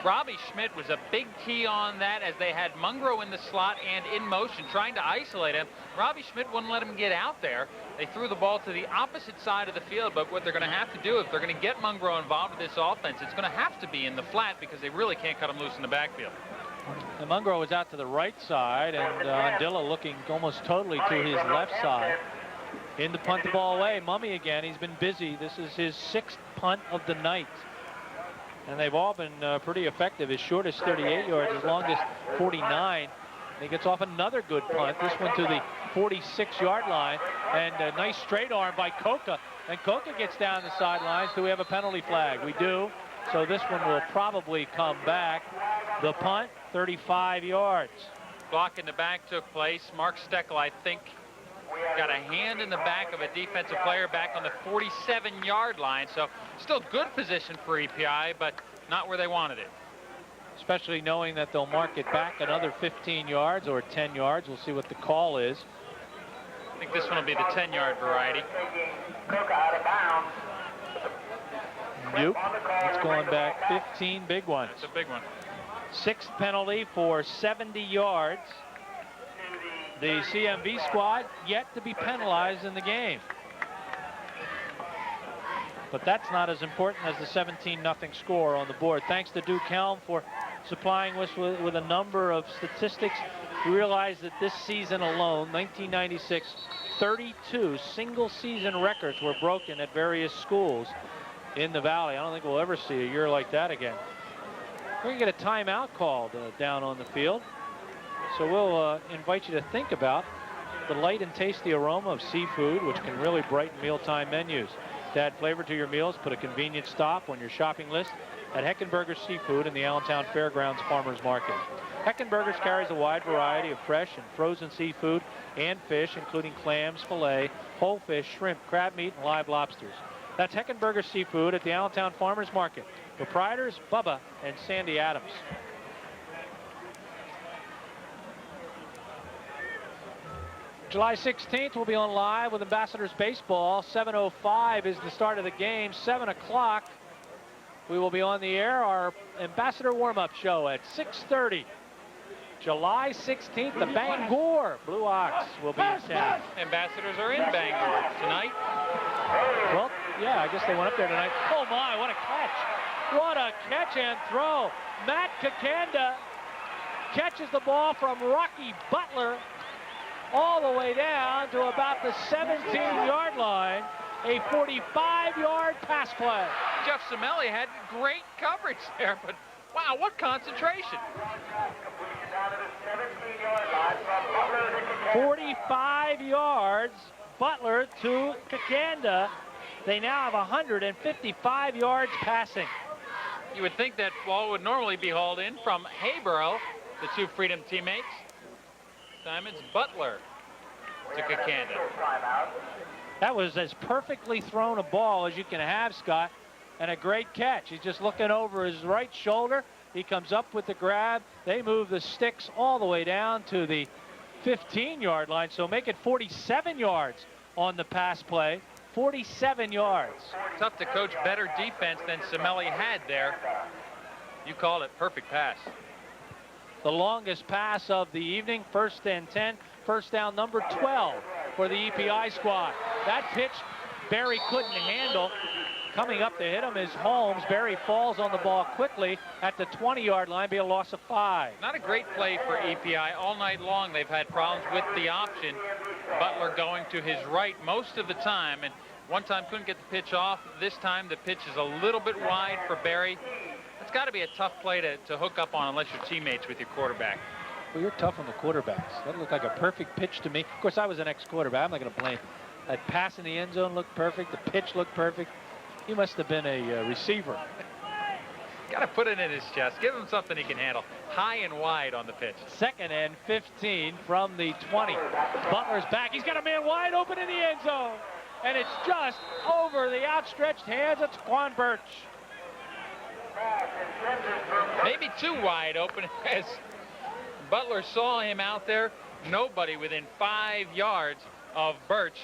Robbie Schmidt was a big key on that as they had Mungro in the slot and in motion trying to isolate him. Robbie Schmidt wouldn't let him get out there. They threw the ball to the opposite side of the field, but what they're going to have to do if they're going to get Mungro involved with this offense, it's going to have to be in the flat because they really can't cut him loose in the backfield. And Mungro was out to the right side, and Andilla looking almost totally to his left side. In to punt the ball away. Mummy again. He's been busy. This is his 6th punt of the night. And they've all been pretty effective. His shortest 38 yards, his longest 49. And he gets off another good punt. This one to the 46-yard line. And a nice straight arm by Coca. And Coca gets down the sidelines. Do we have a penalty flag? We do. So this one will probably come back. The punt, 35 yards. Block in the back took place. Mark Steckel, I think, got a hand in the back of a defensive player back on the 47-yard line. So still good position for EPI, but not where they wanted it. Especially knowing that they'll mark it back another 15 yards or 10 yards. We'll see what the call is. I think this one will be the 10-yard variety. Nope. It's going back 15. Big one. It's a big one. 6th penalty for 70 yards. The CMB squad yet to be penalized in the game. But that's not as important as the 17-0 score on the board. Thanks to Duke Helm for supplying us with a number of statistics. We realize that this season alone, 1996, 32 single-season records were broken at various schools in the Valley. I don't think we'll ever see a year like that again. We're going to get a timeout called down on the field. So we'll invite you to think about the light and tasty aroma of seafood, which can really brighten mealtime menus. To add flavor to your meals, put a convenient stop on your shopping list at Heckenberger Seafood in the Allentown Fairgrounds Farmers Market. Heckenberger's carries a wide variety of fresh and frozen seafood and fish, including clams, filet, whole fish, shrimp, crab meat, and live lobsters. That's Heckenberger Seafood at the Allentown Farmers Market. Proprietors, Bubba and Sandy Adams. July 16th, we'll be on live with Ambassadors Baseball. 7:05 is the start of the game. 7 o'clock, we will be on the air. Our Ambassador warm-up show at 6:30. July 16th, the Bangor Blue Ox will be in town. Ambassadors are in Bangor tonight. Well, yeah, I guess they went up there tonight. Oh my, what a catch. What a catch and throw. Matt Kakanda catches the ball from Rocky Butler all the way down to about the 17-yard line. A 45-yard pass play. Jeff Semelli had great coverage there, but wow, what concentration. 45 yards, Butler to Kakanda. They now have 155 yards passing. You would think that ball would normally be hauled in from Hayborough, the two Freedom teammates. Simons Butler to Kakanda. That was as perfectly thrown a ball as you can have, Scott, and a great catch. He's just looking over his right shoulder. He comes up with the grab. They move the sticks all the way down to the 15-yard line, so make it 47 yards on the pass play. 47 yards. Tough to coach better defense than Semelli had there. You called it. Perfect pass. The longest pass of the evening, 1st and 10, first down number 12 for the EPI squad. That pitch Berry couldn't handle. Coming up to hit him is Holmes. Berry falls on the ball quickly at the 20-yard line, be a loss of 5. Not a great play for EPI. All night long they've had problems with the option. Butler going to his right most of the time, and one time couldn't get the pitch off. This time the pitch is a little bit wide for Berry. It's got to be a tough play to hook up on unless you're teammates with your quarterback. Well, you're tough on the quarterbacks. That looked like a perfect pitch to me. Of course, I was an ex-quarterback. I'm not going to blame. That pass in the end zone looked perfect. The pitch looked perfect. He must have been a receiver. Got to put it in his chest. Give him something he can handle. High and wide on the pitch. 2nd and 15 from the 20. Butler's back. He's got a man wide open in the end zone. And it's just over the outstretched hands of Taquan Birch. Maybe too wide open as Butler saw him out there. Nobody within 5 yards of Birch.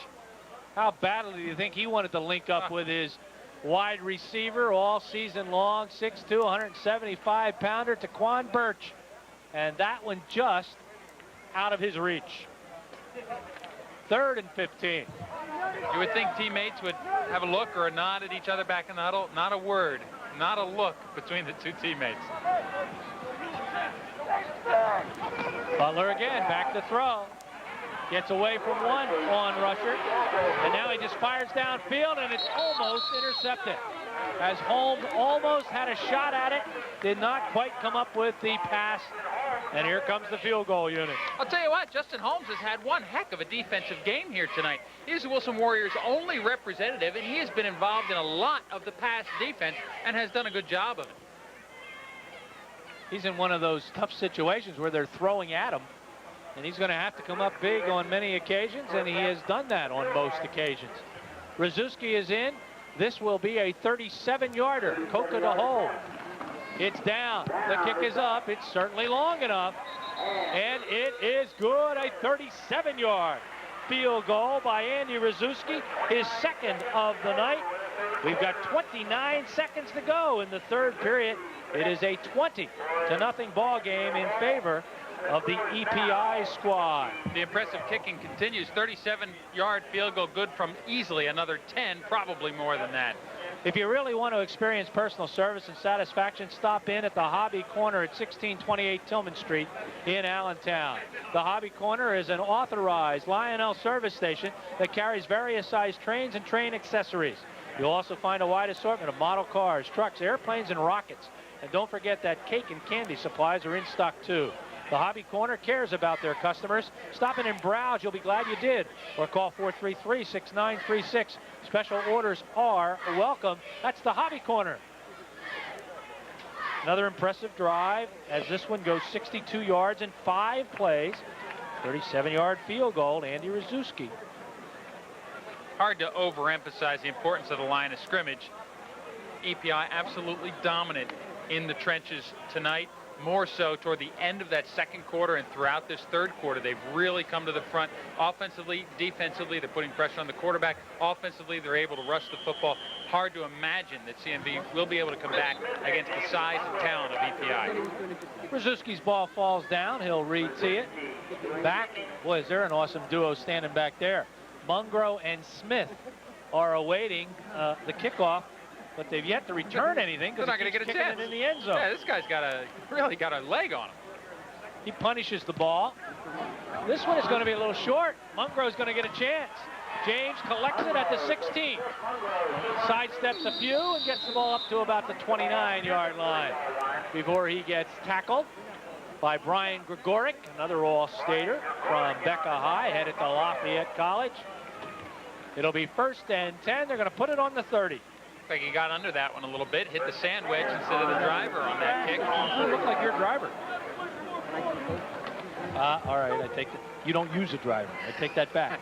How badly do you think he wanted to link up with his wide receiver all season long, 6'2", 175-pounder, Taquan Birch. And that one just out of his reach. 3rd and 15. You would think teammates would have a look or a nod at each other back in the huddle. Not a word, not a look between the two teammates. Butler again, back to throw. Gets away from one on rusher. And now he just fires downfield, and it's almost intercepted. As Holmes almost had a shot at it, did not quite come up with the pass. And here comes the field goal unit. I'll tell you what, Justin Holmes has had one heck of a defensive game here tonight. He's the Wilson Warriors' only representative, and he has been involved in a lot of the pass defense and has done a good job of it. He's in one of those tough situations where they're throwing at him, and he's going to have to come up big on many occasions, and he has done that on most occasions. Rzuski is in. This will be a 37-yarder. Coca to hold. It's down. The kick is up. It's certainly long enough. And it is good. A 37-yard field goal by Andy Rzuski, his 2nd of the night. We've got 29 seconds to go in the 3rd period. It is a 20-0 ball game in favor of the EPI squad. The impressive kicking continues. 37-yard field goal good from easily another 10, probably more than that. If you really want to experience personal service and satisfaction, stop in at the Hobby Corner at 1628 Tillman Street in Allentown. The Hobby Corner is an authorized Lionel service station that carries various size trains and train accessories. You'll also find a wide assortment of model cars, trucks, airplanes, and rockets. And don't forget that cake and candy supplies are in stock too. The Hobby Corner cares about their customers. Stop in and browse. You'll be glad you did. Or call 433-6936. Special orders are welcome. That's the Hobby Corner. Another impressive drive as this one goes 62 yards in 5 plays. 37-yard field goal, Andy Rzuski. Hard to overemphasize the importance of the line of scrimmage. EPI absolutely dominant in the trenches tonight. More so toward the end of that 2nd quarter and throughout this 3rd quarter. They've really come to the front offensively, defensively. They're putting pressure on the quarterback. Offensively, they're able to rush the football. Hard to imagine that CMB will be able to come back against the size and talent of EPI. Rzuski's ball falls down. He'll re-tee it. Back. Boy, is there an awesome duo standing back there. Mungro and Smith are awaiting the kickoff. But they've yet to return anything because they're not going to get a chance in the end zone. Yeah, this guy's really got a leg on him. He punishes the ball. This one is going to be a little short. Mungro's going to get a chance. James collects it at the 16. Sidesteps a few and gets the ball up to about the 29-yard line before he gets tackled by Brian Gregoric, another All-Stater from Becca High, headed to Lafayette College. It'll be 1st and 10. They're going to put it on the 30. Like he got under that one a little bit, hit the sand wedge instead of the driver on that kick. You look like your driver. All right, I take it. You don't use a driver. I take that back.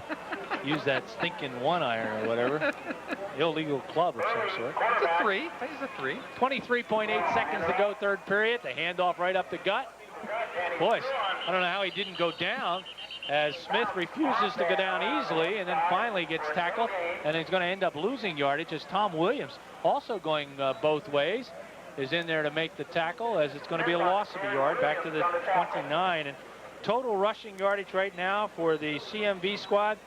use that stinking 1-iron or whatever. Illegal club of some sort. It's a 3. It's a 3. 23.8 seconds to go, third period. The handoff right up the gut. Boys, I don't know how he didn't go down, as Smith refuses to go down easily and then finally gets tackled, and he's going to end up losing yardage as Tom Williams, also going both ways, is in there to make the tackle, as it's going to be a loss of a yard back to the 29. And total rushing yardage right now for the CMV squad,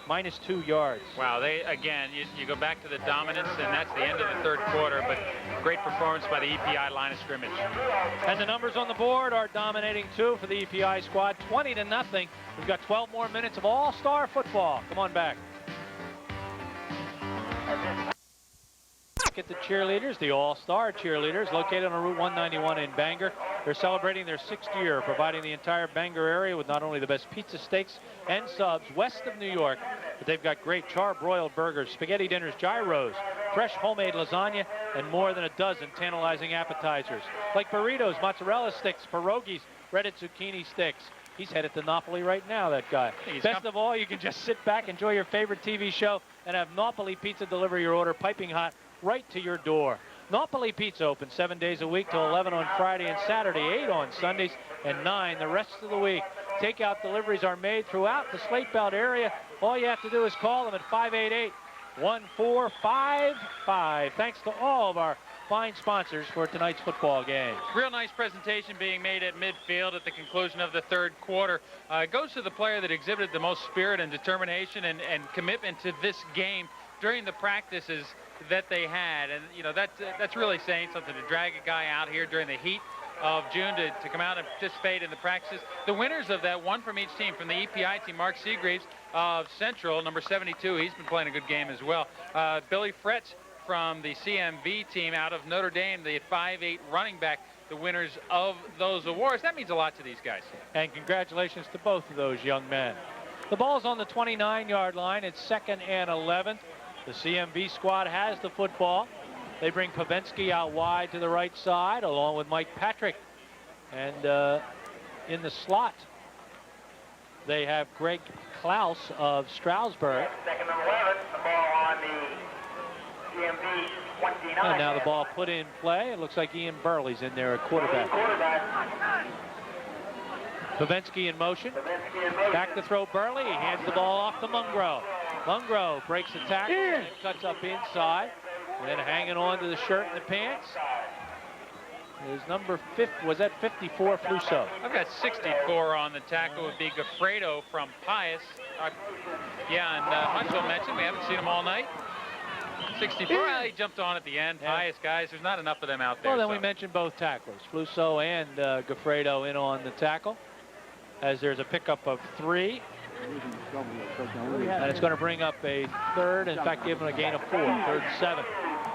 -2 yards. Wow, again, you go back to the dominance, and that's the end of the third quarter, but great performance by the EPI line of scrimmage. And the numbers on the board are dominating too for the EPI squad, 20-0. We've got 12 more minutes of all-star football. Come on back. At the cheerleaders, the all-star cheerleaders, located on Route 191 in Bangor. They're celebrating their 6th year, providing the entire Bangor area with not only the best pizza, steaks, and subs west of New York, but they've got great char-broiled burgers, spaghetti dinners, gyros, fresh homemade lasagna, and more than a dozen tantalizing appetizers, like burritos, mozzarella sticks, pierogies, breaded zucchini sticks. He's headed to Napoli right now, that guy. Best of all, you can just sit back, enjoy your favorite TV show, and have Napoli Pizza deliver your order piping hot right to your door. Napoli Pizza open 7 days a week till 11 on Friday and Saturday, 8 on Sundays, and 9 the rest of the week. Takeout deliveries are made throughout the Slate Belt area. All you have to do is call them at 588-1455. Thanks to all of our fine sponsors for tonight's football game. Real nice presentation being made at midfield at the conclusion of the third quarter. It goes to the player that exhibited the most spirit and determination and commitment to this game during the practices that they had. And, you know, that's really saying something, to drag a guy out here during the heat of June to come out and participate in the practices. The winners of that, one from each team. From the EPI team, Mark Seagreaves of Central, number 72. He's been playing a good game as well. Billy Fretz from the CMV team out of Notre Dame, the 5'8" running back, the winners of those awards. That means a lot to these guys. And congratulations to both of those young men. The ball's on the 29-yard line. It's 2nd and 11. The CMV squad has the football. They bring Pavensky out wide to the right side along with Mike Patrick. And in the slot, they have Greg Klaus of Stroudsburg. 2nd and 11, the ball on the CMV 29. And now the ball put in play. It looks like Ian Burley's in there at quarterback. Pavensky in motion. Back to throw Burley. He hands the ball off to Mungro. Mungro breaks the tackle and cuts up inside. And then hanging on to the shirt and the pants is number 50. Was that 54, Fluso? I've got 64 on the tackle. Would be Gaffredo from Pius. Yeah, and Huncho mentioned we haven't seen him all night. 64. Well, he jumped on at the end. Yeah. Pius guys. There's not enough of them out there. Well, then we mentioned both tacklers, Fluso and Gaffredo, in on the tackle, as there's a pickup of 3. And it's going to bring up a third, in fact, give him a gain of 4, 3rd and 7.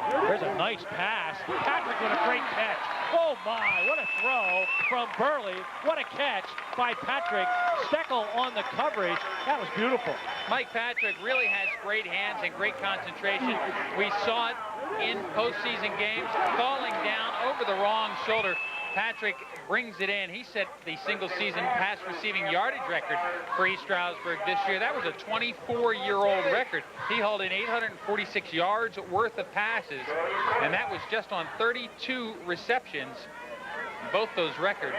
There's a nice pass. Patrick with a great catch. Oh my, what a throw from Burley. What a catch by Patrick. Steckel on the coverage. That was beautiful. Mike Patrick really has great hands and great concentration. We saw it in postseason games, falling down over the wrong shoulder. Patrick brings it in. He set the single-season pass receiving yardage record for East Stroudsburg this year. That was a 24-year-old record. He hauled in 846 yards worth of passes, and that was just on 32 receptions. Both those records,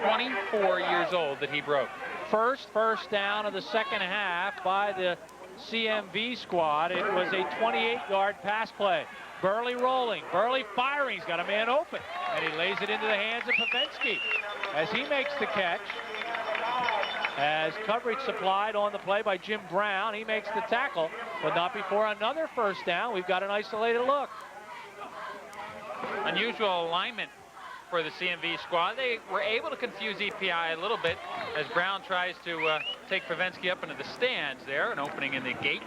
24 years old, that he broke. First down of the second half by the CMV squad. It was a 28-yard pass play. Burley rolling, Burley firing, he's got a man open, and he lays it into the hands of Pavensky as he makes the catch. As coverage supplied on the play by Jim Brown, he makes the tackle, but not before another first down. We've got an isolated look. Unusual alignment for the CMV squad. They were able to confuse EPI a little bit as Brown tries to take Pavensky up into the stands there, an opening in the gate.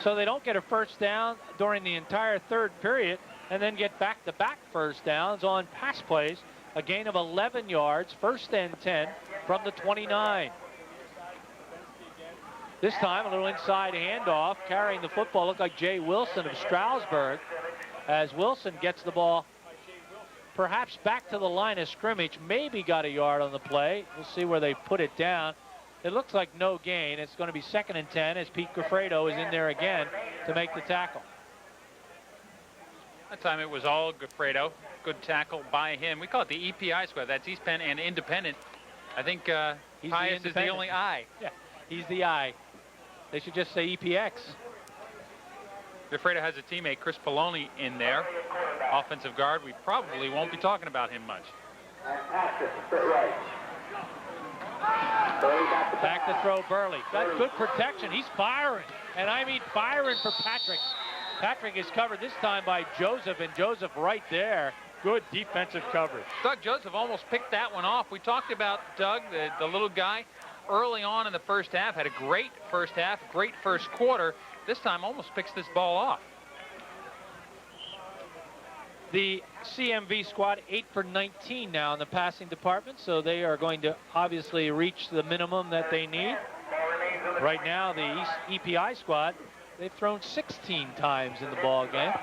So they don't get a first down during the entire third period and then get back-to-back first downs on pass plays. A gain of 11 yards, 1st and 10 from the 29. This time a little inside handoff, carrying the football looked like Jay Wilson of Stroudsburg, as Wilson gets the ball perhaps back to the line of scrimmage, maybe got a yard on the play. We'll see where they put it down. it looks like no gain. It's going to be 2nd and 10 as Pete Goffredo is in there again to make the tackle. That time it was all Goffredo. Good tackle by him. We call it the EPI squad. That's East Penn and Independent. I think Pius is the only I. Yeah, he's the I. They should just say EPX. Goffredo has a teammate, Chris Poloni, in there. Offensive guard. We probably won't be talking about him much. Back to throw, Burley. Got good protection. He's firing. And I mean firing for Patrick. Patrick is covered this time by Joseph, and Joseph right there. Good defensive coverage. Doug Joseph almost picked that one off. We talked about Doug, the little guy, early on in the first half. Had a great first half, great first quarter. This time almost picks this ball off. The CMV squad 8 for 19 now in the passing department, so they are going to obviously reach the minimum that they need. Right now, the EPI squad, they've thrown 16 times in the ball game.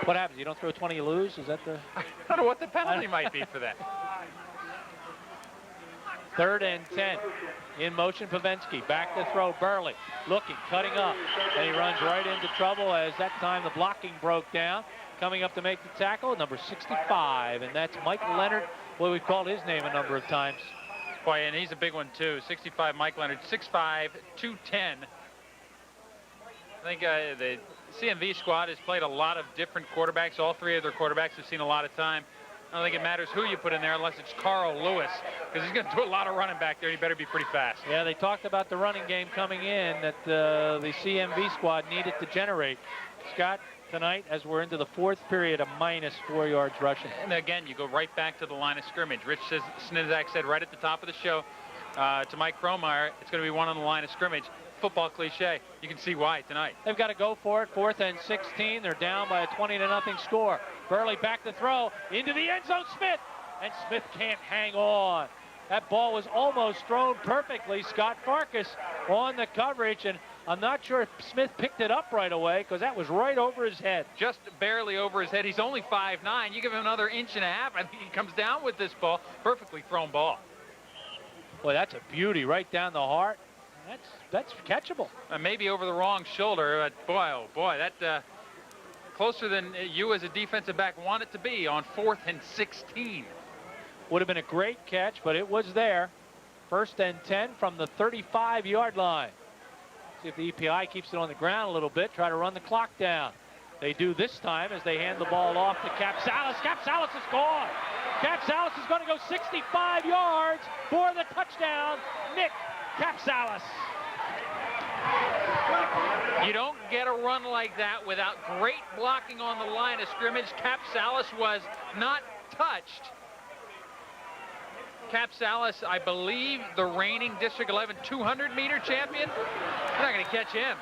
What happens? You don't throw 20, you lose? Is that the... I don't know what the penalty might be for that. 3rd and 10. In motion, Pavensky. Back to throw, Burley. Looking, cutting up. And he runs right into trouble as that time the blocking broke down. Coming up to make the tackle, number 65. And that's Mike Leonard. Boy, we've called his name a number of times. Boy, and he's a big one, too. 65, Mike Leonard. 6'5", 210. I think the CMV squad has played a lot of different quarterbacks. All 3 of their quarterbacks have seen a lot of time. I don't think it matters who you put in there unless it's Carl Lewis, because he's going to do a lot of running back there. He better be pretty fast. Yeah, they talked about the running game coming in that the CMV squad needed to generate. Scott, tonight, as we're into the 4th period, a -4 yards rushing. And again, you go right back to the line of scrimmage. Rich Snizak said right at the top of the show to Mike Kromeyer, it's going to be one on the line of scrimmage. Football cliche. You can see why tonight. They've got to go for it. 4th and 16. They're down by a 20-0 score. Burley back to throw into the end zone. Smith, and Smith can't hang on. That ball was almost thrown perfectly. Scott Farkas on the coverage, and I'm not sure if Smith picked it up right away because that was right over his head. Just barely over his head. He's only 5'9". You give him another 1.5 inches. I think he comes down with this ball. Perfectly thrown ball. Boy, that's a beauty right down the heart. That's catchable. Maybe over the wrong shoulder. Boy, oh boy, that closer than you as a defensive back want it to be on 4th and 16. Would have been a great catch, but it was there. 1st and 10 from the 35-yard line. See if the EPI keeps it on the ground a little bit. Try to run the clock down. They do this time as they hand the ball off to Capsalis. Capsalis is gone. Capsalis is going to go 65 yards for the touchdown. Nick Capsalis. You don't get a run like that without great blocking on the line of scrimmage. Capsalis was not touched. Capsalis, I believe, the reigning District 11 200-meter champion. They're not going to catch him.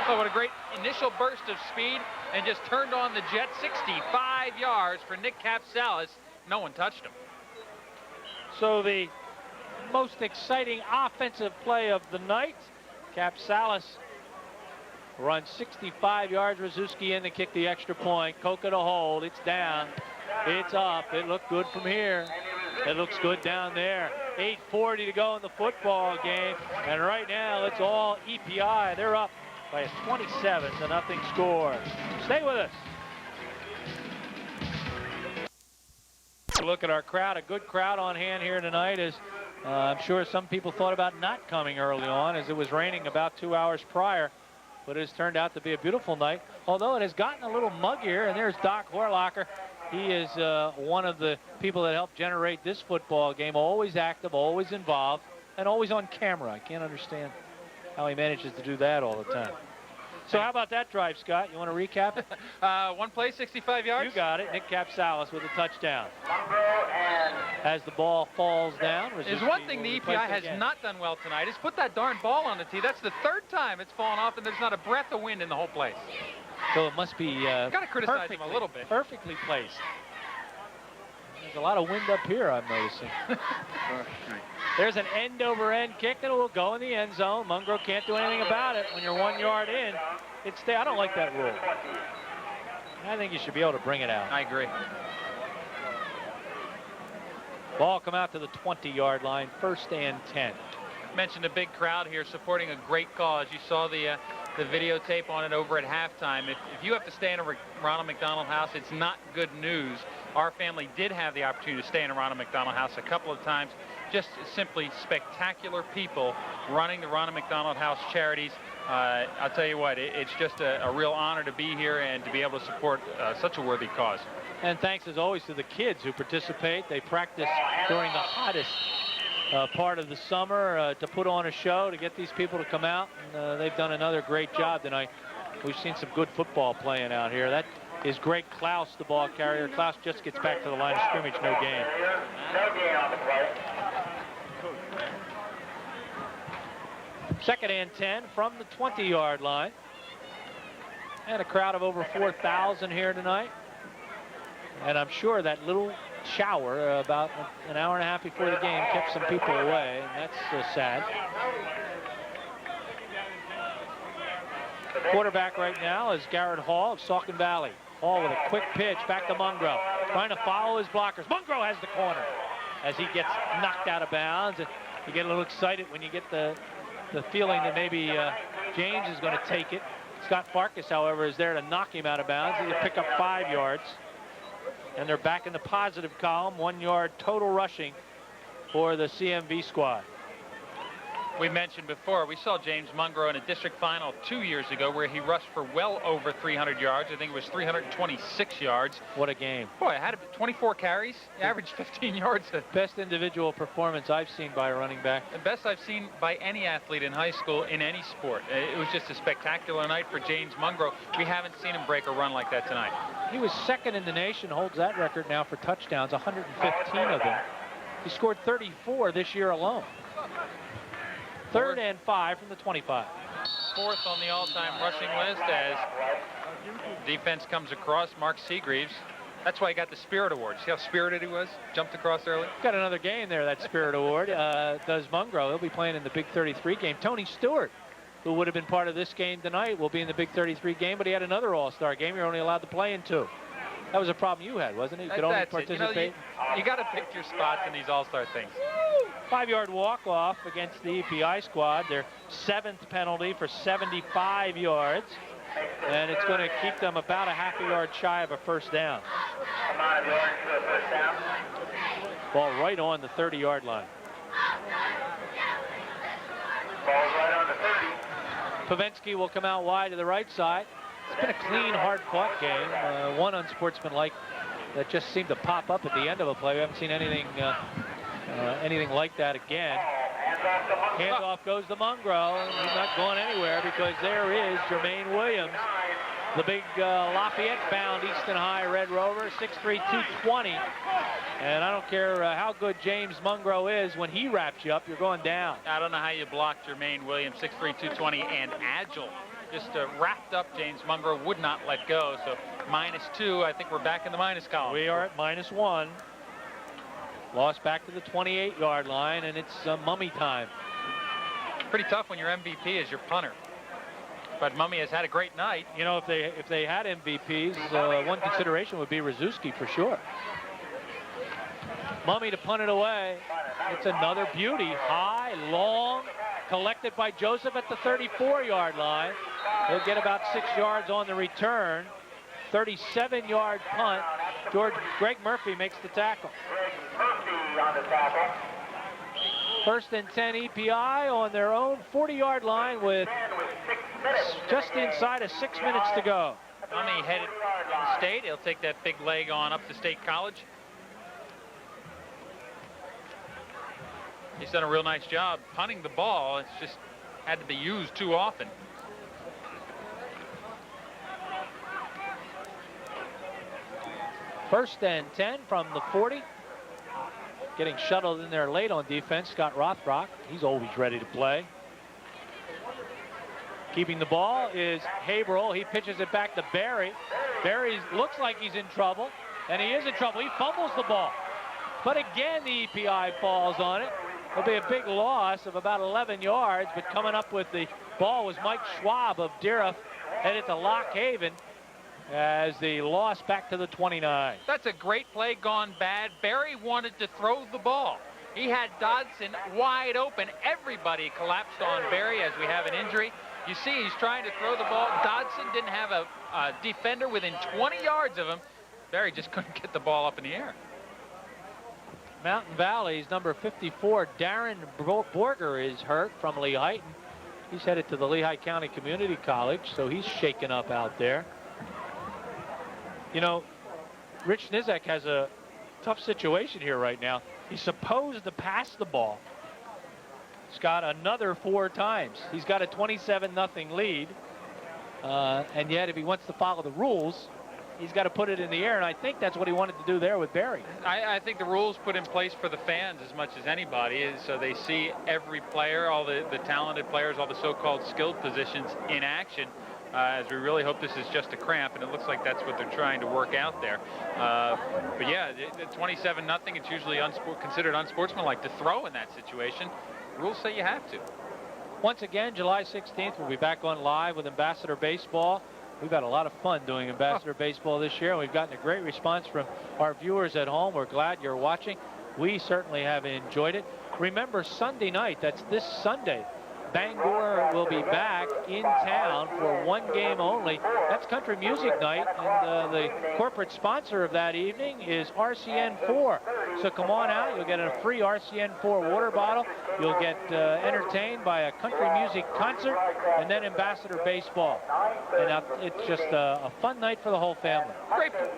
Oh, what a great initial burst of speed, and just turned on the jet. 65 yards for Nick Capsalis. No one touched him. So the most exciting offensive play of the night. Capsalis runs 65 yards. Rzuski in to kick the extra point. Coca to hold. It's down. It's up. It looked good from here. It looks good down there. 8:40 to go in the football game. And right now, it's all EPI. They're up by a 27-0 score. Stay with us. Look at our crowd. A good crowd on hand here tonight. As I'm sure some people thought about not coming early on, as it was raining about 2 hours prior. But it has turned out to be a beautiful night, although it has gotten a little muggier. And there's Doc Horlacher. He is one of the people that helped generate this football game. Always active, always involved, and always on camera. I can't understand how he manages to do that all the time. So how about that drive, Scott? You want to recap? One play, 65 yards? You got it. Nick Capsalis with a touchdown. As the ball falls down. There's one thing the EPI has not done well tonight is put that darn ball on the tee. That's the 3rd time it's fallen off, and there's not a breath of wind in the whole place. So it must be got to criticize him a little bit. Perfectly placed. There's a lot of wind up here, I'm noticing. There's an end-over-end kick that will go in the end zone. Mungro can't do anything about it. When you're 1 yard in, I don't like that rule. I think you should be able to bring it out. I agree. Ball come out to the 20-yard line, 1st and 10. Mentioned a big crowd here supporting a great cause. You saw the videotape on it over at halftime. If you have to stay in a Ronald McDonald House, it's not good news. Our family did have the opportunity to stay in a Ronald McDonald House a couple of times. Just simply spectacular people running the Ronald McDonald House charities. I'll tell you what, it's just a real honor to be here and to be able to support such a worthy cause. And thanks as always to the kids who participate. They practice during the hottest part of the summer to put on a show, to get these people to come out. And, they've done another great job tonight. We've seen some good football playing out here. That is Greg Klaus, the ball carrier. Klaus just gets back to the line of scrimmage, no gain. No gain on the play. 2nd and 10 from the 20-yard line. And a crowd of over 4,000 here tonight. And I'm sure that little shower about an hour and a half before the game kept some people away, and that's sad. Quarterback right now is Garrett Hall of Saucon Valley. Hall with a quick pitch back to Mungro, trying to follow his blockers. Mungro has the corner as he gets knocked out of bounds. And you get a little excited when you get the feeling that maybe James is going to take it. Scott Farkas, however, is there to knock him out of bounds. He'll pick up 5 yards. And they're back in the positive column. 1 yard total rushing for the CMV squad. We mentioned before, we saw James Mungro in a district final 2 years ago where he rushed for well over 300 yards. I think it was 326 yards. What a game. Boy, I had 24 carries, averaged 15 yards. Best individual performance I've seen by a running back. The best I've seen by any athlete in high school in any sport. It was just a spectacular night for James Mungro. We haven't seen him break a run like that tonight. He was 2nd in the nation, holds that record now for touchdowns, 115 of them. He scored 34 this year alone. 3rd and 5 from the 25. 4th on the all-time rushing list as defense comes across. Mark Seagreaves. That's why he got the Spirit Award. See how spirited he was? Jumped across early. Got another game there, that Spirit Award. Does Mungro. He'll be playing in the Big 33 game. Tony Stewart, who would have been part of this game tonight, will be in the Big 33 game, but he had another all-star game. You're only allowed to play in 2. That was a problem you had, wasn't it? You could only participate. You got to pick your spots in these all-star things. 5-yard walk-off against the EPI squad. Their 7th penalty for 75 yards. And it's going to keep them about a half a yard shy of a first down. Ball right on the 30-yard line. Ball's right on the 30. Pavensky will come out wide to the right side. It's been a clean, hard-fought game. One unsportsmanlike that just seemed to pop up at the end of a play. We haven't seen anything like that again. Handoff goes to Mungro. He's not going anywhere because there is Jermaine Williams, the big Lafayette-bound Easton High Red Rover, 6'3", 220. And I don't care how good James Mungro is, when he wraps you up, you're going down. I don't know how you block Jermaine Williams, 6'3", 220, and agile. Just wrapped up James Mungro, would not let go. So -2, I think we're back in the minus column. We are at -1. Lost back to the 28-yard line, and it's mummy time. Pretty tough when your MVP is your punter. But Mummy has had a great night. You know, if they had MVPs, one consideration would be Rzuski for sure. Mummy to punt it away. It's another beauty. High, long, collected by Joseph at the 34-yard line. He'll get about 6 yards on the return. 37-yard punt. Greg Murphy makes the tackle. Murphy on the tackle. 1st and 10 EPI on their own 40-yard line with just inside of 6 minutes to go. Mummy headed to State. He'll take that big leg on up to State College. He's done a real nice job punting the ball. It's just had to be used too often. First and 10 from the 40. Getting shuttled in there late on defense, Scott Rothrock. He's always ready to play. Keeping the ball is Haverhill. He pitches it back to Barry. Barry looks like he's in trouble, and he is in trouble. He fumbles the ball. But again, the EPI falls on it. It'll be a big loss of about 11 yards, but coming up with the ball was Mike Schwab of Dieruff, headed to Lock Haven. as the loss back to the 29. That's a great play gone bad. Barry wanted to throw the ball. He had Dodson wide open. Everybody collapsed on Barry as we have an injury. You see he's trying to throw the ball. Dodson didn't have a defender within 20 yards of him. Barry just couldn't get the ball up in the air. Mountain Valley's number 54, Darren Borger, is hurt from Lehigh. He's headed to the Lehigh County Community College, so he's shaken up out there. You know, Rich Nizek has a tough situation here right now. He's supposed to pass the ball. He's got another 4 times. He's got a 27-0 lead. And yet, if he wants to follow the rules, he's got to put it in the air. And I think that's what he wanted to do there with Barry. I think the rules put in place for the fans as much as anybody is so they see every player, all the talented players, all the so-called skilled positions in action. As we really hope this is just a cramp, and it looks like that's what they're trying to work out there. But yeah, 27-0, it's usually considered unsportsmanlike to throw in that situation. Rules say you have to. Once again, July 16th, we'll be back on live with Ambassador Baseball. We've had a lot of fun doing Ambassador Baseball this year, and we've gotten a great response from our viewers at home. We're glad you're watching. We certainly have enjoyed it. Remember, Sunday night, that's this Sunday, Bangor will be back in town for 1 game only. That's Country Music Night, and the corporate sponsor of that evening is RCN4. So come on out. You'll get a free RCN4 water bottle. You'll get entertained by a country music concert and then Ambassador Baseball. And it's just a fun night for the whole family.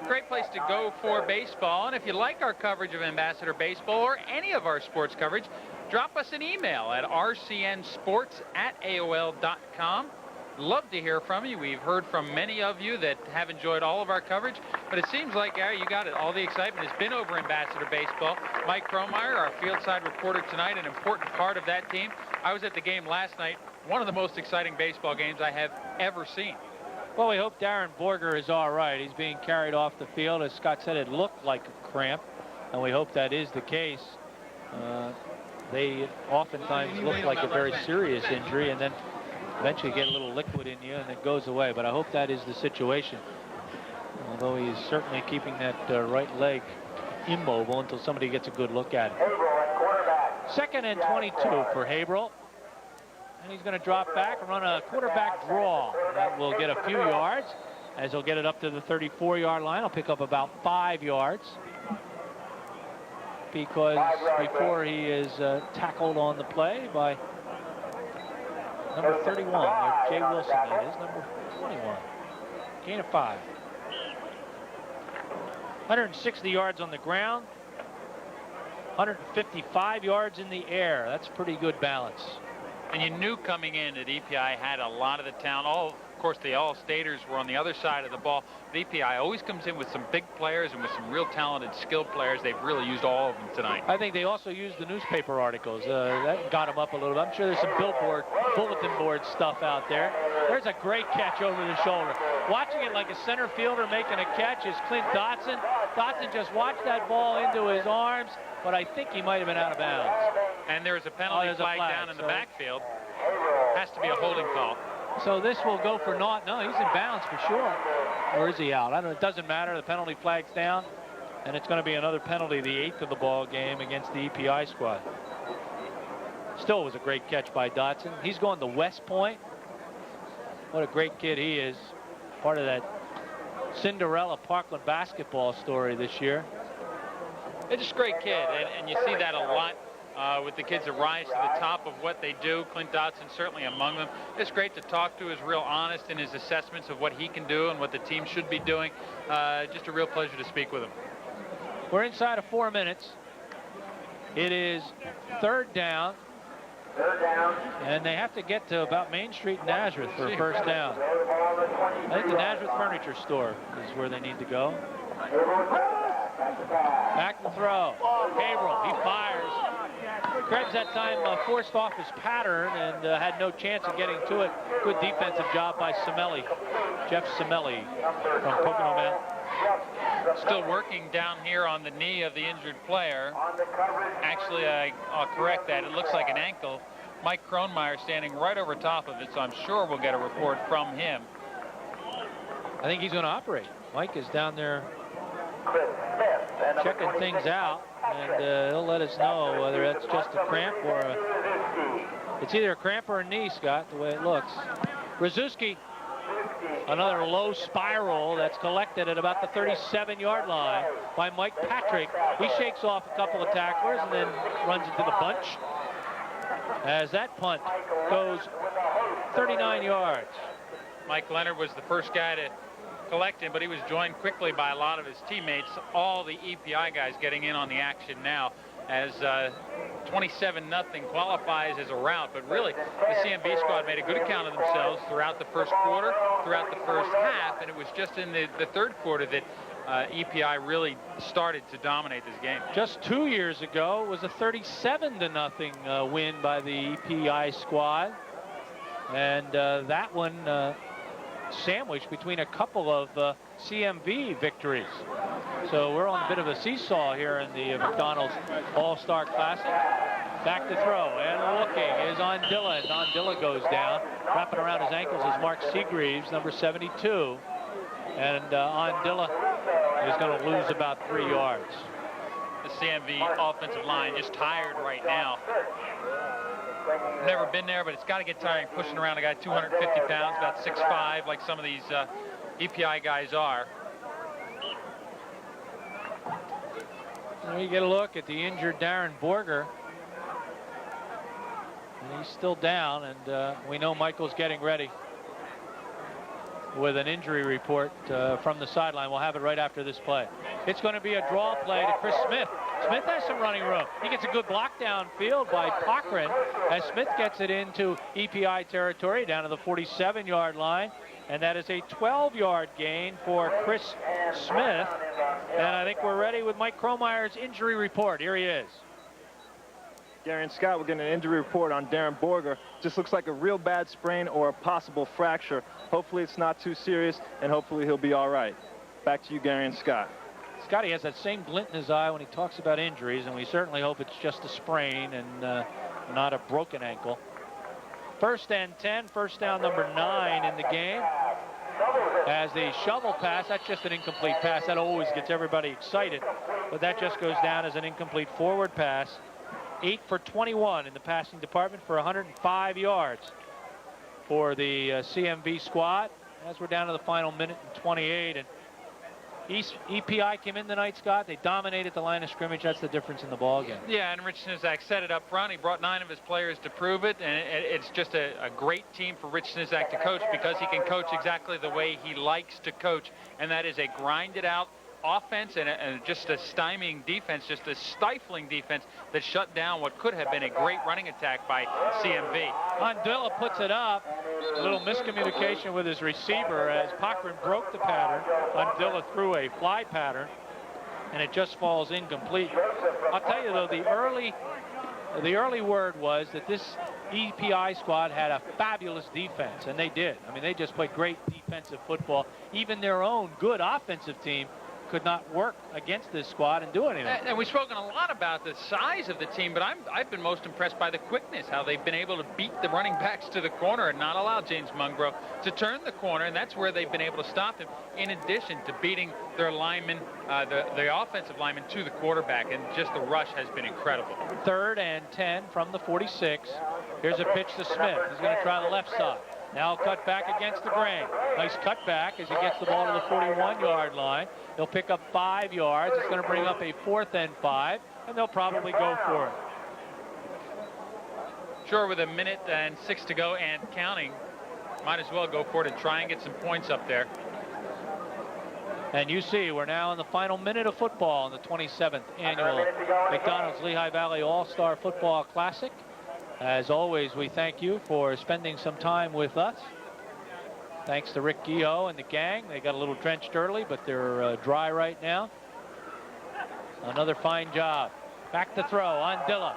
Great place to go for baseball. And if you like our coverage of Ambassador Baseball or any of our sports coverage, drop us an email at rcnsports@aol.com. Love to hear from you. We've heard from many of you that have enjoyed all of our coverage, but it seems like, Gary, you got it. All the excitement has been over Ambassador Baseball. Mike Kromeyer, our field side reporter tonight, an important part of that team. I was at the game last night, one of the most exciting baseball games I have ever seen. Well, we hope Darren Borger is all right. He's being carried off the field. As Scott said, it looked like a cramp, and we hope that is the case. They oftentimes look like a very serious injury, and then eventually get a little liquid in you, and it goes away. But I hope that is the situation. Although he's certainly keeping that right leg immobile until somebody gets a good look at it. 2nd and 22 for Haverhill. And he's going to drop back and run a quarterback draw. That will get a few yards, as he'll get it up to the 34-yard line. He'll pick up about 5 yards. Because before he is tackled on the play by number 31, or Jay Wilson, that is, number 21. Gain of 5. 160 yards on the ground, 155 yards in the air. That's pretty good balance. And you knew coming in that EPI had a lot of the talent. Of course, the All-Staters were on the other side of the ball. The EPI always comes in with some big players and with some real talented, skilled players. They've really used all of them tonight. I think they also used the newspaper articles. That got them up a little bit. I'm sure there's some bulletin board stuff out there. There's a great catch over the shoulder. Watching it like a center fielder making a catch is Clint Dotson. Dotson just watched that ball into his arms, but I think he might have been out of bounds. And there's a penalty flag down in the backfield. Has to be a holding call. So this will go for naught. No, he's in bounds for sure. Or is he out? I don't know. It doesn't matter. The penalty flag's down, and it's going to be another penalty, the 8th of the ball game against the EPI squad. Still was a great catch by Dotson. He's going to West Point. What a great kid he is. Part of that Cinderella Parkland basketball story this year. It's just a great kid, and you see that a lot with the kids that rise to the top of what they do. Clint Dotson certainly among them. It's great to talk to. He's real honest in his assessments of what he can do and what the team should be doing. Just a real pleasure to speak with him. We're inside of 4 minutes. It is 3rd down. And they have to get to about Main Street in Nazareth for a first down. I think the Nazareth Furniture Store is where they need to go. Back to throw. Haverhill, he fires. Krebs that time forced off his pattern and had no chance of getting to it. Good defensive job by Semelli. Jeff Semelli from Pocono Mountain. Still working down here on the knee of the injured player. Actually, I'll correct that. It looks like an ankle. Mike Kromeyer standing right over top of it, so I'm sure we'll get a report from him. I think he's going to operate. Mike is down there checking things out, and he'll let us know whether that's just a cramp or it's either a cramp or a knee, Scott, the way it looks. Brzezinski, another low spiral that's collected at about the 37-yard line by Mike Patrick. He shakes off a couple of tacklers and then runs into the bunch as that punt goes 39 yards. Mike Leonard was the first guy to collect him, but he was joined quickly by a lot of his teammates. All the EPI guys getting in on the action now as 27-0 qualifies as a rout. But really, the CMB squad made a good account of themselves throughout the first quarter, throughout the first half, and it was just in the third quarter that EPI really started to dominate this game. Just 2 years ago, it was a 37-0 win by the EPI squad. And that one sandwiched between a couple of CMV victories. So we're on a bit of a seesaw here in the McDonald's All-Star Classic. Back to throw, and looking is Ondilla. And Ondilla goes down. Wrapping around his ankles is Mark Seagreaves, number 72. And Ondilla is going to lose about 3 yards. The CMV offensive line just tired right now. Never been there, but it's got to get tiring pushing around a guy 250 pounds, about 6'5", like some of these EPI guys are. There you get a look at the injured Darren Borger. And he's still down, and we know Michael's getting ready with an injury report from the sideline. We'll have it right after this play. It's going to be a draw play to Chris Smith. Smith has some running room. He gets a good block downfield by Cochran as Smith gets it into EPI territory down to the 47-yard line. And that is a 12-yard gain for Chris Smith. And I think we're ready with Mike Cromeyer's injury report. Here he is. Gary and Scott, we're getting an injury report on Darren Borger. Just looks like a real bad sprain or a possible fracture. Hopefully it's not too serious, and hopefully he'll be all right. Back to you, Gary and Scott. Scotty has that same glint in his eye when he talks about injuries, and we certainly hope it's just a sprain and not a broken ankle. 1st and 10, first down number 9 in the game. As the shovel pass, that's just an incomplete pass. That always gets everybody excited, but that just goes down as an incomplete forward pass. 8 for 21 in the passing department for 105 yards for the CMV squad. As we're down to the final minute and 28, and EPI came in tonight, Scott. They dominated the line of scrimmage. That's the difference in the ball game. Yeah, and Rich Snizak said it up front. He brought 9 of his players to prove it, and it's just a great team for Rich Snizak to coach because he can coach exactly the way he likes to coach, and that is a grinded-out offense and just a stymieing defense, just a stifling defense that shut down what could have been a great running attack by CMV. Ondilla puts it up. A little miscommunication with his receiver as Cochran broke the pattern. Ondilla threw a fly pattern, and it just falls incomplete. I'll tell you, though, the early word was that this EPI squad had a fabulous defense, and they did. I mean, they just played great defensive football. Even their own good offensive team could not work against this squad and do anything. And we've spoken a lot about the size of the team, but I've been most impressed by the quickness, how they've been able to beat the running backs to the corner and not allow James Mungro to turn the corner, and that's where they've been able to stop him, in addition to beating their linemen, the offensive linemen to the quarterback, and just the rush has been incredible. 3rd and 10 from the 46. Here's a pitch to Smith. He's going to try the left side. Now cut back against the grain. Nice cut back as he gets the ball to the 41-yard line. He'll pick up 5 yards. It's going to bring up a 4th and 5, and they'll probably go for it. Sure, with 1 minute and 6 to go and counting, might as well go for it and try and get some points up there. And you see, we're now in the final minute of football in the 27th annual McDonald's Lehigh Valley All-Star Football Classic. As always, we thank you for spending some time with us. Thanks to Rick Guillot and the gang. They got a little drenched early, but they're dry right now. Another fine job. Back to throw. Ondilla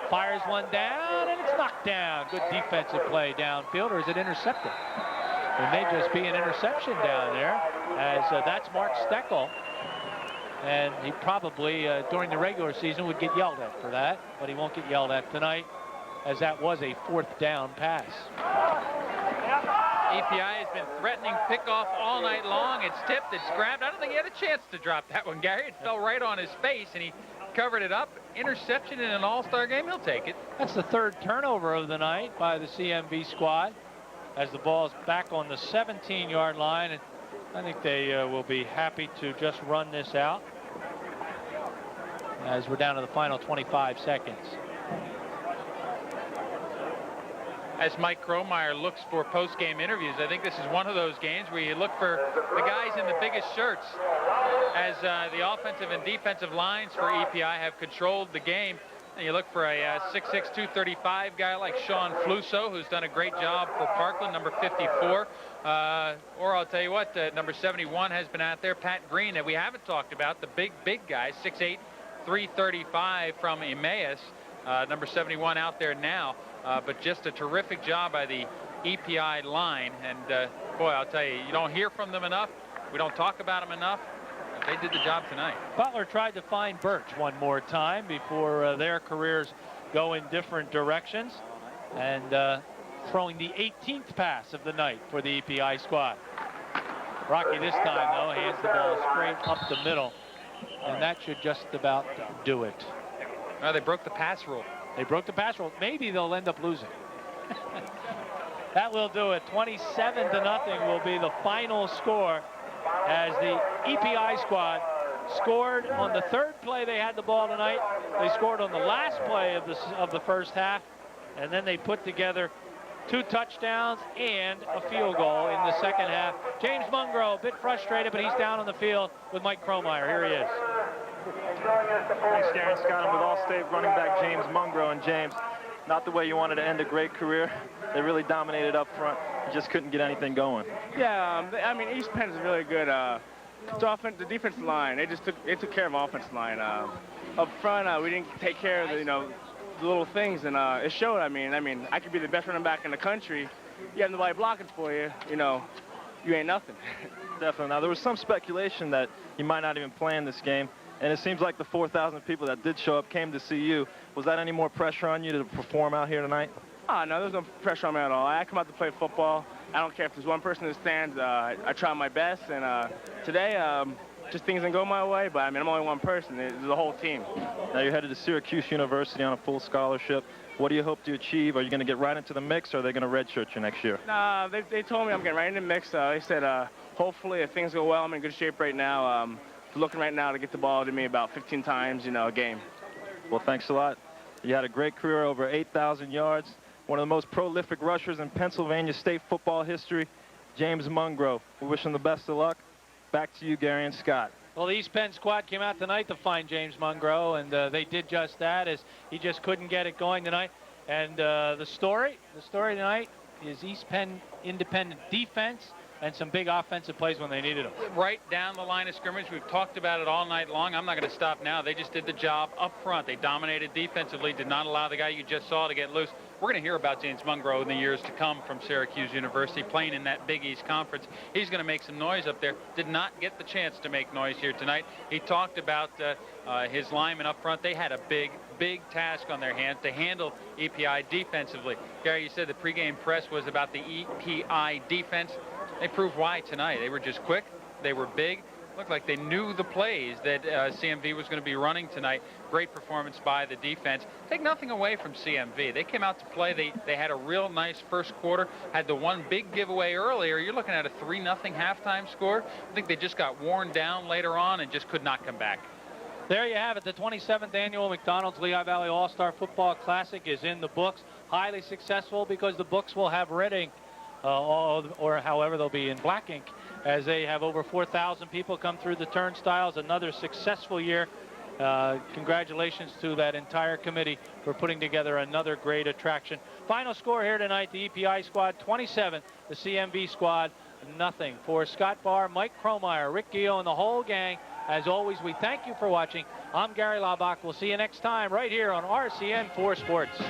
fires one down, and it's knocked down. Good defensive play downfield, or is it intercepted? It may just be an interception down there, as that's Mark Steckel. And he probably, during the regular season, would get yelled at for that, but he won't get yelled at tonight, as that was a 4th down pass. EPI has been threatening pickoff all night long. It's tipped, it's grabbed. I don't think he had a chance to drop that one, Gary. It fell right on his face, and he covered it up. Interception in an all-star game, he'll take it. That's the third turnover of the night by the CMV squad as the ball's back on the 17-yard line. And I think they will be happy to just run this out as we're down to the final 25 seconds. As Mike Kromeyer looks for post-game interviews, I think this is one of those games where you look for the guys in the biggest shirts, as the offensive and defensive lines for EPI have controlled the game. And you look for a 6'6", 235 guy like Sean Fluso, who's done a great job for Parkland, number 54. Or I'll tell you what, number 71 has been out there, Pat Green, that we haven't talked about, the big guy, 6'8", 335 from Emmaus. Number 71 out there now, but just a terrific job by the EPI line. And boy, I'll tell you, you don't hear from them enough. We don't talk about them enough. They did the job tonight. Butler tried to find Birch one more time before their careers go in different directions, and throwing the 18th pass of the night for the EPI squad. Rocky this time, though, hands the ball straight up the middle, and that should just about do it. They broke the pass rule. They broke the pass rule. Maybe they'll end up losing. That will do it. 27-0 will be the final score as the EPI squad scored on the third play they had the ball tonight. They scored on the last play of the first half, and then they put together 2 touchdowns and a field goal in the second half. James Mungro, a bit frustrated, but he's down on the field with Mike Kromeyer. Here he is. Thanks, Darren Scott. I'm with All-State running back James Mungro. And James, not the way you wanted to end a great career. They really dominated up front. You just couldn't get anything going. Yeah, I mean, East Penn's really good. The defensive line, they took care of the offensive line. Up front, we didn't take care of the little things, and it showed. I mean, I could be the best running back in the country. You have nobody blocking for you. You ain't nothing. Definitely. Now, there was some speculation that you might not even play in this game. And it seems like the 4,000 people that did show up came to see you. Was that any more pressure on you to perform out here tonight? Oh, no, there's no pressure on me at all. I come out to play football. I don't care if there's one person in the stands. I try my best. And today, just things didn't go my way. But, I mean, I'm only one person. There's the whole team. Now, you're headed to Syracuse University on a full scholarship. What do you hope to achieve? Are you going to get right into the mix, or are they going to redshirt you next year? Nah, they told me I'm getting right into the mix. They said, hopefully, if things go well, I'm in good shape right now. Looking right now to get the ball to me about 15 times, a game. Well, thanks a lot. You had a great career, over 8,000 yards. One of the most prolific rushers in Pennsylvania State football history, James Mungro. We wish him the best of luck. Back to you, Gary and Scott. Well, the East Penn squad came out tonight to find James Mungro, and they did just that, as he just couldn't get it going tonight. And the story tonight is East Penn independent defense and some big offensive plays when they needed them. Right down the line of scrimmage. We've talked about it all night long. I'm not going to stop now. They just did the job up front. They dominated defensively, did not allow the guy you just saw to get loose. We're going to hear about James Mungro in the years to come from Syracuse University, playing in that Big East Conference. He's going to make some noise up there. Did not get the chance to make noise here tonight. He talked about his linemen up front. They had a big task on their hands to handle EPI defensively. Gary, you said the pregame press was about the EPI defense. They proved why tonight. They were just quick. They were big. Looked like they knew the plays that CMV was going to be running tonight. Great performance by the defense. Take nothing away from CMV. They came out to play. They had a real nice first quarter. Had the one big giveaway earlier. You're looking at a 3-0 halftime score. I think they just got worn down later on and just could not come back. There you have it. The 27th annual McDonald's Lehigh Valley All-Star Football Classic is in the books. Highly successful because the books will have red ink, or however they'll be in black ink, as they have over 4,000 people come through the turnstiles. Another successful year. Congratulations to that entire committee for putting together another great attraction. Final score here tonight, the EPI squad 27, the CMV squad nothing. For Scott Barr, Mike Kromeyer, Rick Gio, and the whole gang, as always, we thank you for watching. I'm Gary Laubach. We'll see you next time right here on RCN 4 Sports.